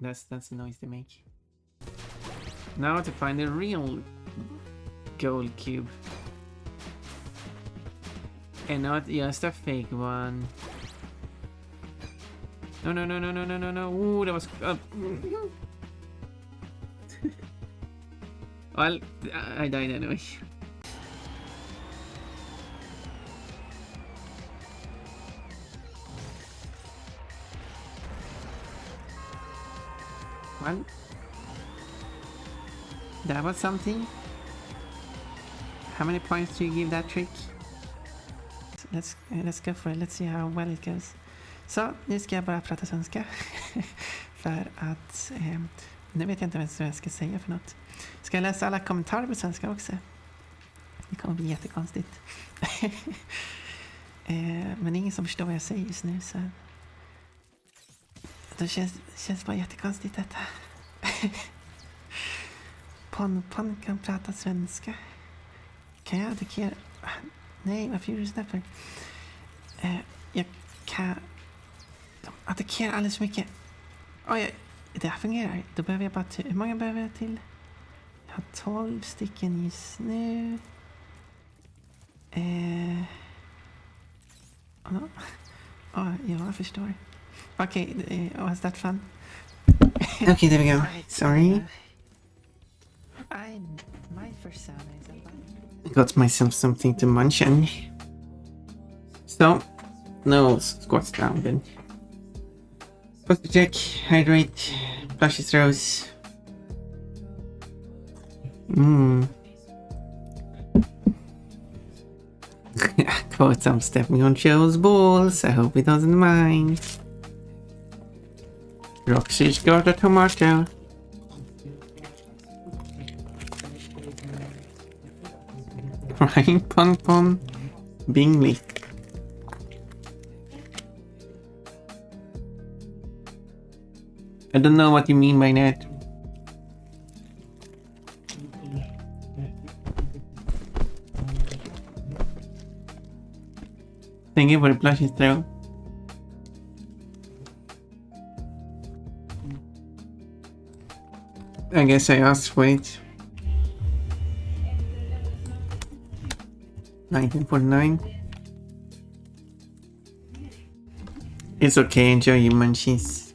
That's the noise they make. Now to find the real gold cube. And not just a fake one. No. Ooh, that was... well, I died anyway. Well, that was something. How many points do you give that trick? Let's go for it. Let's see how well it goes. Så, nu ska jag bara prata svenska. För att nu vet jag inte vad jag ska säga för något. Ska jag läsa alla kommentarer på svenska också? Det kommer bli jättekonstigt. Men ingen som förstår vad jag säger just nu, så det känns bara jättekonstigt detta. Pon kan prata svenska. Kan jag attackera? Nej, varför gjorde du sådär för? Jag kan... De attackerar alldeles för mycket. Oj, det här fungerar. Då behöver jag bara... Hur många behöver jag till? Jag har 12 stycken just nu. Jag förstår. Okay, was that fun? Okay, there we go. Sorry. My first sound is got myself something to munch on. So, no squats down then. Posture check, hydrate, flushy throws. Quote, I'm stepping on Joe's balls. I hope he doesn't mind. Roxy's got a tomato. Crying pom Bingley. I don't know what you mean by that. Thank you for the plushy throw. I guess I asked for it. 1949. It's okay, enjoy your munchies.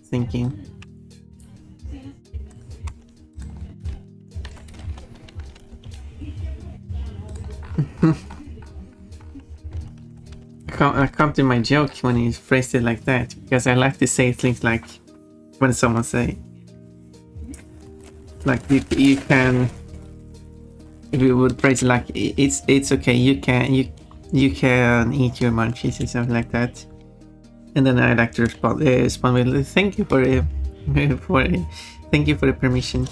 Thinking. I can't do my joke when he phrased it like that, because I like to say things like when someone say like you can, if you would phrase it like it's okay, you can eat your munchies or something like that, and then I like to respond with thank you for thank you for the permission.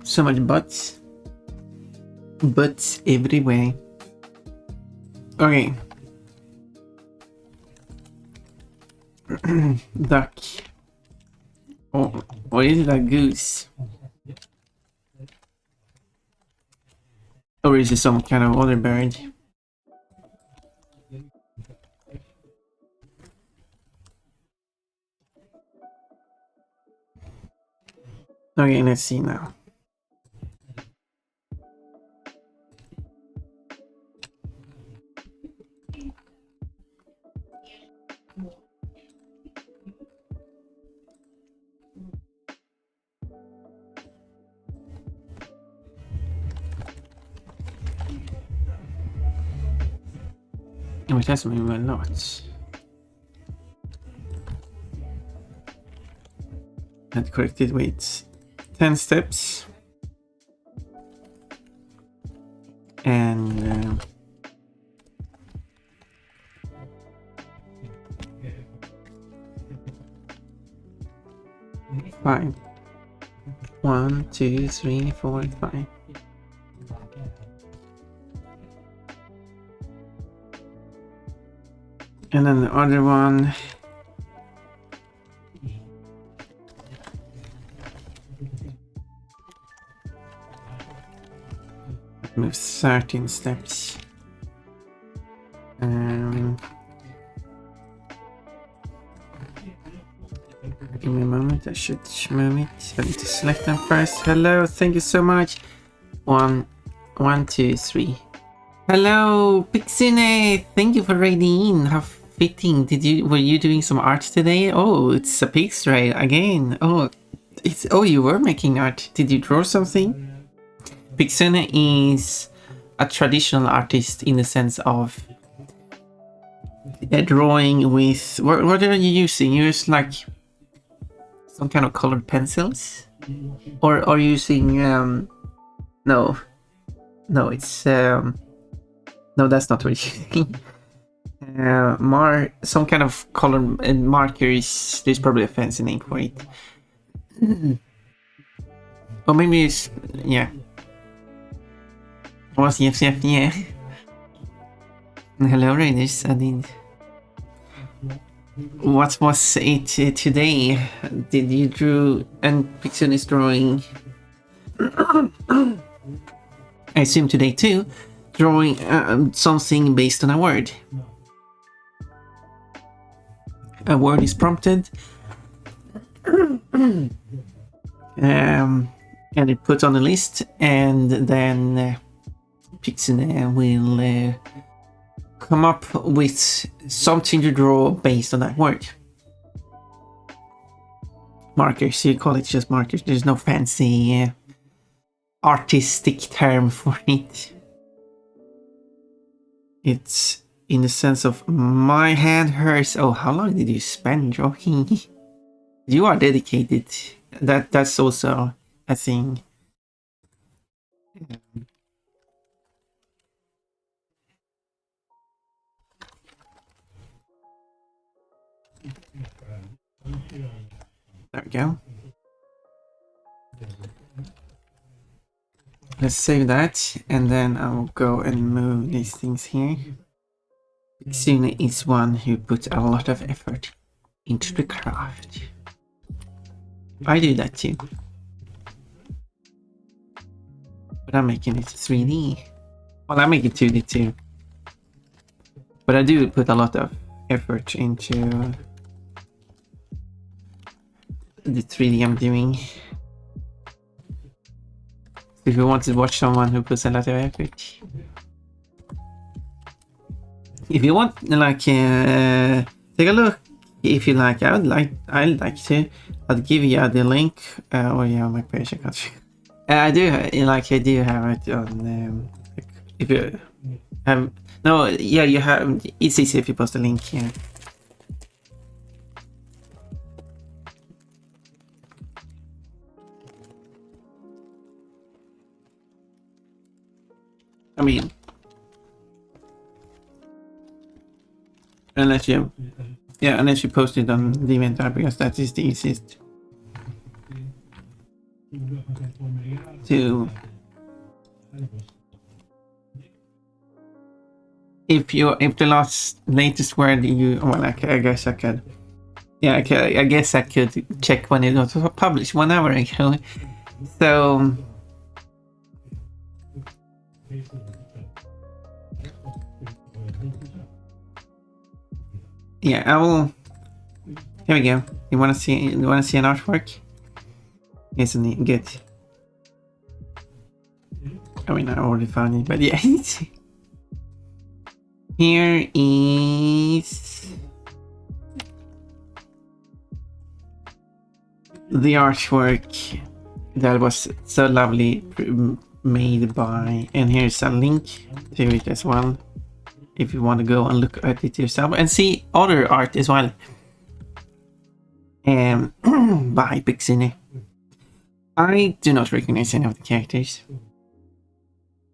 So much butts. Butts everywhere. Okay. Duck. Oh, or is it a goose? Or is it some kind of other bird? Okay, let's see now. Oh, it has moved a lot. And corrected with 10 steps. And five. 1, 2, 3, 4, 5. And then the other one. Moves 13 steps. Give me a moment, I should move it. I need to select them first. Hello, thank you so much. 1, 2, 3. Hello, Pixine! Thank you for raiding in. How fitting. Were you doing some art today? Oh, it's a Pixray again. Oh, you were making art. Did you draw something? Pixine is a traditional artist in the sense of drawing with what are you using? You use like some kind of colored pencils, or are you using no, it's no, that's not what you're using. Some kind of color and markers. There's probably a fancy name for it. Or maybe it's yeah. Was yeah. Hello, Raiders. I did. What was it today? Did you draw? And Pixel is drawing. I assume today too, drawing something based on a word. A word is prompted, and it put on a list, and then Pixel will come up with something to draw based on that word. Markers, you call it just markers. There's no fancy artistic term for it. It's in the sense of my hand hurts. Oh, how long did you spend drawing? You are dedicated. That's also a thing. There we go. Let's save that, and then I'll go and move these things here. Xune is one who puts a lot of effort into the craft. I do that too. But I'm making it 3D. Well, I make it 2D too. But I do put a lot of effort into the 3D I'm doing. If you want to watch someone who puts a lot of effort. If you want, like, take a look. If you like, I'd like to. I'll give you the link. Oh yeah, my page. I can't. I do have it on. If you have, no, yeah, you have. It's easy if you post a link here. I mean, unless you post it on the inventory, because that is the easiest. to... If the latest word you... Well, I guess I could... Yeah, I guess I could check when it was published 1 hour ago. So... Yeah, I will... Here we go. You wanna see an artwork? Isn't it good? I mean, I already found it, but yeah. Here is the artwork that was so lovely made by, and here's a link to it as well if you want to go and look at it yourself and see other art as well by Pixine. I do not recognize any of the characters.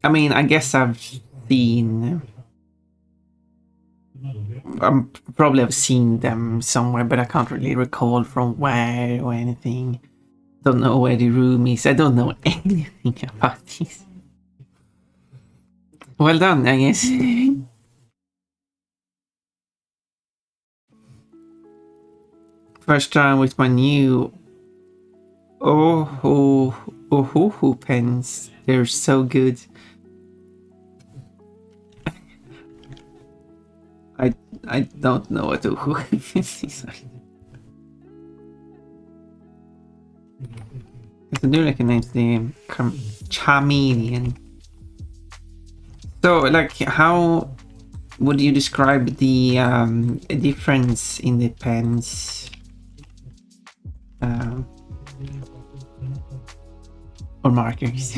I mean, I guess I've seen... probably have seen them somewhere, but I can't really recall from where or anything. Don't know where the room is. I don't know anything about this. Well done, I guess. First time with my new oh pens. They're so good. I don't know what Ohu is. I do recognize the chameleon. So, like, how would you describe the difference in the pens? Or markers?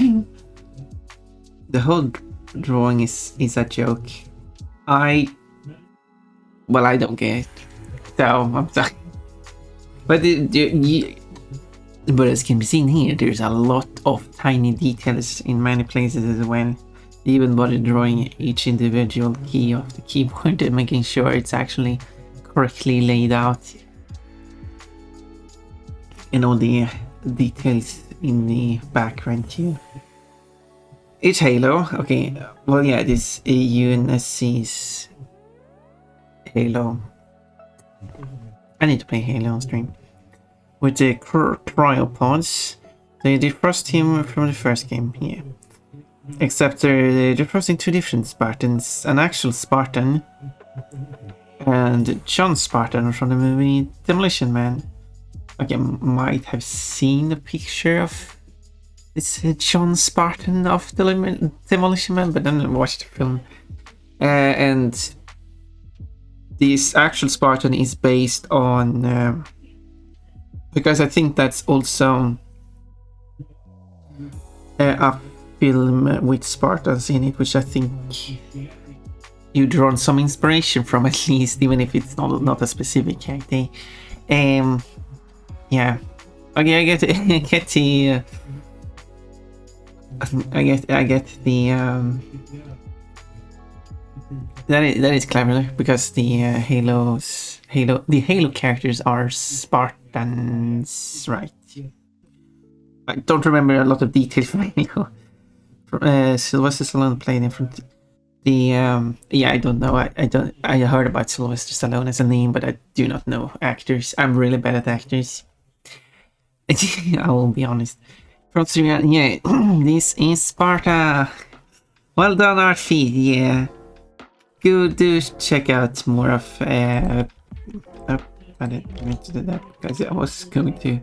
The whole drawing is a joke. Well, I don't get it, so I'm sorry. But but as can be seen here, there's a lot of tiny details in many places as well. They even bother drawing each individual key of the keyboard and making sure it's actually correctly laid out. And all the details in the background too. It's Halo, okay. Well, yeah, this UNSC's Halo. I need to play Halo on stream. With the cryopods, they defrost him from the first game here. Except they're defrosting two different Spartans. An actual Spartan and John Spartan from the movie Demolition Man. Okay, might have seen a picture of this John Spartan of Demolition Man, but then I watched the film. And this actual Spartan is based on... because I think that's also a film with Spartans in it, which I think you drawn some inspiration from, at least, even if it's not a specific character. Yeah. Okay, I get the I get the that is clever, because the Halo characters are Spartans, right? I don't remember a lot of details from Halo. Sylvester Stallone played in front. Yeah, I don't know. I heard about Sylvester Stallone as a name, but I do not know actors. I'm really bad at actors. I will be honest. From Syria, yeah, this is Sparta. Well done, Art Feed. Yeah, go do check out more of. I didn't do that because I was going to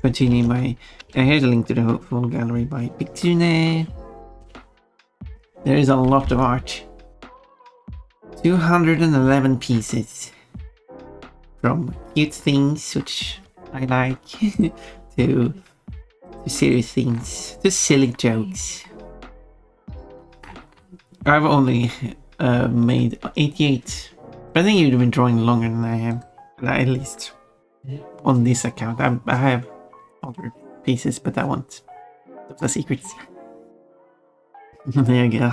continue my. Here's a link to the full gallery by Pictune. There is a lot of art. 211 pieces. From cute things, which I like, to serious things, to silly jokes. I've only made 88. I think you've been drawing longer than I am, at least on this account. I have other pieces, but I want the secrets. There you go.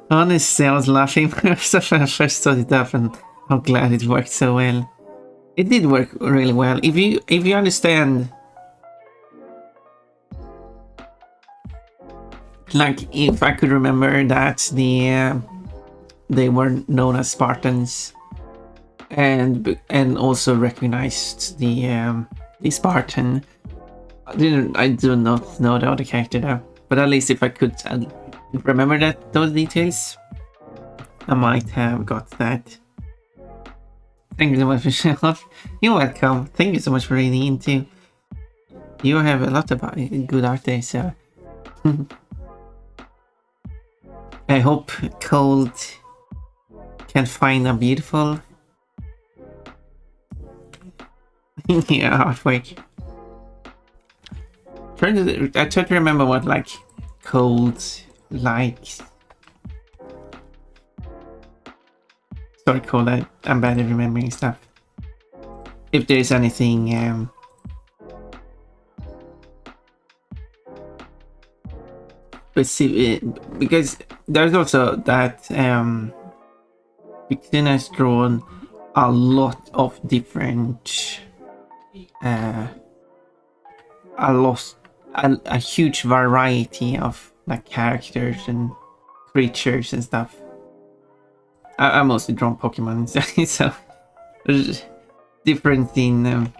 Honestly, I was laughing when I first started it up, and I'm glad it worked so well. It did work really well. If you understand Like if I could remember that they were known as Spartans, and also recognized the Spartan. I do not know the other character though, but at least if I could remember those details, I might have got that. Thank you so much for Chillhop. You're welcome. Thank you so much for reading in too. You have a lot of good art there, so I hope Cold can find a beautiful artwork. I try to remember what like Cold likes. Sorry, Cold. I'm bad at remembering stuff. If there's anything specific, because there's also that Victina has drawn a lot of different a huge variety of like characters and creatures and stuff. I mostly drawn Pokemon, so there's different in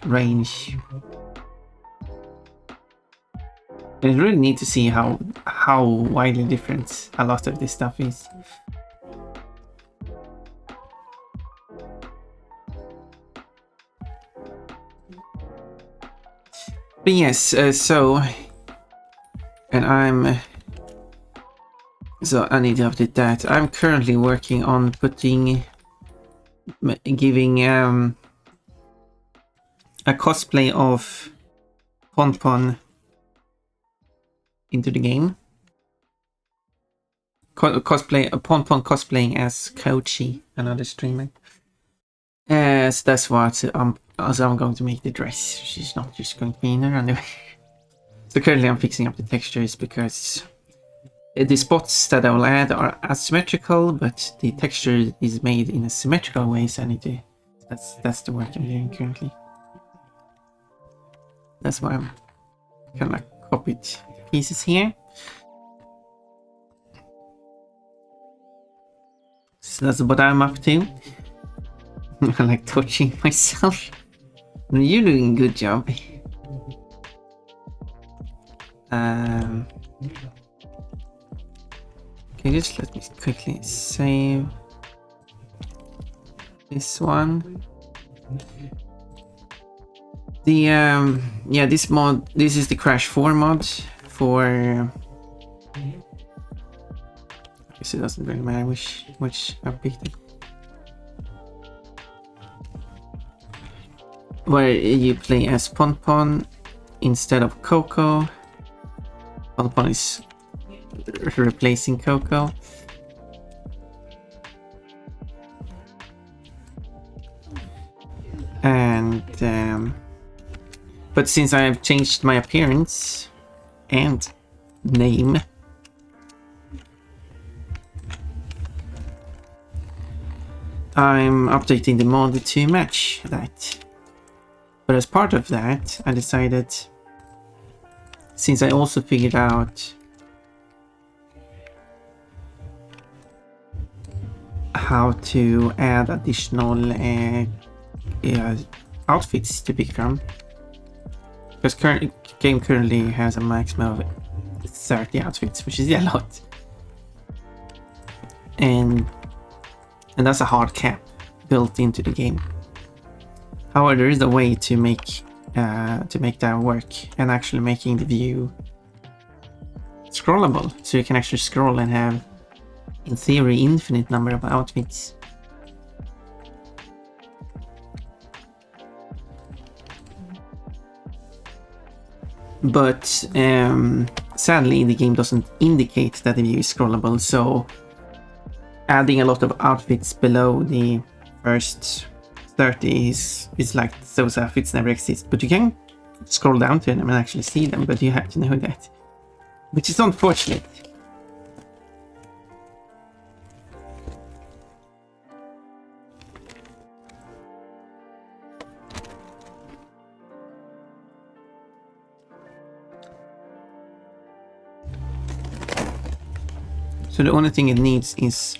range. And it's really neat to see how widely different a lot of this stuff is. But yes, so I need to update that. I'm currently working on giving a cosplay of Ponpon into the game. Ponpon cosplaying as Kochi, another streamer. So that's what I'm going to make the dress. She's not just going to be in her anyway. So currently I'm fixing up the textures because the spots that I will add are asymmetrical, but the texture is made in a symmetrical way, so I need to... That's the work I'm doing currently. That's why I'm kind of like copied pieces here. So that's what I'm up to. I like touching myself. You're doing a good job. Okay, just let me quickly save this one. The yeah, this is the Crash 4 mod for I guess it doesn't really matter which I picked it. Where you play as Ponpon instead of Coco. Ponpon is replacing Coco. And but since I have changed my appearance and name, I'm updating the mod to match that. But as part of that, I decided, since I also figured out how to add additional outfits to pick from, because game currently has a maximum of 30 outfits, which is a lot, and that's a hard cap built into the game. However, there is a way to make that work, and actually making the view scrollable, so you can actually scroll and have, in theory, infinite number of outfits. But sadly, the game doesn't indicate that the view is scrollable, so adding a lot of outfits below the first 30 is like those outfits never exist. But you can scroll down to them and actually see them, but you have to know that, which is unfortunate. So the only thing it needs is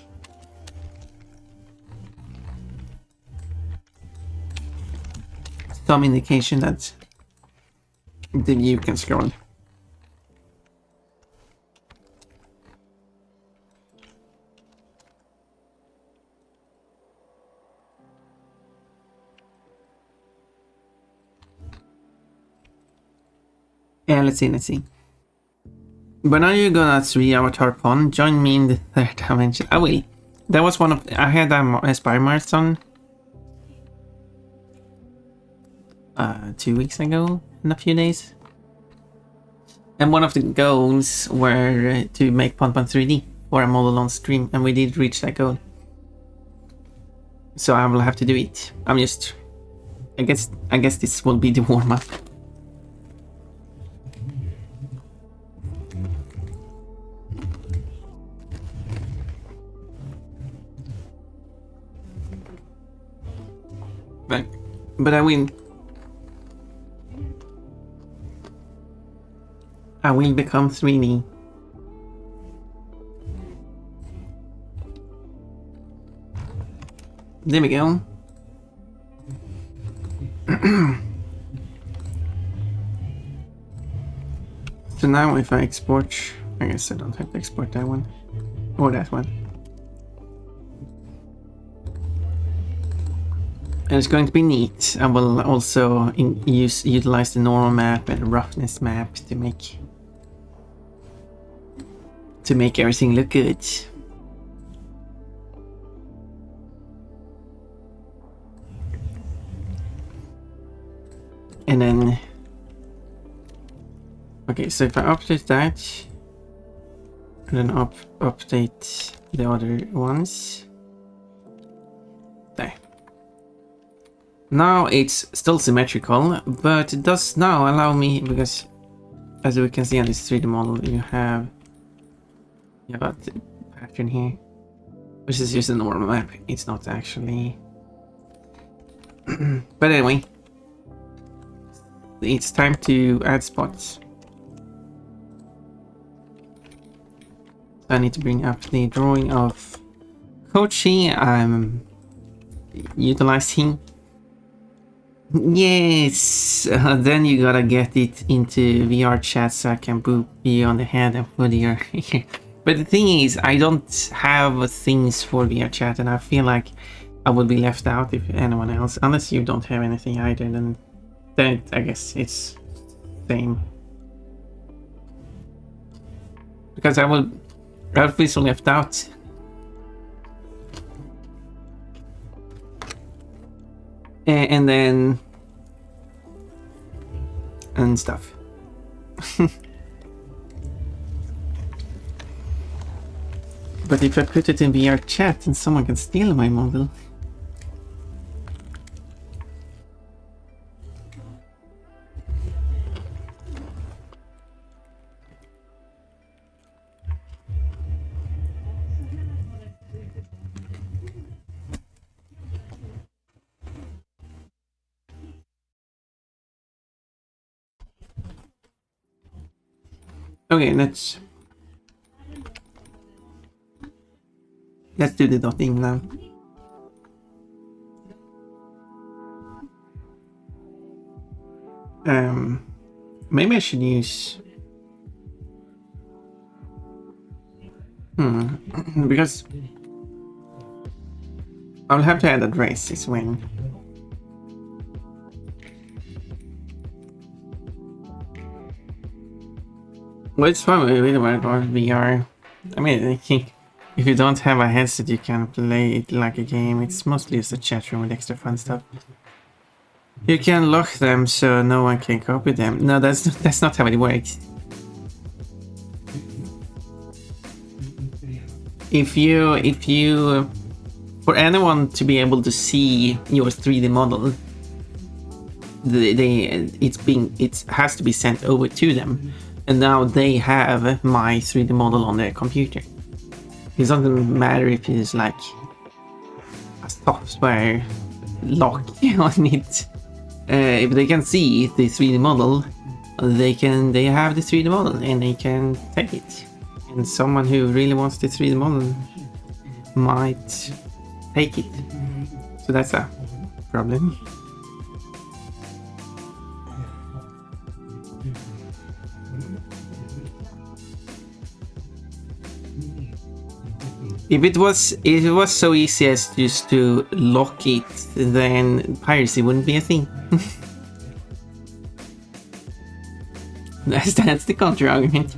some indication that the view can scroll. Yeah, let's see. But now you're gonna 3 avatar pond. Join me in the 3rd dimension. I will. That was one of I had a Spire Marathon 2 weeks ago in a few days. And one of the goals were to make Pond 3D for a model on stream, and we did reach that goal. So I will have to do it. I guess this will be the warm-up. But I will become 3D. There we go. So now if I export, I guess I don't have to export that one or that one. And it's going to be neat. I will also utilize the normal map and roughness map to make everything look good. And then, okay, so if I update that, and then update the other ones, there. Now it's still symmetrical, but it does now allow me, because as we can see on this 3D model, you have a pattern here, which is just a normal map. It's not actually. But anyway, it's time to add spots. So I need to bring up the drawing of Kochi. I'm utilizing. Yes, then you gotta get it into VR chat so I can boop you on the head and put your here. But the thing is, I don't have things for VR chat, and I feel like I would be left out if anyone else, unless you don't have anything either, then I guess it's same. Because I will feel so left out. And then and stuff. But if I put it in VR chat, then someone can steal my model. Okay, let's do the dotting now. Maybe I should use because I'll have to add addresses when well, it's probably really about VR. I mean, I think if you don't have a headset, you can play it like a game. It's mostly just a chat room with extra fun stuff. You can lock them so no one can copy them. No, that's not how it works. If you for anyone to be able to see your 3D model, it has to be sent over to them. And now they have my 3D model on their computer. It doesn't matter if it's like a software lock on it. If they can see the 3D model, they have the 3D model and they can take it. And someone who really wants the 3D model might take it. So that's a problem. If it was so easy as just to lock it, then piracy wouldn't be a thing. That's the counter argument.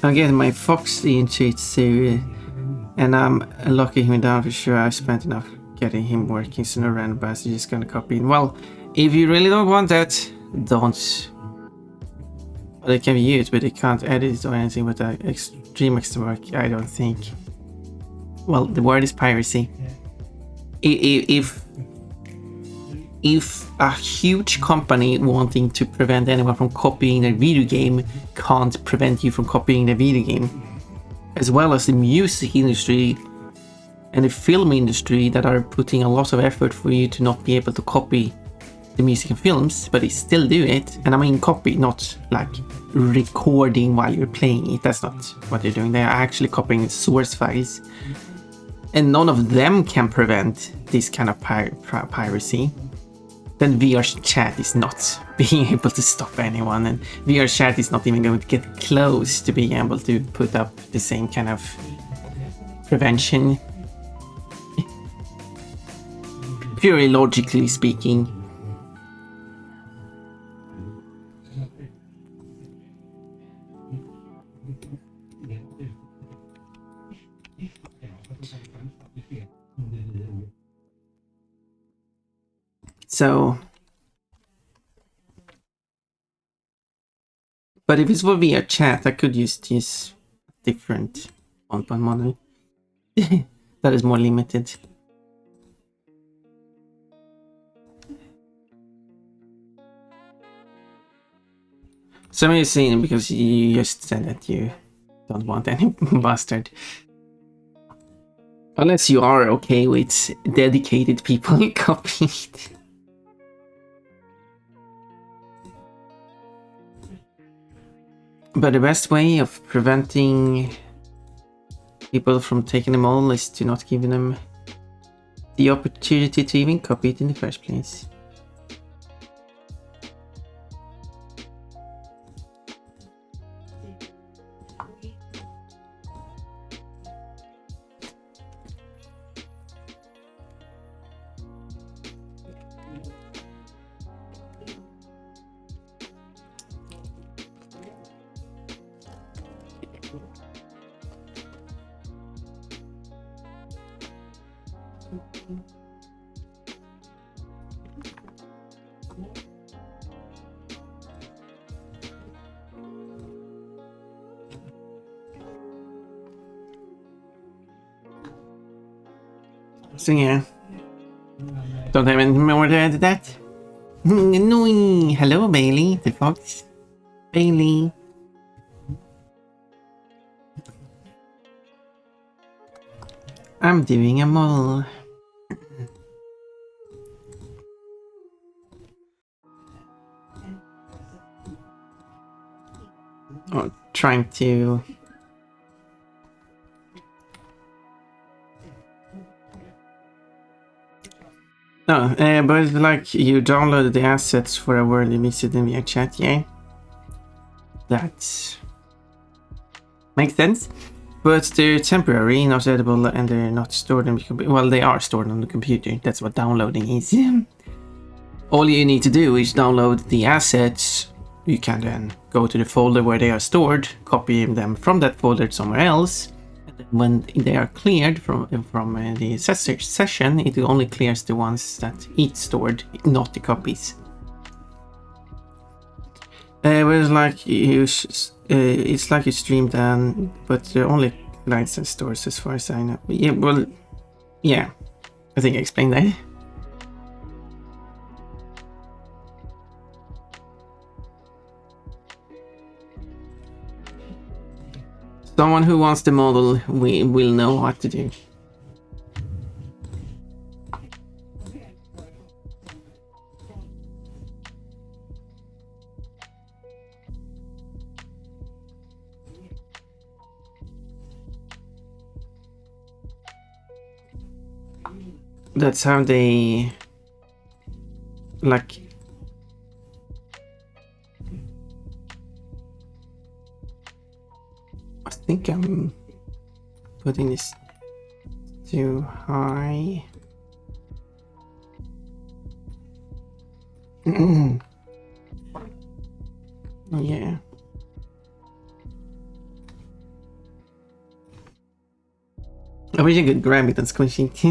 I'm getting my fox into it, so, and I'm locking him down for sure. I've spent enough getting him working, so no random bastard is gonna copy it. Well, if you really don't want that, don't. Well, it can be used, but it can't edit it or anything with the extreme extra work, I don't think. Well, the word is piracy. If a huge company wanting to prevent anyone from copying their video game can't prevent you from copying the video game, as well as the music industry and the film industry that are putting a lot of effort for you to not be able to copy the music and films, but they still do it. And I mean copy, not like recording while you're playing it. That's not what they're doing. They are actually copying source files, and none of them can prevent this kind of piracy. Then VR chat is not being able to stop anyone, and VR chat is not even going to get close to being able to put up the same kind of prevention. Purely logically speaking. So, but if it's for VR chat, I could use this different one-point model that is more limited. So I'm saying because you just said that you don't want any bastard. Unless you are okay with dedicated people copying it. But the best way of preventing people from taking them all is to not give them the opportunity to even copy it in the first place. So yeah, don't have any more to add to that. Annoying. Hello, Bailey, the fox. Bailey. I'm doing a model. Oh, trying to. No, but it's like you downloaded the assets for a world you visited in VR chat, yeah? That makes sense. But they're temporary, not edible, and they're not stored on the computer. Well, they are stored on the computer. That's what downloading is. All you need to do is download the assets. You can then go to the folder where they are stored, copy them from that folder somewhere else. When they are cleared from the session, it only clears the ones that it's stored, not the copies. It's like you stream then, but they're only license stores as far as I know. Yeah, well, yeah, I think I explained that. Someone who wants the model will know what to do. That's how they like. I think I'm putting this too high. Oh yeah. I wish I could grab it and squish it.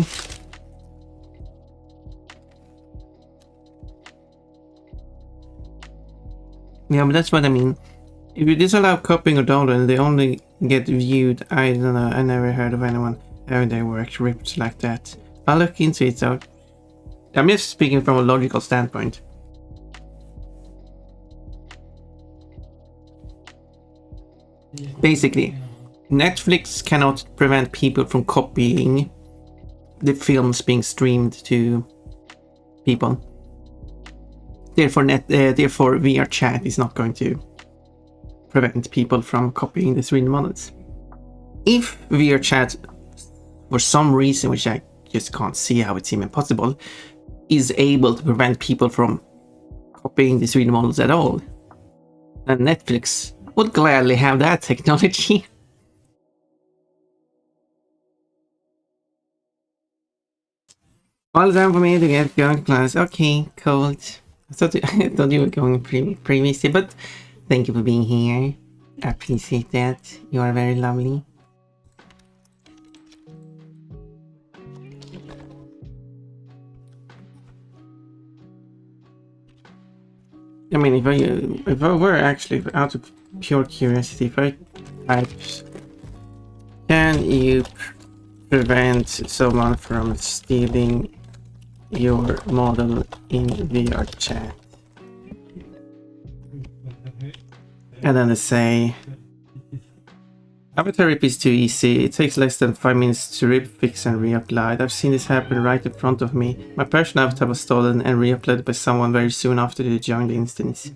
Yeah, but that's what I mean. If you disallow copying or downloading, they only get viewed. I don't know, I never heard of anyone having their work ripped like that. I'll look into it though. I'm just speaking from a logical standpoint. Basically, Netflix cannot prevent people from copying the films being streamed to people. Therefore, therefore VR chat is not going to prevent people from copying the 3D models. If VR chat, for some reason, which I just can't see how it's even possible, is able to prevent people from copying the 3D models at all, then Netflix would gladly have that technology. All time for me to get going class. Okay, cool. I thought you were going previously, but thank you for being here. I appreciate that. You are very lovely. I mean, if I were actually out of pure curiosity, if I typed, can you prevent someone from stealing your model in VR chat? And then they say, avatar rip is too easy. It takes less than 5 minutes to rip, fix, and re-upload. I've seen this happen right in front of me. My personal avatar was stolen and re-uploaded by someone very soon after they joined the instance.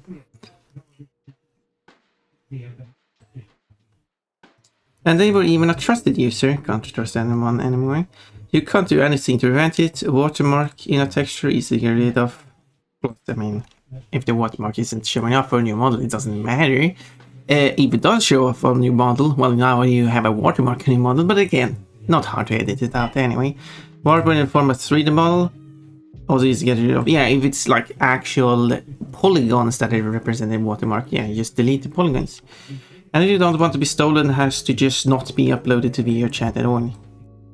And they were even a trusted user. Can't trust anyone anymore. You can't do anything to prevent it. A watermark in a texture is to get rid of. But, I mean, if the watermark isn't showing up for a new model, it doesn't matter. If it does show up on a new model, well, now you have a watermark on your model, but again, not hard to edit it out anyway. Watermark in the form of 3D model, also easy to get rid of. Yeah, if it's like actual polygons that represent a watermark, yeah, you just delete the polygons. And if you don't want to be stolen, it has to just not be uploaded to VR chat at all.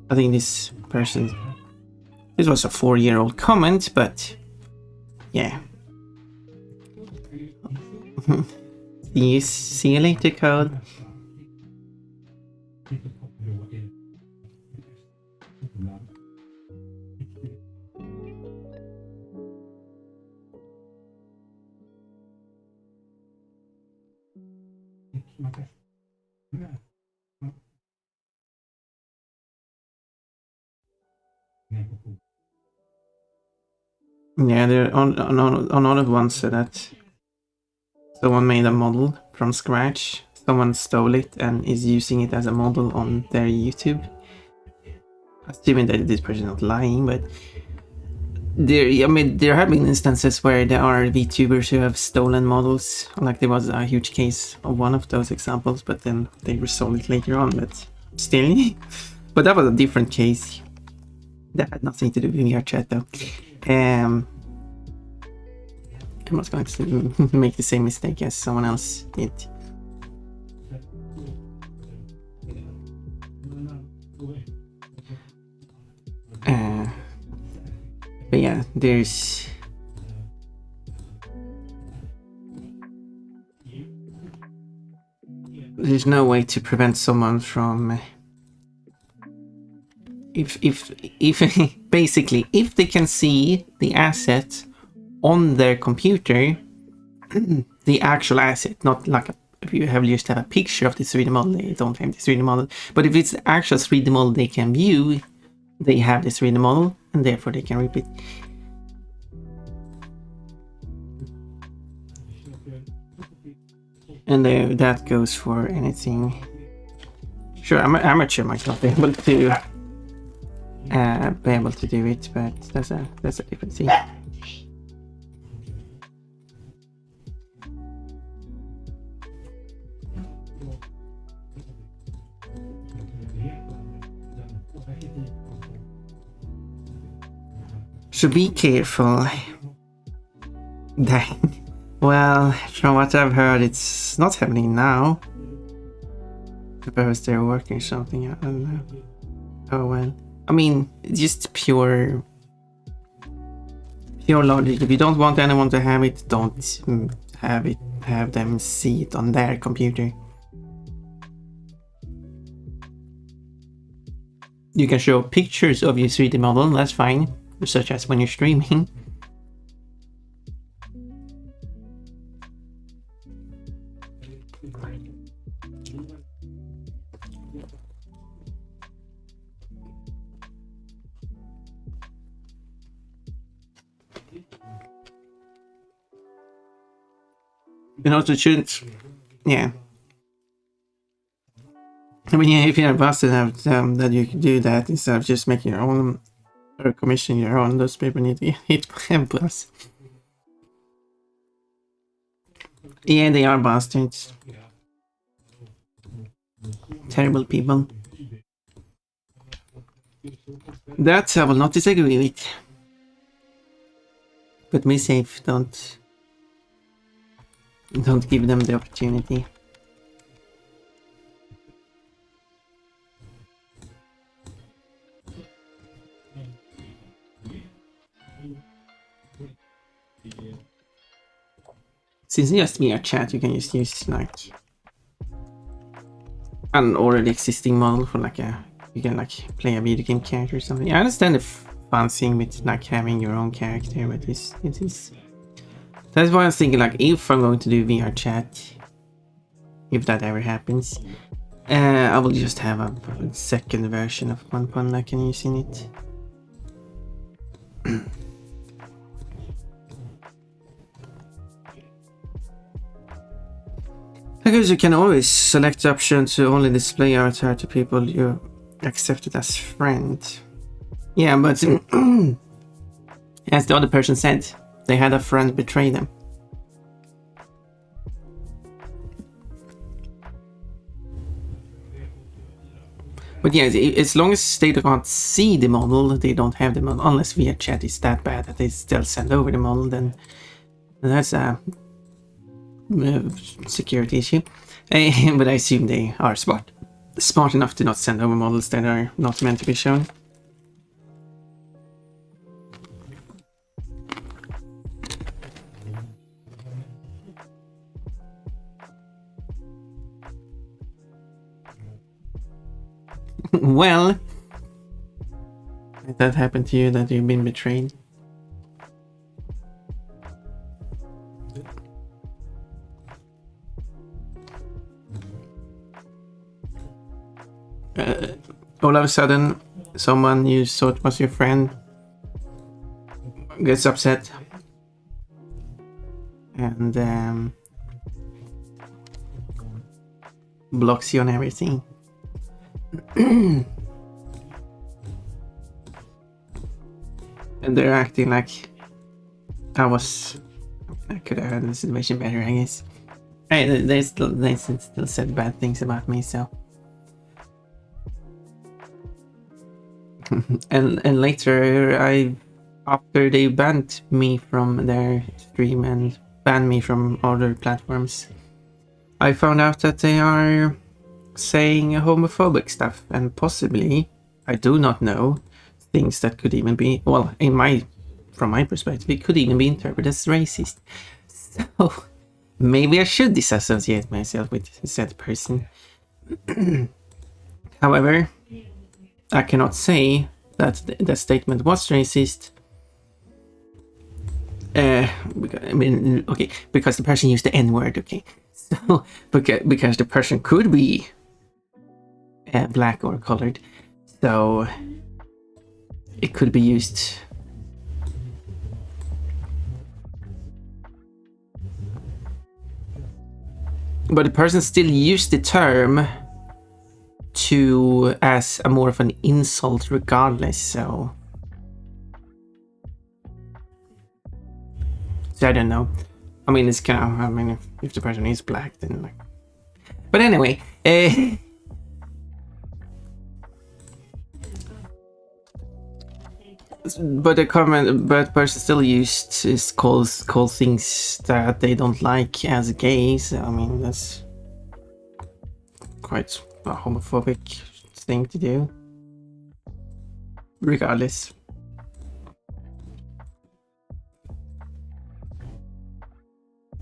I think this person... This was a 4-year-old comment, but... Yeah. See you later, Code. Yeah, there are another one said that someone made a model from scratch, someone stole it and is using it as a model on their YouTube. Assuming that this person is not lying, but there have been instances where there are VTubers who have stolen models. Like there was a huge case of one of those examples, but then they resolved it later on, but still. But that was a different case. That had nothing to do with VR chat though. I'm not going to make the same mistake as someone else did. But yeah, there's no way to prevent someone from if basically if they can see the asset on their computer, the actual asset, not like if you just have a picture of the 3D model, they don't have the 3D model, but if it's the actual 3D model they can view, they have the 3D model and therefore they can repeat. And that goes for anything. Sure, I'm amateur might not be able to be able to do it, but that's a different thing. So be careful. Dang. Well, from what I've heard, it's not happening now. Suppose they're working something, I don't know. Oh well. I mean, just pure logic. If you don't want anyone to have it, don't have them see it on their computer. You can show pictures of your 3D model, that's fine, such as when you're streaming. You also shouldn't, yeah. I mean, yeah, if you're busted out, that you can do that instead of just making your own or commissioning your own. Those people need to get hit by a bus. Yeah, they are bastards. Terrible people. That I will not disagree with. But be safe, don't give them the opportunity. Since it's just VR chat, you can just use like an already existing model for like you can like play a video game character or something. I understand the fun thing with like having your own character, but it is. That's why I was thinking, like, if I'm going to do VR chat, if that ever happens, I will just have a second version of Pun I can use in it. I guess you can always select the option to only display avatar to people you accepted as friend. Yeah, but as the other person said, they had a friend betray them. But yeah, as long as they can't see the model, they don't have the model. Unless VR chat is that bad that they still send over the model, then that's a security issue. But I assume they are smart enough to not send over models that are not meant to be shown. Well, did that happen to you, that you've been betrayed? All of a sudden, someone you thought was your friend gets upset and blocks you on everything. And they're acting like I could have handled the situation better, I guess. They still said bad things about me, so. and later, after they banned me from their stream and banned me from other platforms, I found out that they are saying homophobic stuff, and possibly, I do not know, things that could even be, well, from my perspective, it could even be interpreted as racist. So maybe I should disassociate myself with said person. However, I cannot say that the statement was racist. I mean, okay, because the person used the N-word, okay. So, because the person could be black or colored, so it could be used. But the person still used the term to as a more of an insult regardless, so I don't know. I mean, it's kind of, I mean, if the person is black, then like, but anyway, but the comment, but person still used is call things that they don't like as gay. So I mean, that's quite a homophobic thing to do. Regardless.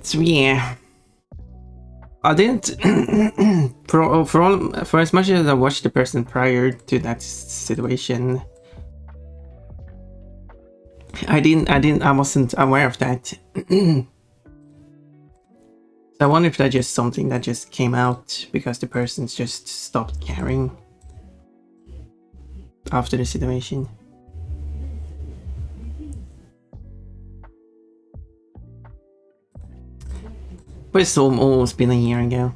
So yeah, I didn't for as much as I watched the person prior to that situation. I wasn't aware of that. So I wonder if that's just something that just came out because the person's just stopped caring after the situation. But it's almost been a year ago.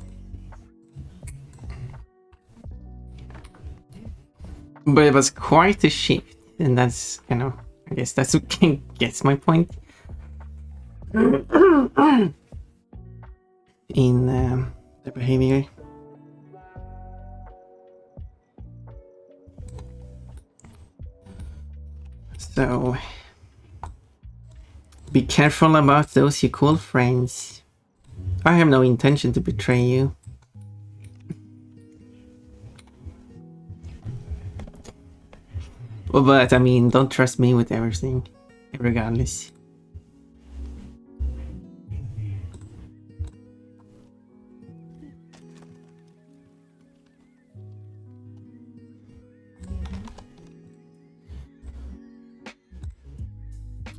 But it was quite a shift, and that's, you know, I guess that's what gets my point. In the behavior. So be careful about those you call friends. I have no intention to betray you. But I mean, don't trust me with everything, regardless.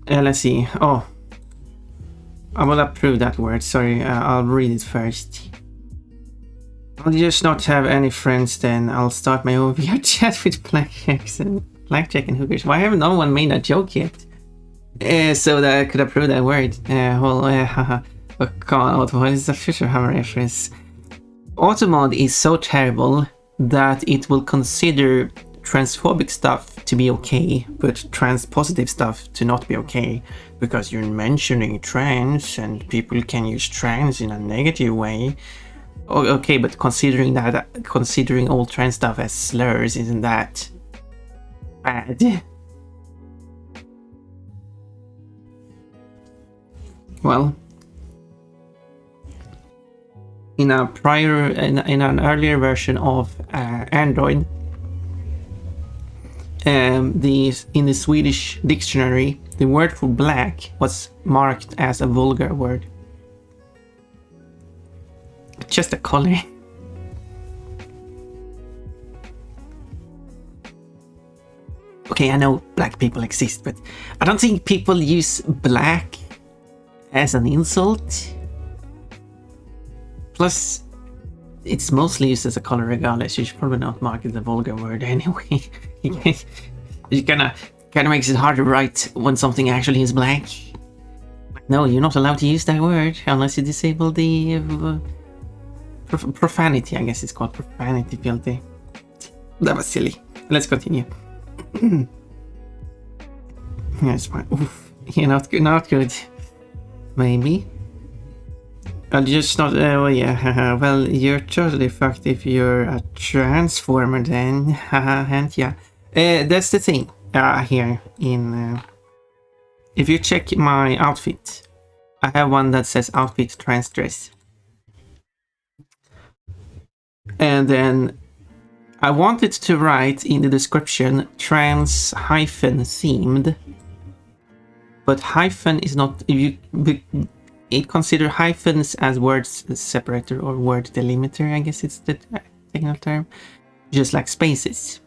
Let's see. Oh, I will approve that word. Sorry, I'll read it first. I'll just not have any friends then. I'll start my own VR chat with blackjacks and hookers. Why haven't no one made that joke yet? So that I could approve that word. Haha. Oh god, what is the Future Hammer reference? Automod is so terrible that it will consider transphobic stuff to be okay, but transpositive stuff to not be okay, because you're mentioning trans and people can use trans in a negative way. Oh, okay, but considering all trans stuff as slurs, isn't that bad? Well, in an earlier version of Android, in the Swedish dictionary, the word for black was marked as a vulgar word. Just a color. Okay, I know black people exist, but I don't think people use black as an insult. Plus, it's mostly used as a color regardless. You should probably not mark it a vulgar word anyway. It kind of makes it hard to write when something actually is black. No, you're not allowed to use that word unless you disable the profanity. I guess it's called profanity filter. That was silly. Let's continue. Yeah, it's fine. Oof. Yeah, not good. Not good. Maybe. I'll just not. Oh yeah. Well, you're totally fucked if you're a transformer then. And yeah. That's the thing. Here in. If you check my outfit, I have one that says outfit trans dress. And then I wanted to write in the description trans hyphen themed, but hyphen is not. If you consider hyphens as words separator or word delimiter, I guess it's the technical term, just like spaces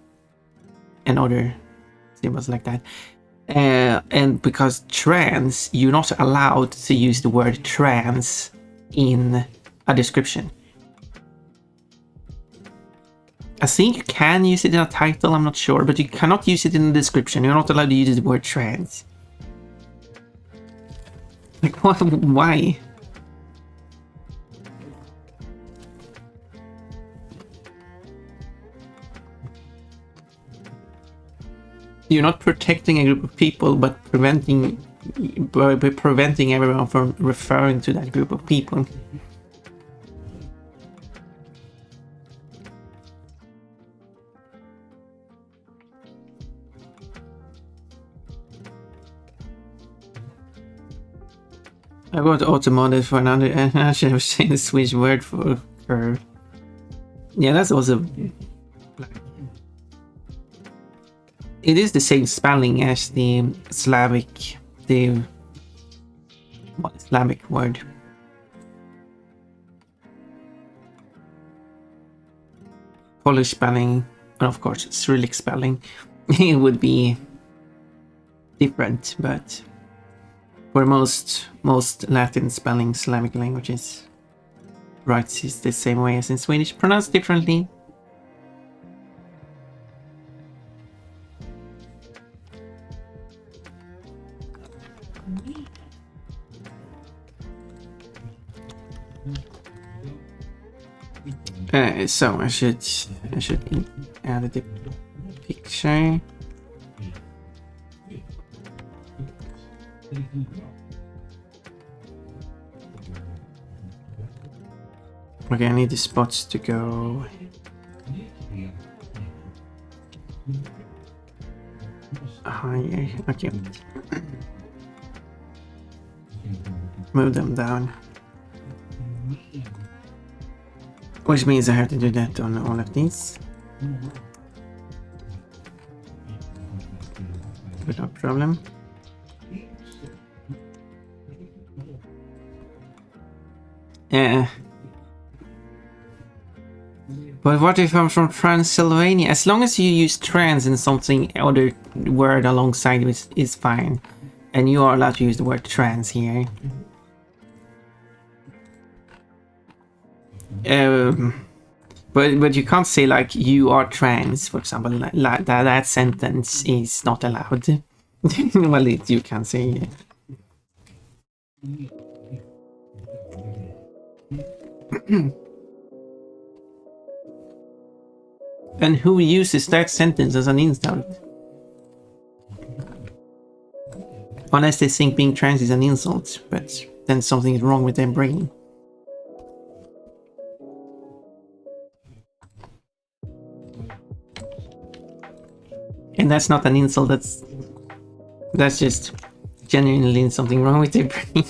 and other symbols like that. And because trans, you're not allowed to use the word trans in a description. I think you can use it in a title, I'm not sure, but you cannot use it in the description. You're not allowed to use the word trans. Like, what? Why? You're not protecting a group of people, but preventing everyone from referring to that group of people. I got automotive for another, and I should have seen the Swedish word for curve. Yeah, that's also. It is the same spelling as the Slavic word. Polish spelling, and of course Cyrillic spelling, it would be different, but for most Latin spelling Slavic languages, writes is the same way as in Swedish, pronounced differently. So I should add the picture. Okay, I need the spots to go. Higher. Okay. Move them down. Which means I have to do that on all of these. Without problem. But what if I'm from Transylvania? As long as you use trans in something other word alongside it is fine. And you are allowed to use the word trans here. But you can't say like you are trans, for example. Like that sentence is not allowed. Well, you can say. And who uses that sentence as an insult? Unless they think being trans is an insult, but then something is wrong with their brain. And that's not an insult, that's just genuinely something wrong with their brain.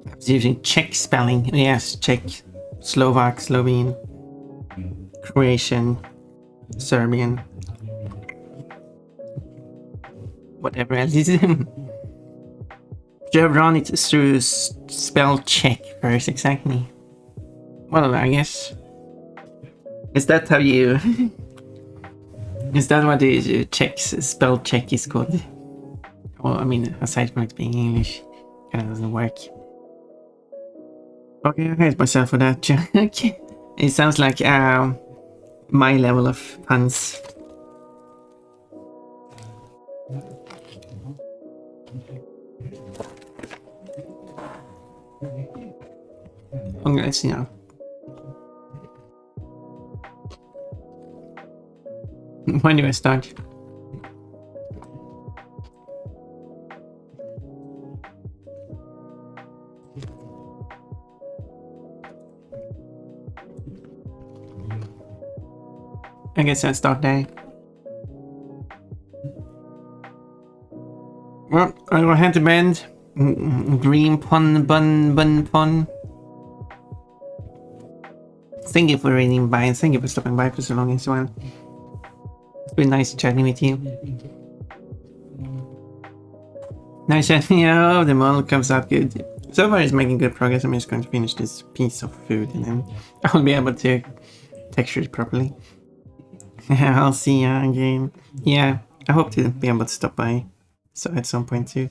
I was using Czech spelling. Yes, Czech, Slovak, Slovene, Croatian, Serbian, whatever else is. You have run it through spell check first, exactly. Well, I guess. Is that how you... Is that what the spell check is called? Well, I mean, aside from it being English, kind of doesn't work. Okay, I hate myself for that joke. It sounds like my level of puns. Okay, let's see now. When do I start? I guess I'll start there. Well, I will head to bed. Dream pun. Thank you for reading by and thank you for stopping by for so long as well. It's been nice chatting with you. Nice chatting. Oh, the model comes out good. So far it's making good progress. I'm just going to finish this piece of food and then I'll be able to texture it properly. I'll see you again. Yeah, I hope to be able to stop by so at some point too.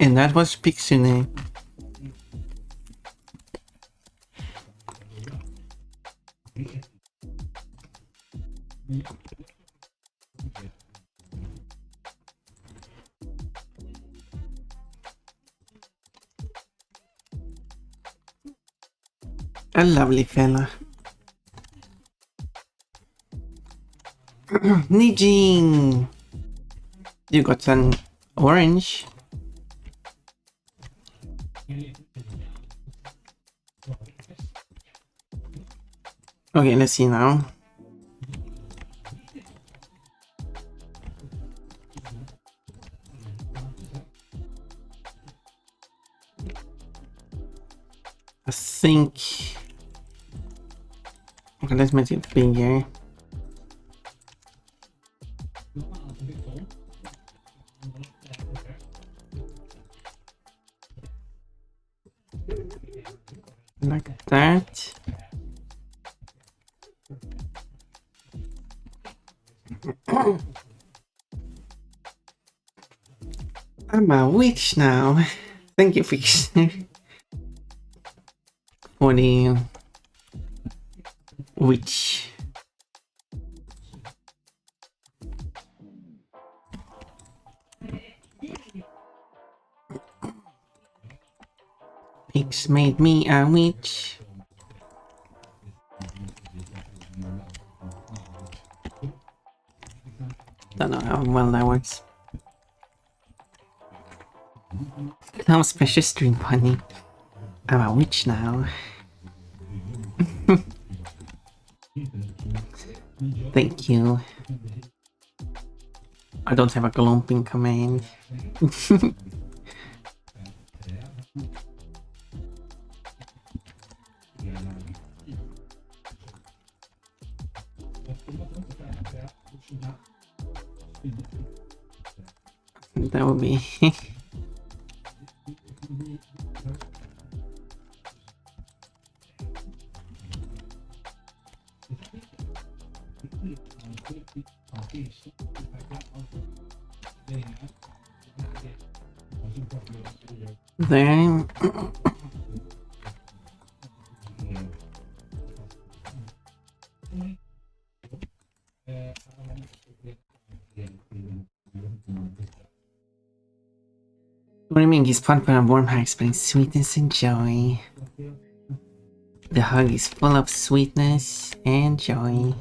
And that was Pixune. A lovely fella. Nijing! You got an orange. Okay, let's see now. I think... Okay, let's make it bigger. Like that. I'm a witch now. Thank you for the witch. Pigs made me a witch. Don't know how well that works. Now special stream bunny. I'm a witch now. Thank you. I don't have a glomping command. That would be... There. Swimming is fun for warm hugs brings sweetness and joy. The hug is full of sweetness and joy.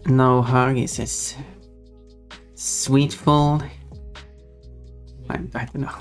No hug is as sweetful. I don't know.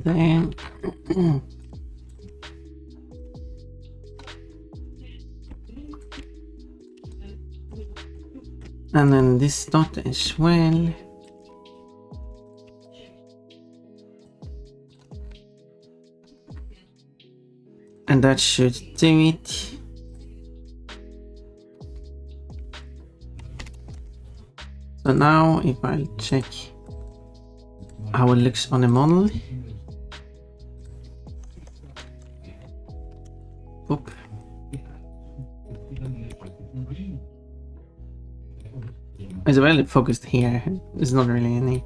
Then and then this dot as well. And that should do it. So now if I check how it looks on the model. Oop. It's well focused here. There's not really any.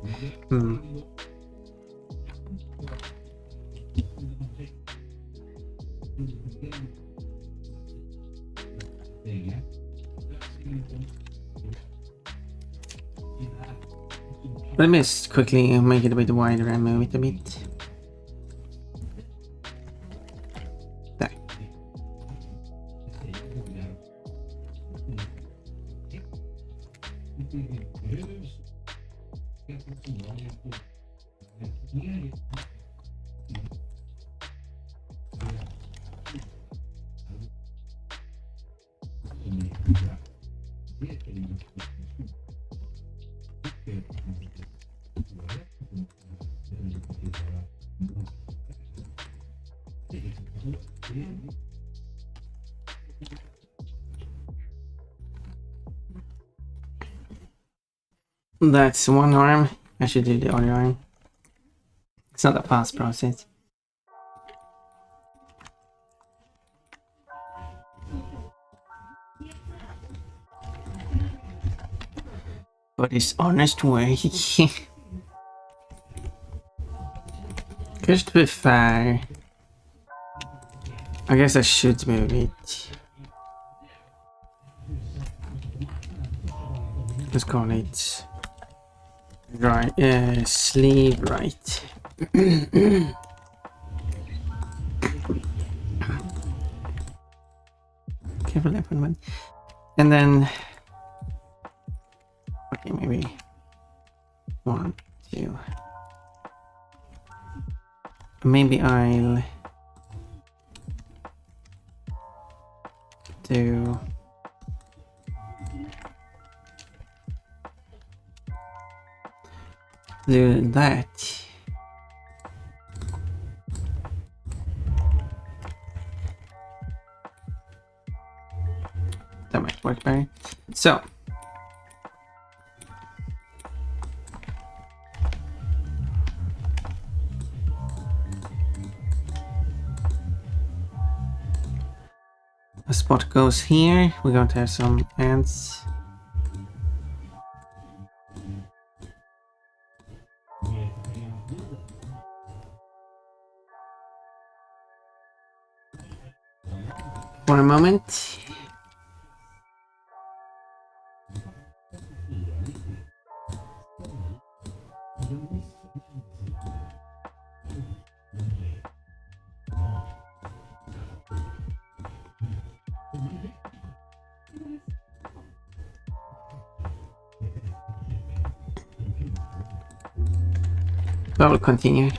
Let me just quickly make it a bit wider and move it a bit. There. That's one arm. I should do the other arm. It's not a fast process. But it's honest way. Just to be fair, I guess I should move it. Let's call it right, sleeve right. Careful left one. And then, okay, maybe 1, 2. Maybe I'll do that. That might work better. So a spot goes here. We're going to have some ants. For a moment. But we'll continue.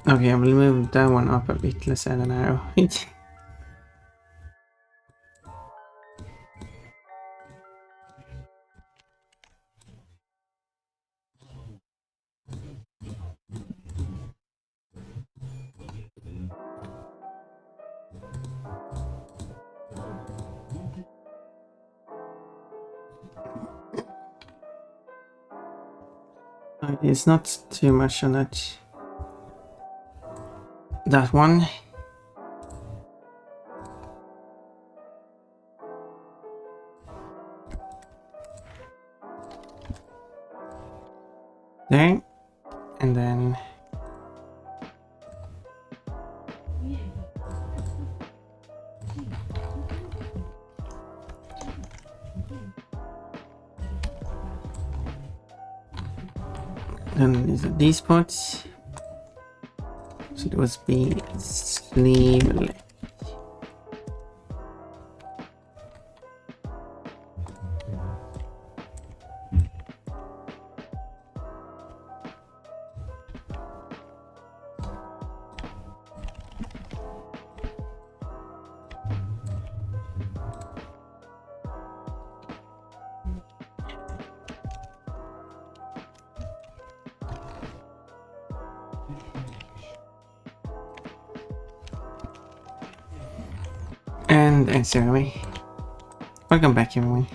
Okay, I will move that one up a bit. Let's add an arrow. It's not too much on that. That one. There. And then these spots. So it was be sleeve left. And Jeremy. Welcome back, everyone.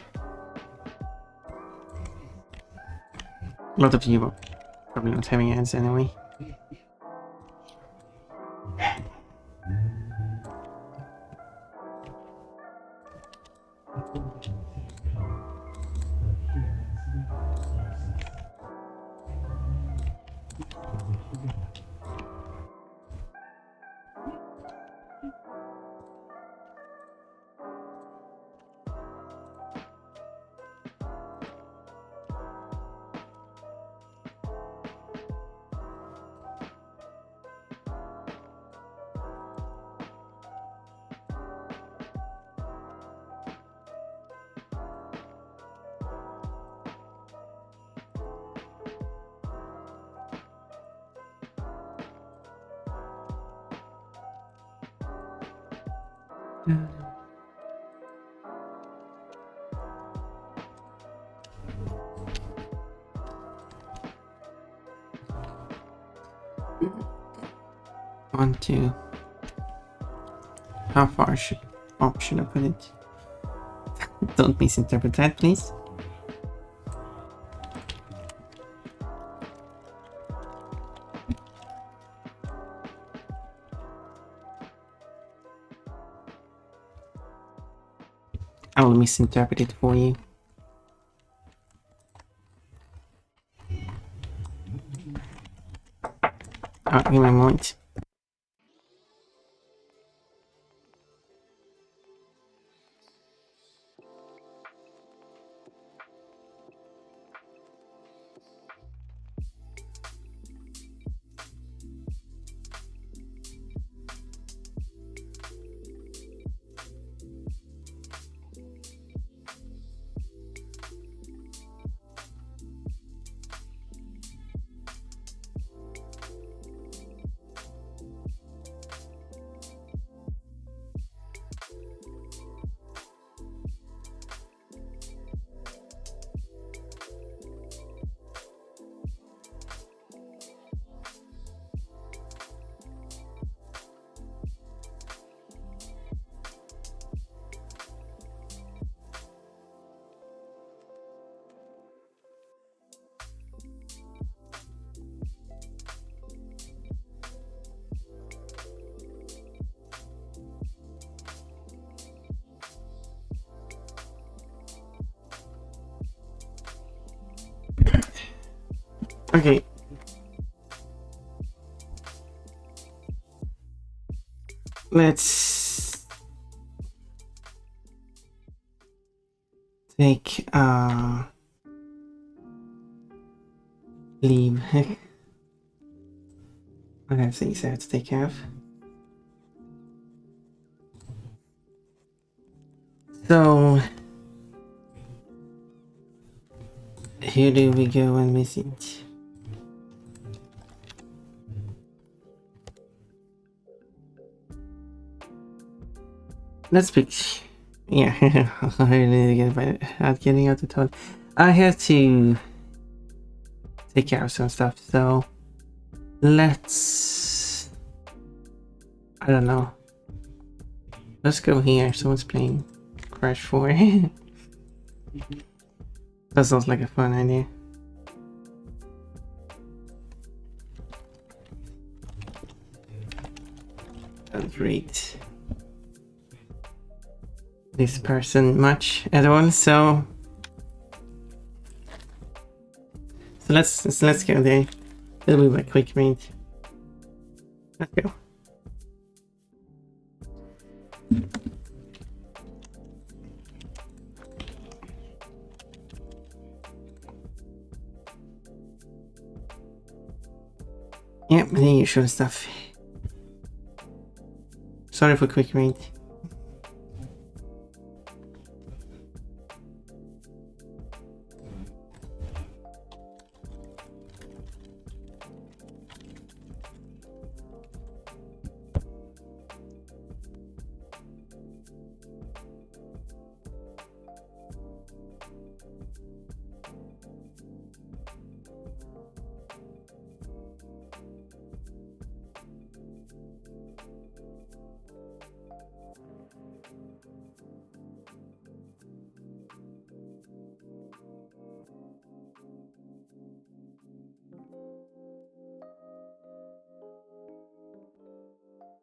A lot of you are probably not having ads anyway. One, two. How far should I put it? Don't misinterpret that, please. I will misinterpret it for you. Give me a moment. Okay. Let's take leave. I have things I have to take care of. So here do we go and visit? Let's pick. Yeah, I really need to get better at getting out the toilet. I have to take care of some stuff, so let's. I don't know. Let's go here. Someone's playing Crash 4. That sounds like a fun idea. Don't rate this person much at all, so let's go there. It'll be my quick read. Let's go. Yep, the usual stuff. Sorry for quick read.